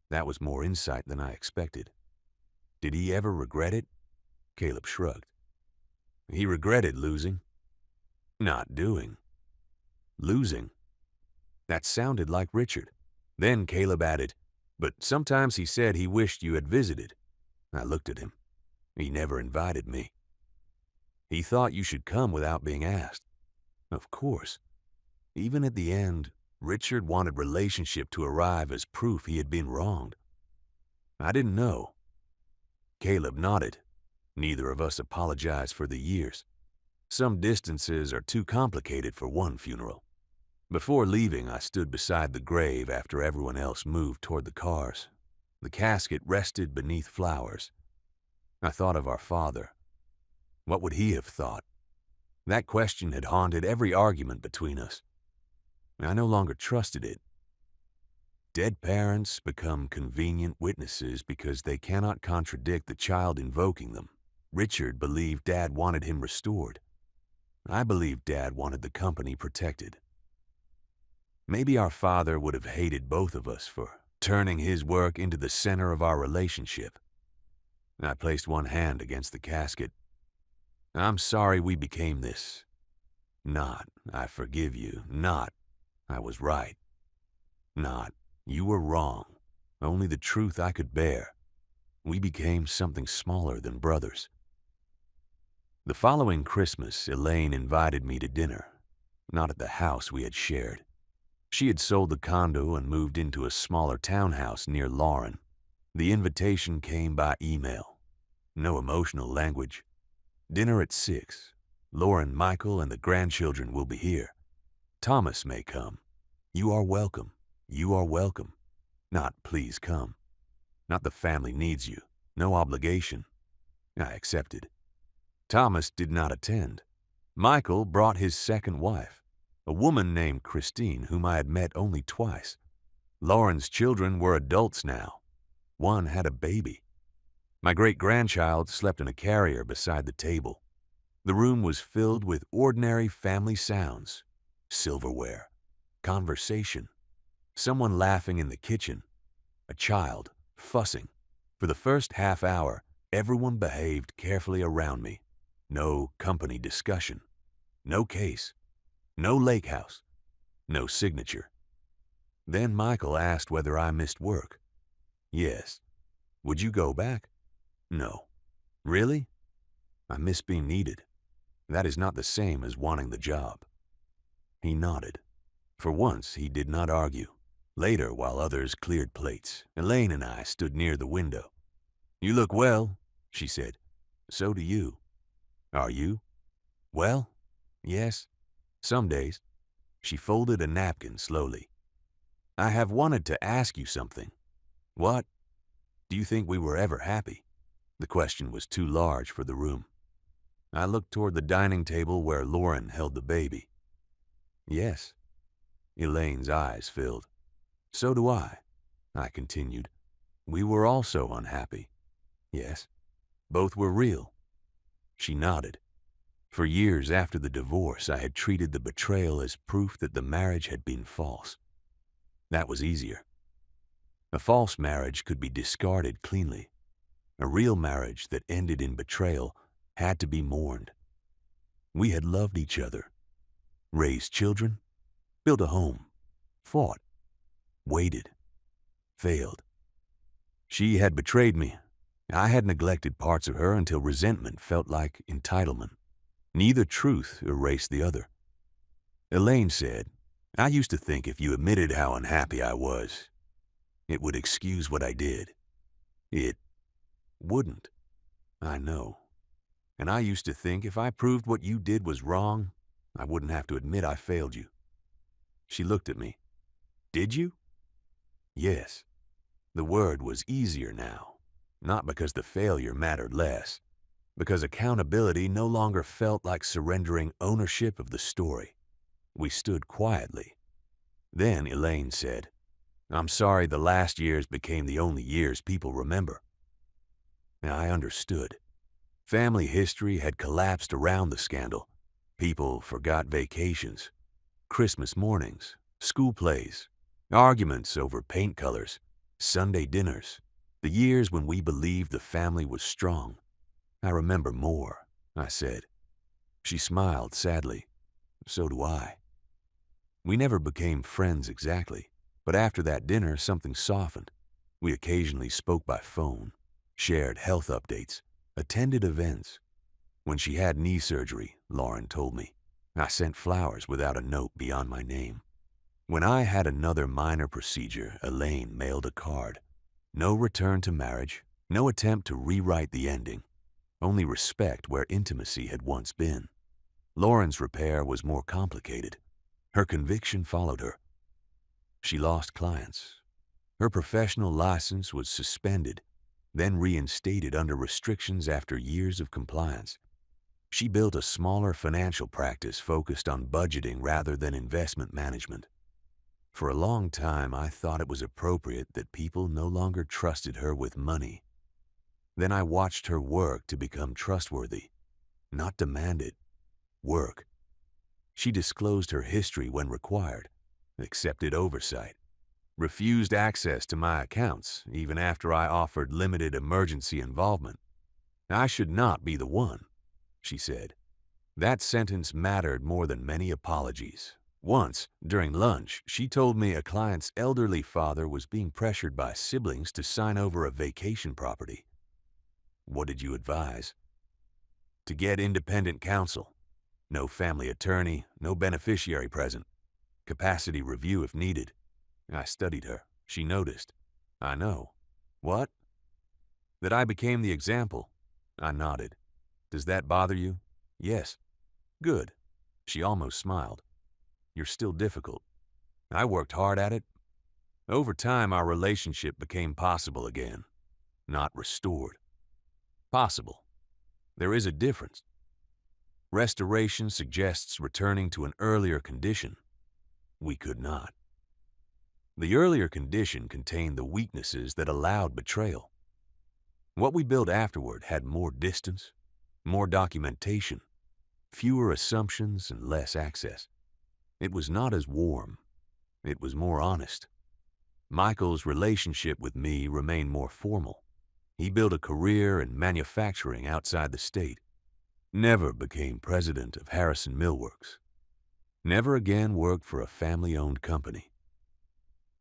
S1: That was more insight than I expected. Did he ever regret it? Caleb shrugged. He regretted losing. Not doing. Losing. That sounded like Richard. Then Caleb added, "But sometimes he said he wished you had visited." I looked at him. He never invited me. He thought you should come without being asked. Of course. Even at the end, Richard wanted relationship to arrive as proof he had been wronged. I didn't know. Caleb nodded. Neither of us apologized for the years. Some distances are too complicated for one funeral. Before leaving, I stood beside the grave after everyone else moved toward the cars. The casket rested beneath flowers. I thought of our father. What would he have thought? That question had haunted every argument between us. I no longer trusted it. Dead parents become convenient witnesses because they cannot contradict the child invoking them. Richard believed Dad wanted him restored. I believed Dad wanted the company protected. Maybe our father would have hated both of us for turning his work into the center of our relationship. I placed one hand against the casket. I'm sorry we became this. Not, I forgive you. Not, I was right. Not, you were wrong. Only the truth I could bear. We became something smaller than brothers. The following Christmas, Elaine invited me to dinner. not at the house we had shared. She had sold the condo and moved into a smaller townhouse near Lauren. The invitation came by email. No emotional language. Dinner at 6. Lauren, Michael, and the grandchildren will be here. Thomas may come. You are welcome. You are welcome. Not please come. Not the family needs you. No obligation. I accepted. Thomas did not attend. Michael brought his second wife, a woman named Christine whom I had met only twice. Lauren's children were adults now. One had a baby. My great-grandchild slept in a carrier beside the table. The room was filled with ordinary family sounds, silverware, conversation, someone laughing in the kitchen, a child fussing. For the first half hour, everyone behaved carefully around me. No company discussion, no case, no lake house, no signature. Then Michael asked whether I missed work. Yes. Would you go back? No. Really? I miss being needed. That is not the same as wanting the job. He nodded. For once, he did not argue. Later, while others cleared plates, Elaine and I stood near the window. You look well, she said. So do you. Are you? Well, yes. Some days. She folded a napkin slowly. I have wanted to ask you something. What? Do you think we were ever happy? The question was too large for the room. I looked toward the dining table where Lauren held the baby. Yes. Elaine's eyes filled. So do I continued. We were also unhappy. Yes. Both were real. She nodded. For years after the divorce, I had treated the betrayal as proof that the marriage had been false. That was easier. A false marriage could be discarded cleanly. A real marriage that ended in betrayal had to be mourned. We had loved each other, raised children, built a home, fought, waited, failed. She had betrayed me. I had neglected parts of her until resentment felt like entitlement. Neither truth erased the other. Elaine said, I used to think if you admitted how unhappy I was, it would excuse what I did. It wouldn't. I know. And I used to think if I proved what you did was wrong, I wouldn't have to admit I failed you. She looked at me. Did you? Yes. The word was easier now, not because the failure mattered less, because accountability no longer felt like surrendering ownership of the story. We stood quietly. Then Elaine said, I'm sorry the last years became the only years people remember. And I understood. Family history had collapsed around the scandal. People forgot vacations, Christmas mornings, school plays, arguments over paint colors, Sunday dinners, the years when we believed the family was strong. I remember more, I said. She smiled sadly. So do I. We never became friends exactly, but after that dinner something softened. We occasionally spoke by phone, shared health updates, attended events. When she had knee surgery, Lauren told me, I sent flowers without a note beyond my name. When I had another minor procedure, Elaine mailed a card. No return to marriage, no attempt to rewrite the ending, only respect where intimacy had once been. Lauren's repair was more complicated. Her conviction followed her. She lost clients. Her professional license was suspended, then reinstated under restrictions after years of compliance. She built a smaller financial practice focused on budgeting rather than investment management. For a long time, I thought it was appropriate that people no longer trusted her with money. Then I watched her work to become trustworthy, not demanded. Work. She disclosed her history when required, accepted oversight, refused access to my accounts even after I offered limited emergency involvement. I should not be the one, she said. That sentence mattered more than many apologies. Once, during lunch, she told me a client's elderly father was being pressured by siblings to sign over a vacation property. What did you advise? To get independent counsel. No family attorney, no beneficiary present. Capacity review if needed. I studied her. She noticed. I know. What? That I became the example. I nodded. Does that bother you? Yes. Good. She almost smiled. You're still difficult. I worked hard at it. Over time, our relationship became possible again. Not restored. Possible. There is a difference. Restoration suggests returning to an earlier condition. We could not. The earlier condition contained the weaknesses that allowed betrayal. What we built afterward had more distance, more documentation, fewer assumptions, and less access. It was not as warm. It was more honest. Michael's relationship with me remained more formal. He built a career in manufacturing outside the state. Never became president of Harrison Millworks. Never again worked for a family-owned company.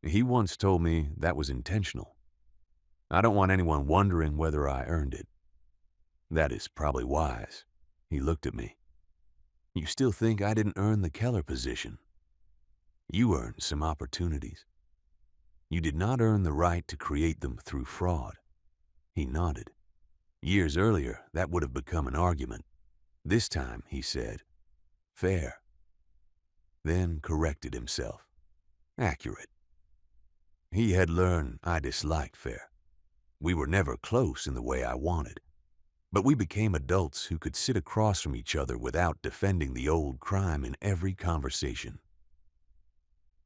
S1: He once told me that was intentional. I don't want anyone wondering whether I earned it. That is probably wise. He looked at me. You still think I didn't earn the Keller position? You earned some opportunities. You did not earn the right to create them through fraud. He nodded. Years earlier, that would have become an argument. This time, he said, fair. Then corrected himself. Accurate. He had learned I disliked fair. We were never close in the way I wanted. But we became adults who could sit across from each other without defending the old crime in every conversation.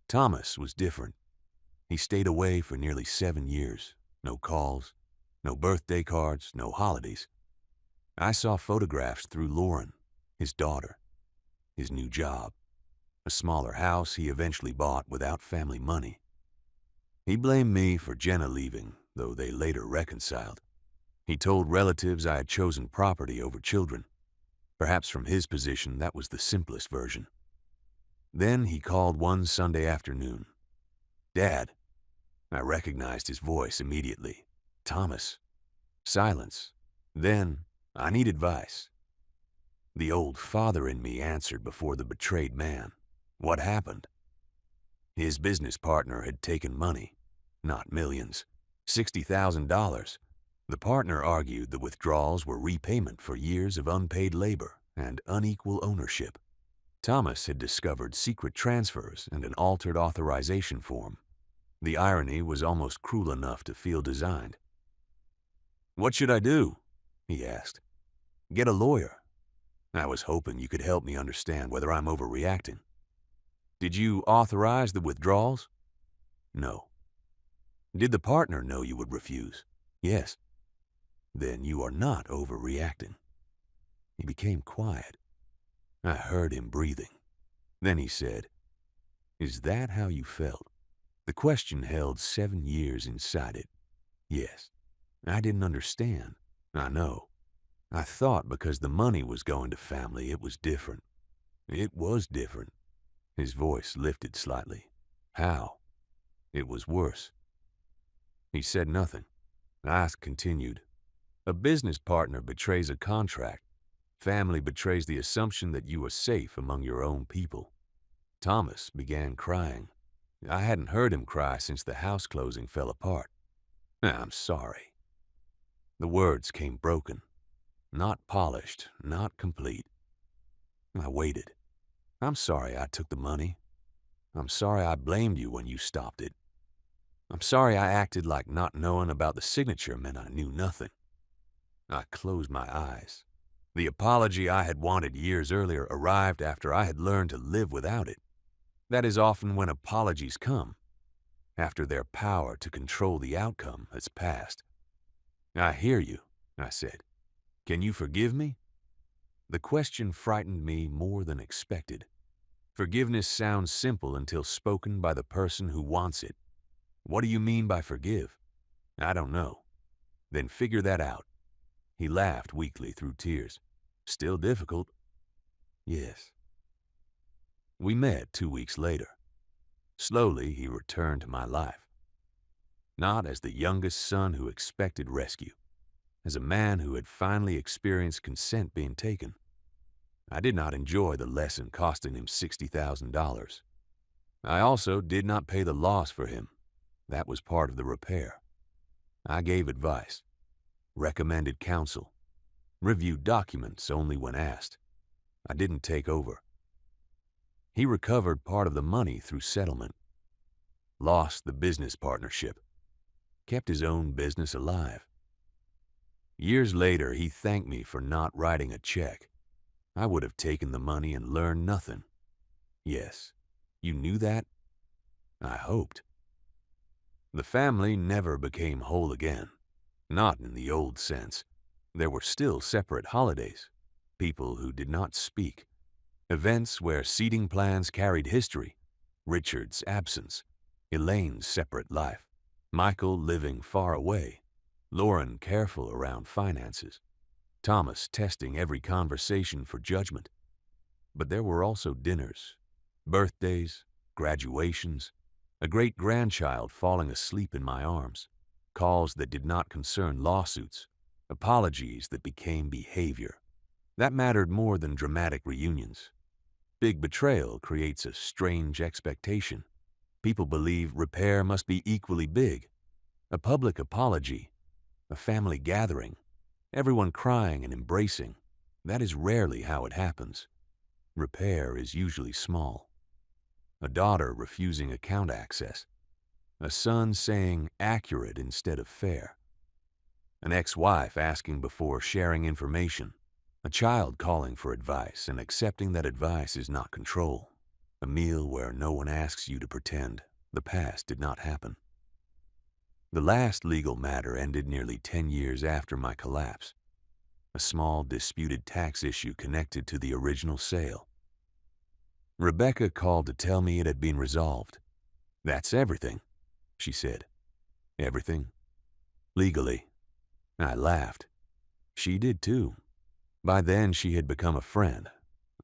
S1: Thomas was different. He stayed away for nearly 7 years. No calls, no birthday cards, no holidays. I saw photographs through Lauren, his daughter, his new job, a smaller house he eventually bought without family money. He blamed me for Jenna leaving, though they later reconciled. He told relatives I had chosen property over children. Perhaps from his position, that was the simplest version. Then he called one Sunday afternoon. Dad. I recognized his voice immediately. Thomas. Silence. Then, I need advice. The old father in me answered before the betrayed man. What happened? His business partner had taken money. Not millions. $60,000. The partner argued the withdrawals were repayment for years of unpaid labor and unequal ownership. Thomas had discovered secret transfers and an altered authorization form. The irony was almost cruel enough to feel designed. What should I do? He asked. Get a lawyer. I was hoping you could help me understand whether I'm overreacting. Did you authorize the withdrawals? No. Did the partner know you would refuse? Yes. Then you are not overreacting. He became quiet. I heard him breathing. Then he said, Is that how you felt? The question held 7 years inside it. Yes. I didn't understand. I know. I thought because the money was going to family, it was different. It was different. His voice lifted slightly. How? It was worse. He said nothing. I continued. A business partner betrays a contract. Family betrays the assumption that you are safe among your own people. Thomas began crying. I hadn't heard him cry since the house closing fell apart. I'm sorry. The words came broken. Not polished, not complete. I waited. I'm sorry I took the money. I'm sorry I blamed you when you stopped it. I'm sorry I acted like not knowing about the signature meant I knew nothing. I closed my eyes. The apology I had wanted years earlier arrived after I had learned to live without it. That is often when apologies come, after their power to control the outcome has passed. I hear you, I said. Can you forgive me? The question frightened me more than expected. Forgiveness sounds simple until spoken by the person who wants it. What do you mean by forgive? I don't know. Then figure that out. He laughed weakly through tears. Still difficult. Yes. We met 2 weeks later. Slowly, he returned to my life. Not as the youngest son who expected rescue, as a man who had finally experienced consent being taken. I did not enjoy the lesson costing him $60,000. I also did not pay the loss for him. That was part of the repair. I gave advice, recommended counsel, reviewed documents only when asked. I didn't take over. He recovered part of the money through settlement, lost the business partnership, kept his own business alive. Years later, he thanked me for not writing a check. I would have taken the money and learned nothing. Yes, you knew that? I hoped. The family never became whole again. Not in the old sense. There were still separate holidays, people who did not speak, events where seating plans carried history, Richard's absence, Elaine's separate life, Michael living far away, Lauren careful around finances, Thomas testing every conversation for judgment. But there were also dinners, birthdays, graduations, a great-grandchild falling asleep in my arms, calls that did not concern lawsuits, apologies that became behavior. That mattered more than dramatic reunions. Big betrayal creates a strange expectation. People believe repair must be equally big. A public apology, a family gathering, everyone crying and embracing. That is rarely how it happens. Repair is usually small. A daughter refusing account access. A son saying accurate instead of fair. An ex-wife asking before sharing information. A child calling for advice and accepting that advice is not control. A meal where no one asks you to pretend the past did not happen. The last legal matter ended nearly 10 years after my collapse. A small disputed tax issue connected to the original sale. Rebecca called to tell me it had been resolved. That's everything, she said. Everything? Legally. I laughed. She did too. By then she had become a friend,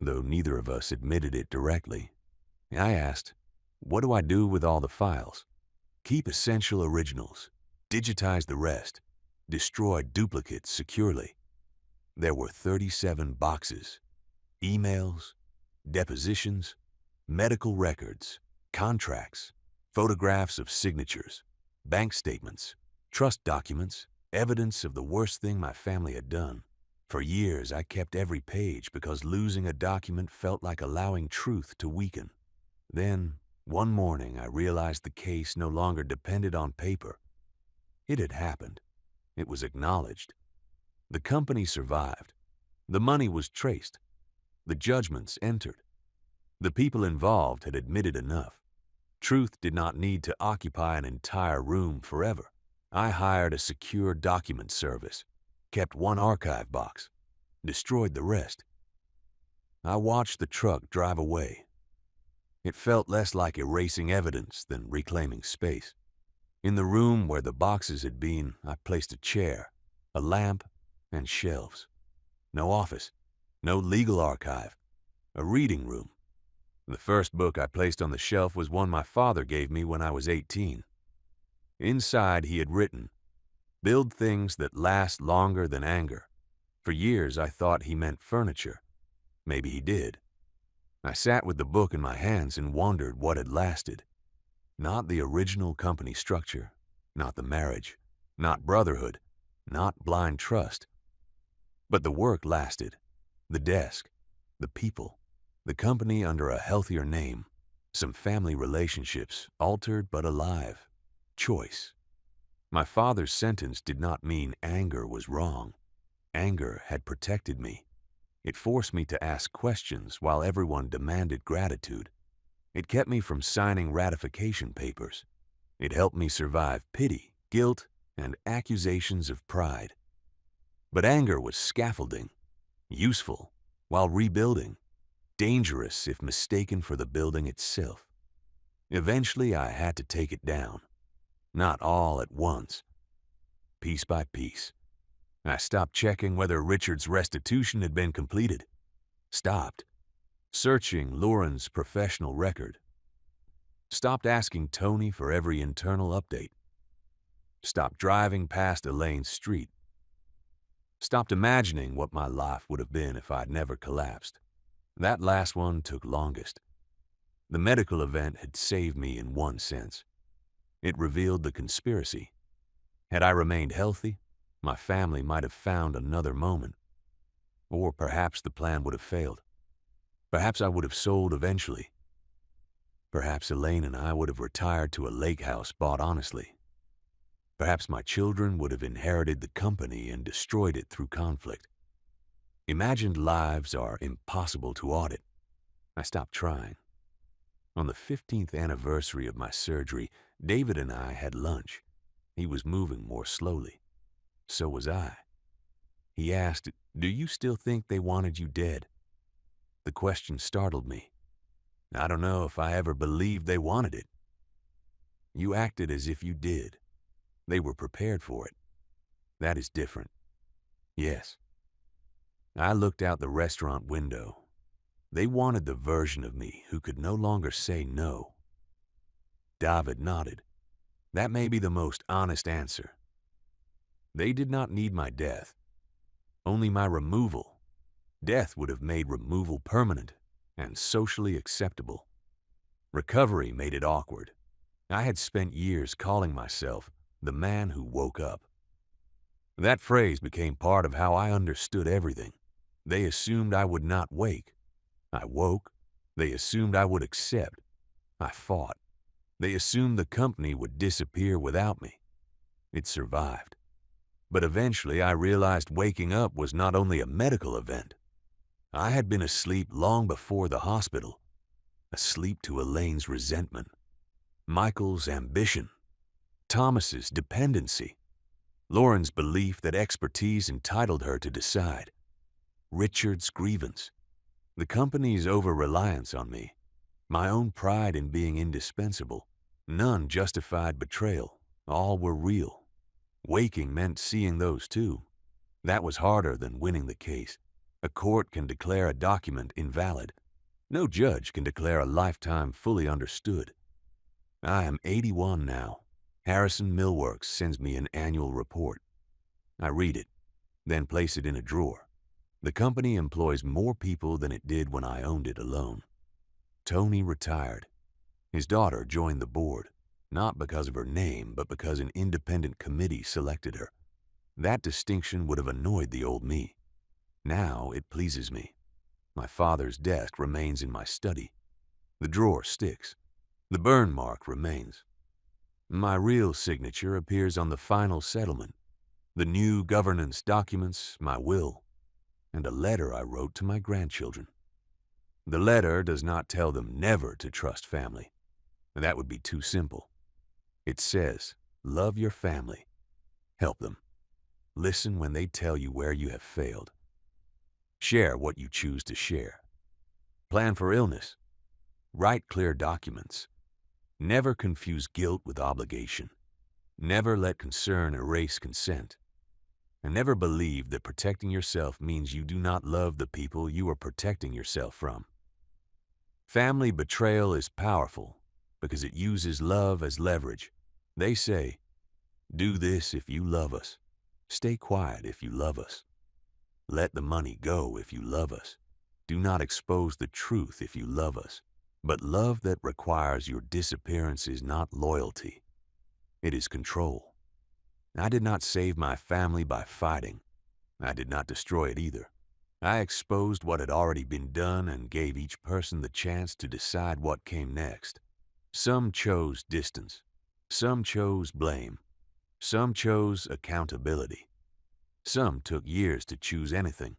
S1: though neither of us admitted it directly. I asked, what do I do with all the files? Keep essential originals. Digitize the rest. Destroy duplicates securely. There were 37 boxes. Emails, depositions, medical records, contracts, photographs of signatures, bank statements, trust documents, evidence of the worst thing my family had done. For years, I kept every page because losing a document felt like allowing truth to weaken. Then, one morning, I realized the case no longer depended on paper. It had happened. It was acknowledged. The company survived. The money was traced. The judgments entered. The people involved had admitted enough. Truth did not need to occupy an entire room forever. I hired a secure document service, kept one archive box, destroyed the rest. I watched the truck drive away. It felt less like erasing evidence than reclaiming space. In the room where the boxes had been, I placed a chair, a lamp, and shelves. No office, no legal archive, a reading room. The first book I placed on the shelf was one my father gave me when I was 18. Inside he had written, "Build things that last longer than anger." For years I thought he meant furniture. Maybe he did. I sat with the book in my hands and wondered what had lasted. Not the original company structure, not the marriage, not brotherhood, not blind trust. But the work lasted. The desk, the people, the company under a healthier name, some family relationships, altered but alive. Choice. My father's sentence did not mean anger was wrong. Anger had protected me. It forced me to ask questions while everyone demanded gratitude. It kept me from signing ratification papers. It helped me survive pity, guilt, and accusations of pride. But anger was scaffolding, useful while rebuilding, dangerous if mistaken for the building itself. Eventually, I had to take it down. Not all at once. Piece by piece. I stopped checking whether Richard's restitution had been completed. Stopped searching Lauren's professional record. Stopped asking Tony for every internal update. Stopped driving past Elaine's street. Stopped imagining what my life would have been if I'd never collapsed. That last one took longest. The medical event had saved me in one sense. It revealed the conspiracy. Had I remained healthy, my family might have found another moment. Or perhaps the plan would have failed. Perhaps I would have sold eventually. Perhaps Elaine and I would have retired to a lake house bought honestly. Perhaps my children would have inherited the company and destroyed it through conflict. Imagined lives are impossible to audit. I stopped trying. On the 15th anniversary of my surgery, David and I had lunch. He was moving more slowly. So was I. He asked, "Do you still think they wanted you dead?" The question startled me. I don't know if I ever believed they wanted it. You acted as if you did. They were prepared for it. That is different. Yes. I looked out the restaurant window. They wanted the version of me who could no longer say no. David nodded. That may be the most honest answer. They did not need my death, only my removal. Death would have made removal permanent and socially acceptable. Recovery made it awkward. I had spent years calling myself the man who woke up. That phrase became part of how I understood everything. They assumed I would not wake. I woke. They assumed I would accept. I fought. They assumed the company would disappear without me. It survived. But eventually I realized waking up was not only a medical event. I had been asleep long before the hospital, asleep to Elaine's resentment, Michael's ambition, Thomas's dependency, Lauren's belief that expertise entitled her to decide, Richard's grievance, the company's over-reliance on me, my own pride in being indispensable. None justified betrayal. All were real. Waking meant seeing those too. That was harder than winning the case. A court can declare a document invalid. No judge can declare a lifetime fully understood. I am 81 now. Harrison Millworks sends me an annual report. I read it, then place it in a drawer. The company employs more people than it did when I owned it alone. Tony retired. His daughter joined the board, not because of her name, but because an independent committee selected her. That distinction would have annoyed the old me. Now it pleases me. My father's desk remains in my study. The drawer sticks. The burn mark remains. My real signature appears on the final settlement, the new governance documents, my will, and a letter I wrote to my grandchildren. The letter does not tell them never to trust family. That would be too simple. It says, love your family. Help them. Listen when they tell you where you have failed. Share what you choose to share. Plan for illness. Write clear documents. Never confuse guilt with obligation. Never let concern erase consent. And never believe that protecting yourself means you do not love the people you are protecting yourself from. Family betrayal is powerful because it uses love as leverage. They say, do this if you love us. Stay quiet if you love us. Let the money go if you love us. Do not expose the truth if you love us. But love that requires your disappearance is not loyalty. It is control. I did not save my family by fighting. I did not destroy it either. I exposed what had already been done and gave each person the chance to decide what came next. Some chose distance. Some chose blame. Some chose accountability. Some took years to choose anything.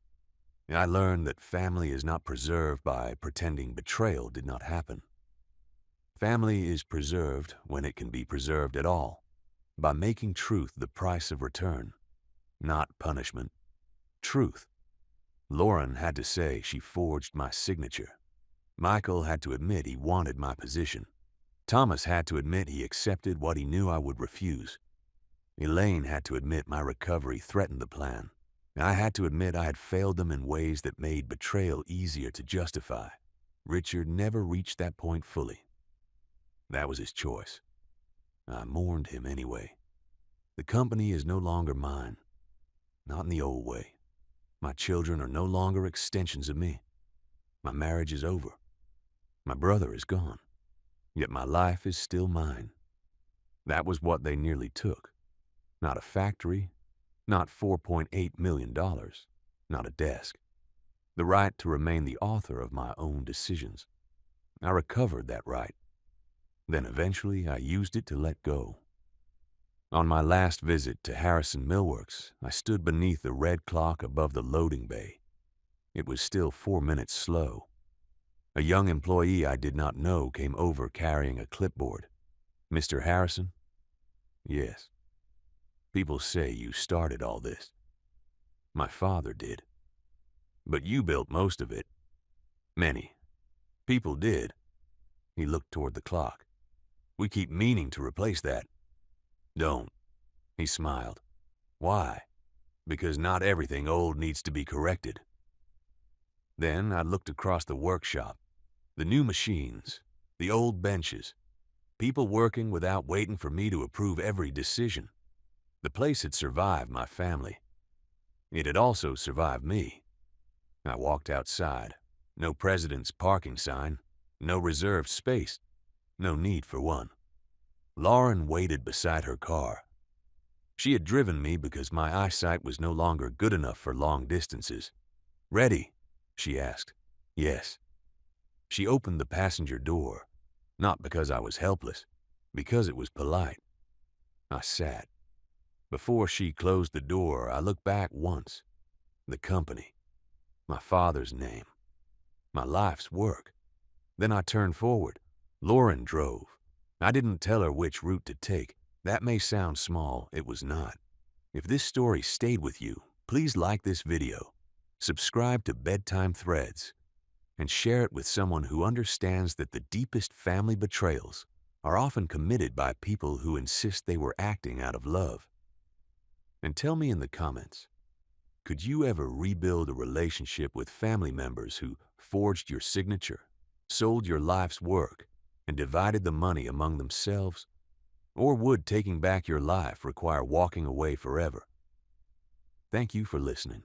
S1: I learned that family is not preserved by pretending betrayal did not happen. Family is preserved when it can be preserved at all, by making truth the price of return, not punishment. Truth. Lauren had to say she forged my signature. Michael had to admit he wanted my position. Thomas had to admit he accepted what he knew I would refuse. Elaine had to admit my recovery threatened the plan. I had to admit I had failed them in ways that made betrayal easier to justify. Richard never reached that point fully. That was his choice. I mourned him anyway. The company is no longer mine. Not in the old way. My children are no longer extensions of me. My marriage is over. My brother is gone. Yet my life is still mine. That was what they nearly took. Not a factory, not $4.8 million, not a desk. The right to remain the author of my own decisions. I recovered that right. Then eventually I used it to let go. On my last visit to Harrison Millworks, I stood beneath the red clock above the loading bay. It was still 4 minutes slow. A young employee I did not know came over carrying a clipboard. "Mr. Harrison?" "Yes." "People say you started all this." "My father did." "But you built most of it." "Many. People did." He looked toward the clock. "We keep meaning to replace that." "Don't." He smiled. "Why?" "Because not everything old needs to be corrected." Then I looked across the workshop. The new machines, the old benches, people working without waiting for me to approve every decision. The place had survived my family. It had also survived me. I walked outside. No president's parking sign, no reserved space, no need for one. Lauren waited beside her car. She had driven me because my eyesight was no longer good enough for long distances. "Ready?" she asked. "Yes." She opened the passenger door, not because I was helpless, because it was polite. I sat. Before she closed the door, I looked back once. The company, my father's name, my life's work. Then I turned forward. Lauren drove. I didn't tell her which route to take. That may sound small, it was not. If this story stayed with you, please like this video, subscribe to Bedtime Threads, and share it with someone who understands that the deepest family betrayals are often committed by people who insist they were acting out of love. And tell me in the comments, could you ever rebuild a relationship with family members who forged your signature, sold your life's work, and divided the money among themselves? Or would taking back your life require walking away forever? Thank you for listening.